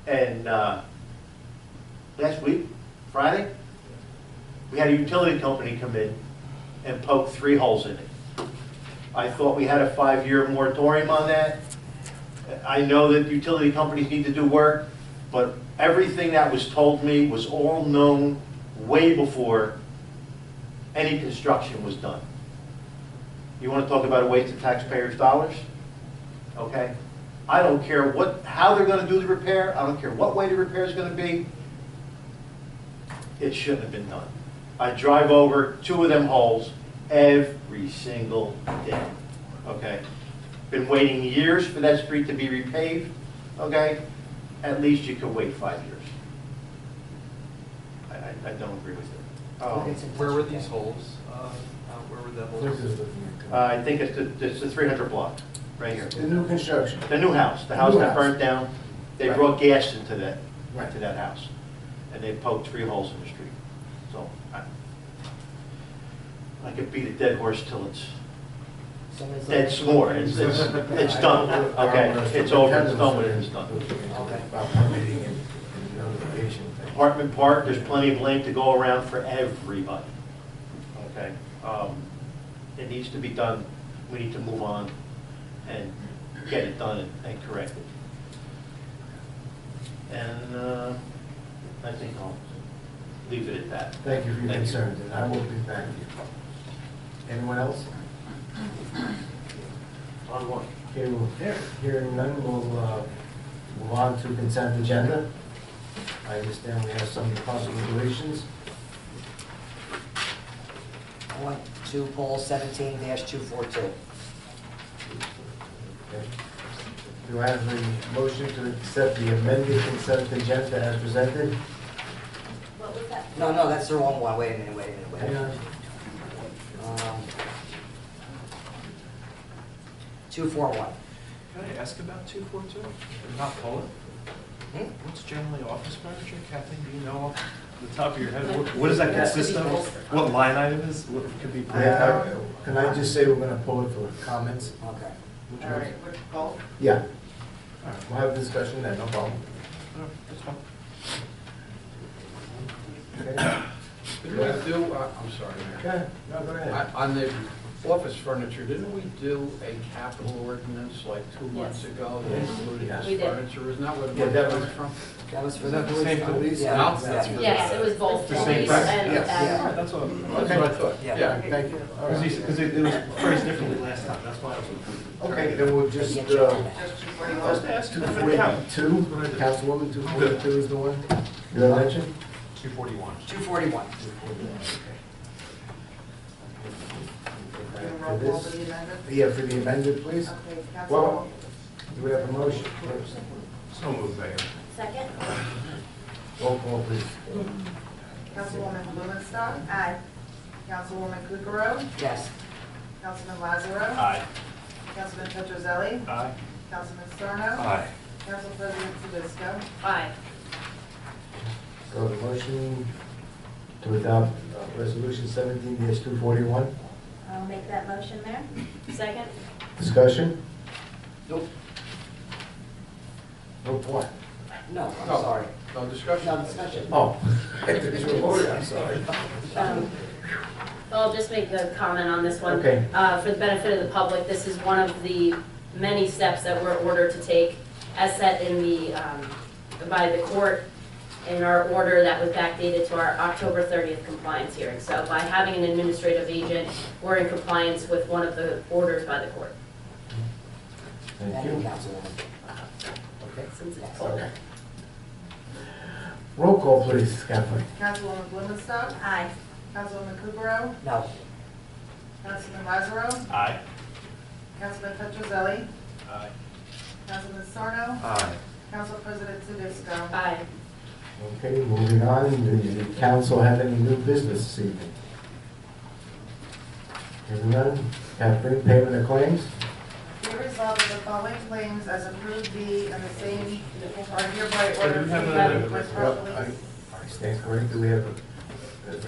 [SPEAKER 19] And last week, Friday, we had a utility company come in and poke 3 holes in it. I thought we had a 5-year moratorium on that. I know that utility companies need to do work, but everything that was told me was all known way before any construction was done. You want to talk about a waste of taxpayers' dollars? Okay? I don't care how they're going to do the repair. I don't care what way the repair is going to be. It shouldn't have been done. I drive over 2 of them holes every single day, okay? Been waiting years for that street to be repaved, okay? At least you could wait 5 years. I don't agree with it.
[SPEAKER 11] Where were these holes? Where were the holes?
[SPEAKER 19] I think it's the 300 block, right here.
[SPEAKER 2] The new construction.
[SPEAKER 19] The new house, the house
[SPEAKER 2] New
[SPEAKER 19] that
[SPEAKER 2] house.
[SPEAKER 19] burnt down, they
[SPEAKER 2] Right.
[SPEAKER 19] brought gas into that,
[SPEAKER 2] Right.
[SPEAKER 19] into that house. And they poked 3 holes in the street. So I could beat a dead horse till it's dead s'more. It's done, okay? It's over, it's done with it, it's done.
[SPEAKER 2] About permitting and notification.
[SPEAKER 19] Apartment Park, there's plenty of lane to go around for everybody, okay? It needs to be done, we need to move on and get it done and correct it. And I think I'll leave it at that.
[SPEAKER 2] Thank you for your concerns, and I will be back to you. Anyone else? On one. Hearing none, we'll move on to consent agenda. I understand we have some possible deletions.
[SPEAKER 4] I want to poll 17-242.
[SPEAKER 2] Okay. Do I have a motion to accept the amended consent agenda as presented?
[SPEAKER 5] What was that?
[SPEAKER 4] No, that's the wrong one. Wait a minute.
[SPEAKER 2] Hang on.
[SPEAKER 4] 241.
[SPEAKER 18] Can I ask about 242? Not Poland? What's generally office furniture? Kathleen, do you know off the top of your head? What does that consist of? What line item is, what could be?
[SPEAKER 2] Can I just say we're going to pull it for comments?
[SPEAKER 4] Okay.
[SPEAKER 9] All right, which poll?
[SPEAKER 2] Yeah. All right, we'll have a discussion then, no problem.
[SPEAKER 18] That's fine.
[SPEAKER 2] Okay.
[SPEAKER 1] Could we do, I'm sorry, Mayor.
[SPEAKER 2] Okay, no, go ahead.
[SPEAKER 1] On the office furniture, didn't we do a capital ordinance like 2 months ago that included
[SPEAKER 3] We did.
[SPEAKER 1] furniture? Isn't that what
[SPEAKER 2] Yeah,
[SPEAKER 1] it
[SPEAKER 2] that
[SPEAKER 1] was
[SPEAKER 2] was-
[SPEAKER 1] coming from?
[SPEAKER 4] That was for
[SPEAKER 2] Is
[SPEAKER 4] the
[SPEAKER 2] that the same police?
[SPEAKER 4] Yeah.
[SPEAKER 1] No?
[SPEAKER 4] Yeah.
[SPEAKER 3] Yes, it was both
[SPEAKER 2] The same
[SPEAKER 3] police
[SPEAKER 2] price?
[SPEAKER 3] and.
[SPEAKER 2] Yes.
[SPEAKER 3] and-
[SPEAKER 1] That's what I thought.
[SPEAKER 4] Yeah.
[SPEAKER 2] Thank you. All right.
[SPEAKER 8] Because it was phrased differently last time, that's why I was.
[SPEAKER 2] Okay, then we'll just,
[SPEAKER 4] Get your comment.
[SPEAKER 9] Just 241.
[SPEAKER 2] 242, Councilwoman, 242 is the one you had mentioned?
[SPEAKER 18] 241.
[SPEAKER 4] 241.
[SPEAKER 9] Do a roll call for the amendment?
[SPEAKER 2] Yeah, for the amended, please.
[SPEAKER 9] Okay,
[SPEAKER 2] Well,
[SPEAKER 9] Councilwoman,
[SPEAKER 2] do we have a motion first?
[SPEAKER 18] So moved, Mayor.
[SPEAKER 5] Second?
[SPEAKER 2] Roll call, please.
[SPEAKER 9] Councilwoman Blumenstock.
[SPEAKER 5] Aye.
[SPEAKER 9] Councilwoman Kukrow.
[SPEAKER 4] Yes.
[SPEAKER 9] Councilman Lazaro.
[SPEAKER 18] Aye.
[SPEAKER 9] Councilman Petrozelli.
[SPEAKER 18] Aye.
[SPEAKER 9] Councilman Sarno.
[SPEAKER 8] Aye.
[SPEAKER 9] Council President Tedesco.
[SPEAKER 3] Aye.
[SPEAKER 2] So the motion to adopt Resolution 17-241.
[SPEAKER 5] I'll make that motion, Mayor.
[SPEAKER 3] Second?
[SPEAKER 2] Discussion? Nope. No point.
[SPEAKER 4] No, I'm
[SPEAKER 1] No.
[SPEAKER 4] sorry.
[SPEAKER 1] No discussion?
[SPEAKER 4] No discussion.
[SPEAKER 2] Oh, because you were voting, I'm sorry.
[SPEAKER 3] I'll just make a comment on this one.
[SPEAKER 2] Okay.
[SPEAKER 3] For the benefit of the public, this is one of the many steps that we're ordered to take as set in the, by the court in our order that was backdated to our October 30th compliance hearing. So by having an administrative agent, we're in compliance with one of the orders by the court.
[SPEAKER 2] Thank
[SPEAKER 4] Thank you,
[SPEAKER 2] you.
[SPEAKER 4] Councilwoman. Okay.
[SPEAKER 3] Since it's full.
[SPEAKER 2] Okay. Roll call, please, Kathleen.
[SPEAKER 9] Councilwoman Blumenstock.
[SPEAKER 5] Aye.
[SPEAKER 9] Councilwoman Kukrow.
[SPEAKER 4] No.
[SPEAKER 9] Councilman Lazaro.
[SPEAKER 18] Aye.
[SPEAKER 9] Councilman Petrozelli.
[SPEAKER 18] Aye.
[SPEAKER 9] Councilman Sarno.
[SPEAKER 8] Aye.
[SPEAKER 9] Council President Tedesco.
[SPEAKER 3] Aye.
[SPEAKER 2] Okay, moving on, does the council have any new business this evening? Hearing none, Kathleen, payment of claims?
[SPEAKER 9] Be resolved that the following claims as approved be and the same are hereby ordered to be with properly.
[SPEAKER 2] I stand corrected, do we have a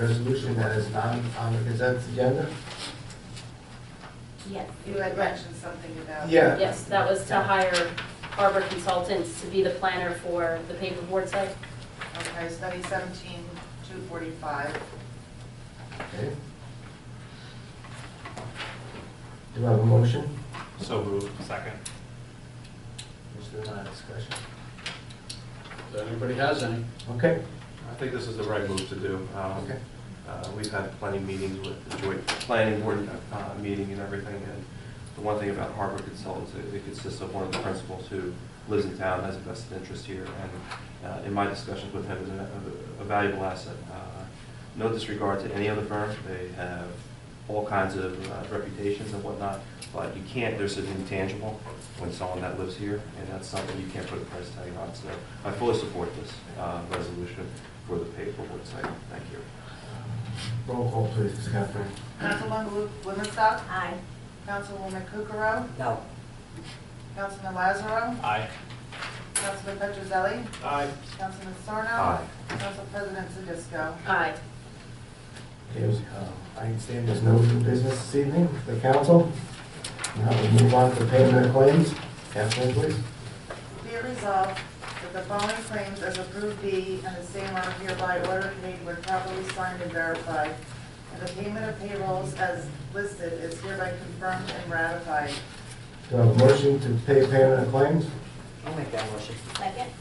[SPEAKER 2] resolution that is not on the consent agenda?
[SPEAKER 5] Yes.
[SPEAKER 9] You had mentioned something about.
[SPEAKER 2] Yeah.
[SPEAKER 3] Yes, that was to hire Harbor Consultants to be the planner for the paperboard site.
[SPEAKER 9] Okay, study 17-245.
[SPEAKER 2] Okay. Do I have a motion?
[SPEAKER 18] So moved. Second.
[SPEAKER 2] Mr. Nine, discussion.
[SPEAKER 1] If anybody has any?
[SPEAKER 2] Okay.
[SPEAKER 8] I think this is the right move to do.
[SPEAKER 2] Okay.
[SPEAKER 8] We've had plenty of meetings with the joint planning board meeting and everything, and the one thing about Harbor Consultants, it consists of one of the principals who lives in town, has a vested interest here, and in my discussions with him, is a valuable asset. No disregard to any other firm, they have all kinds of reputations and whatnot, but you can't, there's an intangible when someone that lives here, and that's something you can't put a price tag on. So I fully support this resolution for the paperboard site. Thank you.
[SPEAKER 2] Roll call, please, Ms. Kathleen.
[SPEAKER 9] Councilwoman Blumenstock.
[SPEAKER 5] Aye.
[SPEAKER 9] Councilwoman Kukrow.
[SPEAKER 4] No.
[SPEAKER 9] Councilman Lazaro.
[SPEAKER 18] Aye.
[SPEAKER 9] Councilman Petrozelli.
[SPEAKER 18] Aye.
[SPEAKER 9] Councilman Sarno.
[SPEAKER 8] Aye.
[SPEAKER 9] Council President Tedesco.
[SPEAKER 3] Aye.
[SPEAKER 2] Okay, I understand there's no new business this evening, for the council. Now we move on to payment of claims. Kathleen, please.
[SPEAKER 9] Be it resolved that the following claims as approved be and the same are hereby ordered paid when properly signed and verified, and the payment of payrolls as listed is hereby confirmed and ratified.
[SPEAKER 2] Do I have a motion to pay payment of claims?
[SPEAKER 4] I'll make that motion.
[SPEAKER 5] Second?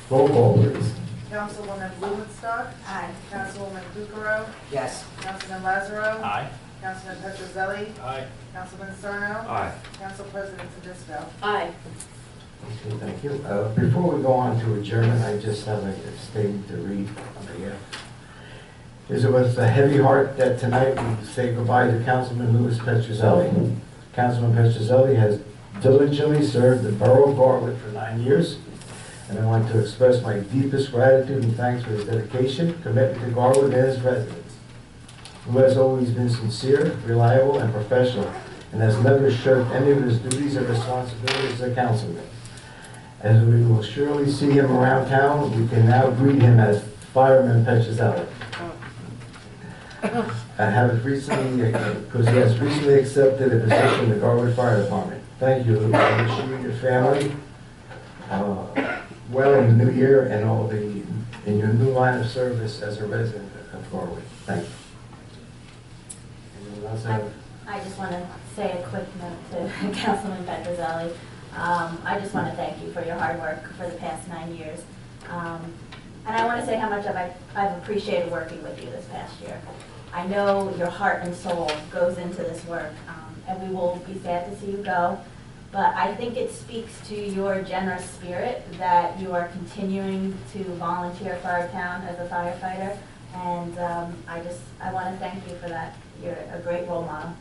[SPEAKER 2] Roll call, please.
[SPEAKER 9] Councilwoman Blumenstock.
[SPEAKER 5] Aye.
[SPEAKER 9] Councilwoman Kukrow.
[SPEAKER 4] Yes.
[SPEAKER 9] Councilman Lazaro.
[SPEAKER 18] Aye.
[SPEAKER 9] Councilman Petrozelli.
[SPEAKER 18] Aye.
[SPEAKER 9] Councilman Sarno.
[SPEAKER 8] Aye.
[SPEAKER 9] Council President Tedesco.
[SPEAKER 3] Aye.
[SPEAKER 2] Okay, thank you. Before we go on to adjournment, I just have a statement to read on the air. It was with a heavy heart that tonight we say goodbye to Councilman Louis Petrozelli. Councilman Petrozelli has diligently served the borough of Garwood for 9 years, and I want to express my deepest gratitude and thanks for his dedication, commitment to Garwood and his residents, who has always been sincere, reliable, and professional, and has never shirked any of his duties or responsibilities as a councilman. As we will surely see him around town, we can now greet him as Fireman Petrozelli. I have recently, because he has recently accepted a position in the Garwood Fire Department. Thank you. I wish you and your family well in the new year and in your new line of service as a resident of Garwood. Thank you. Anyone else have?
[SPEAKER 5] I say a quick note to Councilman Petrozelli. I just want to thank you for your hard work for the past 9 years. And I want to say how much I've appreciated working with you this past year. I know your heart and soul goes into this work, and we will be sad to see you go. But I think it speaks to your generous spirit that you are continuing to volunteer for our town as a firefighter. And I want to thank you for that. You're a great role model.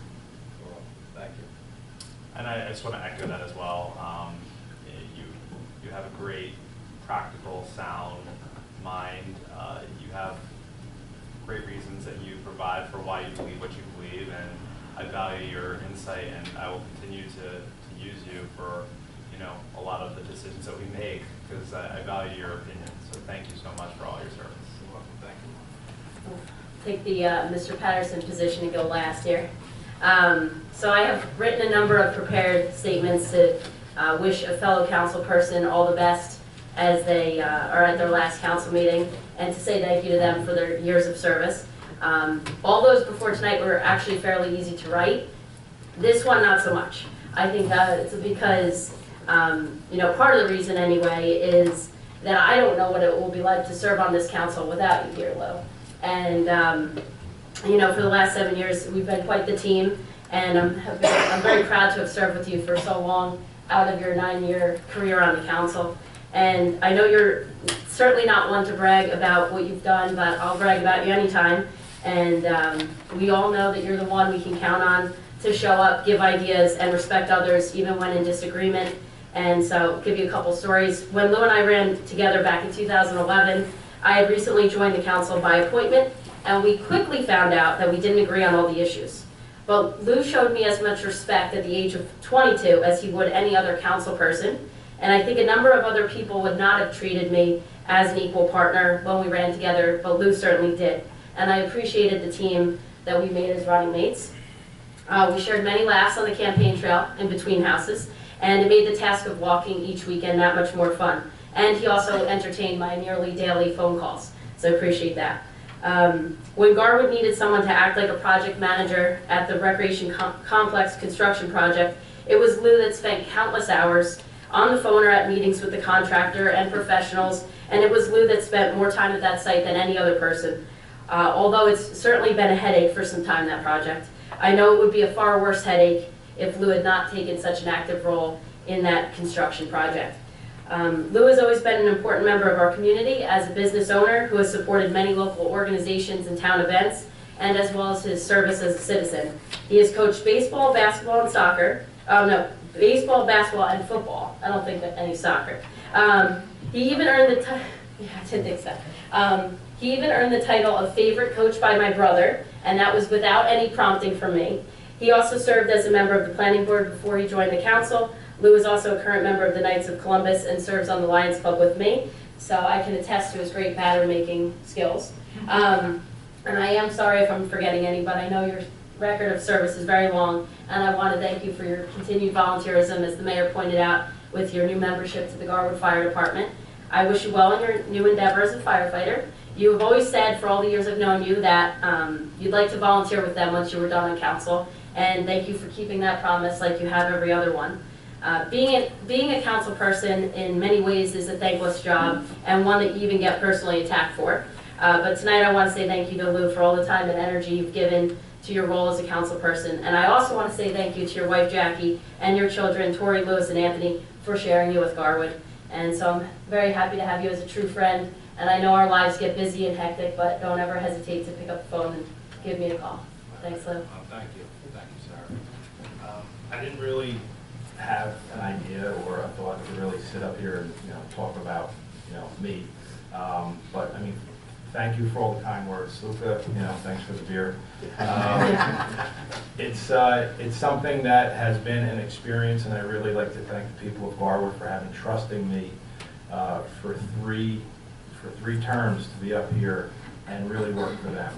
[SPEAKER 18] Thank you. And I just want to echo that as well. You have a great, practical, sound mind. You have great reasons that you provide for why you believe what you believe, and I value your insight, and I will continue to use you for, a lot of the decisions that we make, because I value your opinion. So thank you so much for all your service. You're welcome. Thank you.
[SPEAKER 3] Take the Mr. Patterson position and go last here. So I have written a number of prepared statements to wish a fellow council person all the best as they are at their last council meeting, and to say thank you to them for their years of service. All those before tonight were actually fairly easy to write. This one, not so much. I think it's because, part of the reason anyway is that I don't know what it will be like to serve on this council without you here, Lou. And, for the last 7 years, we've been quite the team, and I'm very proud to have served with you for so long out of your 9-year career on the council. And I know you're certainly not one to brag about what you've done, but I'll brag about you anytime. And we all know that you're the one we can count on to show up, give ideas, and respect others, even when in disagreement. And so I'll give you a couple stories. When Lou and I ran together back in 2011, I had recently joined the council by appointment, and we quickly found out that we didn't agree on all the issues. But Lou showed me as much respect at the age of 22 as he would any other council person, and I think a number of other people would not have treated me as an equal partner when we ran together, but Lou certainly did. And I appreciated the team that we made as running mates. We shared many laughs on the campaign trail in between houses, and it made the task of walking each weekend that much more fun. And he also entertained my nearly daily phone calls, so I appreciate that. When Garwood needed someone to act like a project manager at the Recreation Complex construction project, it was Lou that spent countless hours on the phone or at meetings with the contractor and professionals, and it was Lou that spent more time at that site than any other person. Although it's certainly been a headache for some time, that project. I know it would be a far worse headache if Lou had not taken such an active role in that construction project. Lou has always been an important member of our community as a business owner who has supported many local organizations and town events, and as well as his service as a citizen. He has coached baseball, basketball, and soccer. Baseball, basketball, and football. I don't think that any soccer. He even earned the title. Yeah, I didn't think so. He even earned the title of favorite coach by my brother, and that was without any prompting from me. He also served as a member of the planning board before he joined the council. Lou is also a current member of the Knights of Columbus and serves on the Lions Club with me, so I can attest to his great batter-making skills. And I am sorry if I'm forgetting any, but I know your record of service is very long, and I want to thank you for your continued volunteerism, as the mayor pointed out, with your new membership to the Garwood Fire Department. I wish you well in your new endeavor as a firefighter. You have always said, for all the years I've known you, that you'd like to volunteer with them once you were done on council, and thank you for keeping that promise like you have every other one. Being a council person in many ways is a thankless job, and one that you even get personally attacked for. But tonight I want to say thank you to Lou for all the time and energy you've given to your role as a council person. And I also want to say thank you to your wife Jackie and your children Tori, Lewis, and Anthony for sharing you with Garwood. And so I'm very happy to have you as a true friend. And I know our lives get busy and hectic, but don't ever hesitate to pick up the phone and give me a call. Thanks, Lou.
[SPEAKER 7] Thank you, Sarah. I didn't really have an idea or a thought to really sit up here and talk about me. But I mean, thank you for all the kind words, Luca. Thanks for the beer. It's something that has been an experience, and I really like to thank the people of Garwood for having trusting me for three terms to be up here and really work for them.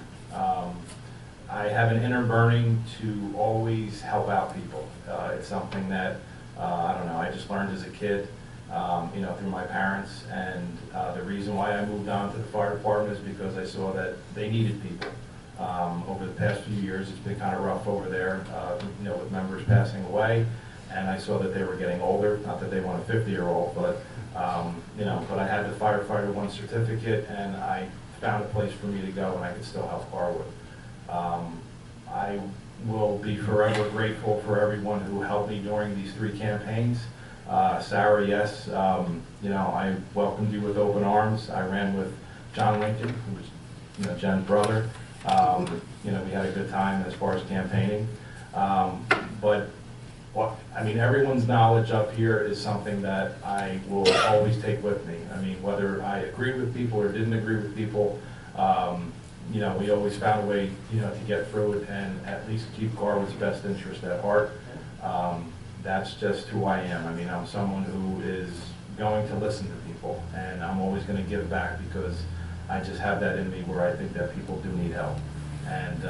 [SPEAKER 7] I have an inner burning to always help out people. It's something that I don't know, I just learned as a kid, through my parents, and the reason why I moved on to the fire department is because I saw that they needed people over the
[SPEAKER 17] past few years. It's been kind of rough over there, with members passing away. And I saw that they were getting older, not that they want a 50-year-old, but, but I had the firefighter 1 certificate, and I found a place for me to go, and I could still help Garwood. I will be forever grateful for everyone who helped me during these 3 campaigns. Sarah, yes, I welcomed you with open arms. I ran with John Lincoln, who was, Jen's brother. We had a good time as far as campaigning. Everyone's knowledge up here is something that I will always take with me. Whether I agree with people or didn't agree with people, we always found a way, to get through it and at least keep Garwood's best interest at heart. That's just who I am. I'm someone who is going to listen to people, and I'm always going to give back because I just have that in me where I think that people do need help. And,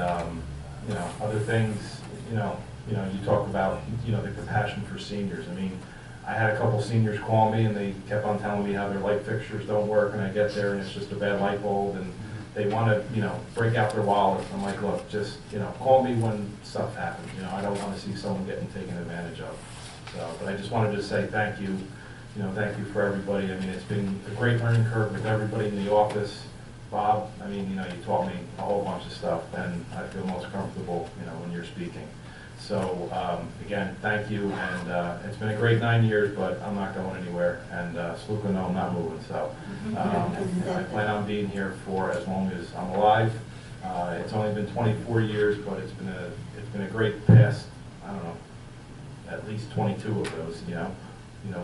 [SPEAKER 17] other things, you talk about, the compassion for seniors. I had a couple seniors call me and they kept on telling me how their light fixtures don't work, and I get there and it's just a bad light bulb, and they want to, break out their wallet. I'm like, look, just, call me when stuff happens. I don't want to see someone getting taken advantage of. But I just wanted to say thank you. Thank you for everybody. It's been a great learning curve with everybody in the office. Bob, you taught me a whole bunch of stuff, and I feel most comfortable, when you're speaking. So, again, thank you, and it's been a great 9 years, but I'm not going anywhere, and Sluka, no, I'm not moving, so I plan on being here for as long as I'm alive. It's only been 24 years, but it's been a great past, I don't know, at least 22 of those,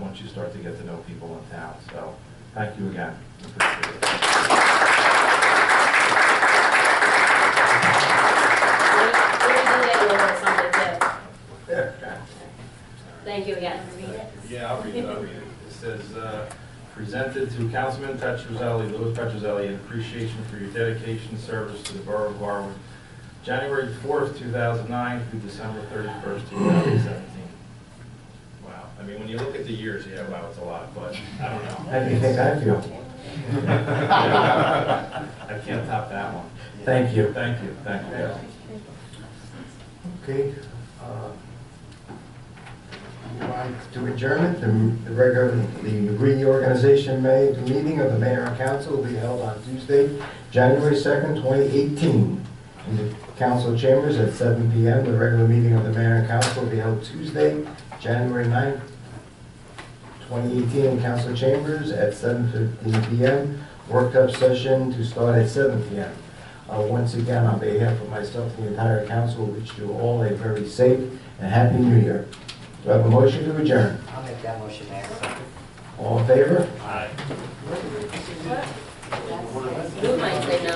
[SPEAKER 17] once you start to get to know people in town. So, thank you again. Appreciate it.
[SPEAKER 3] Thank you again.
[SPEAKER 17] Yeah, I'll read it. It says, presented to Councilman Petrozelli, Louis Petrozelli, in appreciation for your dedication and service to the Borough of Garwood, January 4th, 2009 through December 31st, 2017. Wow. When you look at the years, yeah, wow, it's a lot, but I don't know.
[SPEAKER 2] How do you think I feel?
[SPEAKER 17] I can't top that one.
[SPEAKER 2] Thank you.
[SPEAKER 17] Thank you. Thank you. Yes.
[SPEAKER 2] Okay. To adjournment, the reorganization meeting of the Mayor and Council will be held on Tuesday, January 2nd, 2018, in the Council Chambers at 7 p.m. The regular meeting of the Mayor and Council will be held Tuesday, January 9th, 2018, in Council Chambers at 7:15 p.m. Workup session to start at 7 p.m. Once again, on behalf of myself and the entire council, we wish you all a very safe and happy New Year. Do I have a motion to adjourn?
[SPEAKER 4] I'll make that motion, Mayor.
[SPEAKER 2] All in favor?
[SPEAKER 17] Aye.
[SPEAKER 3] Who might say no?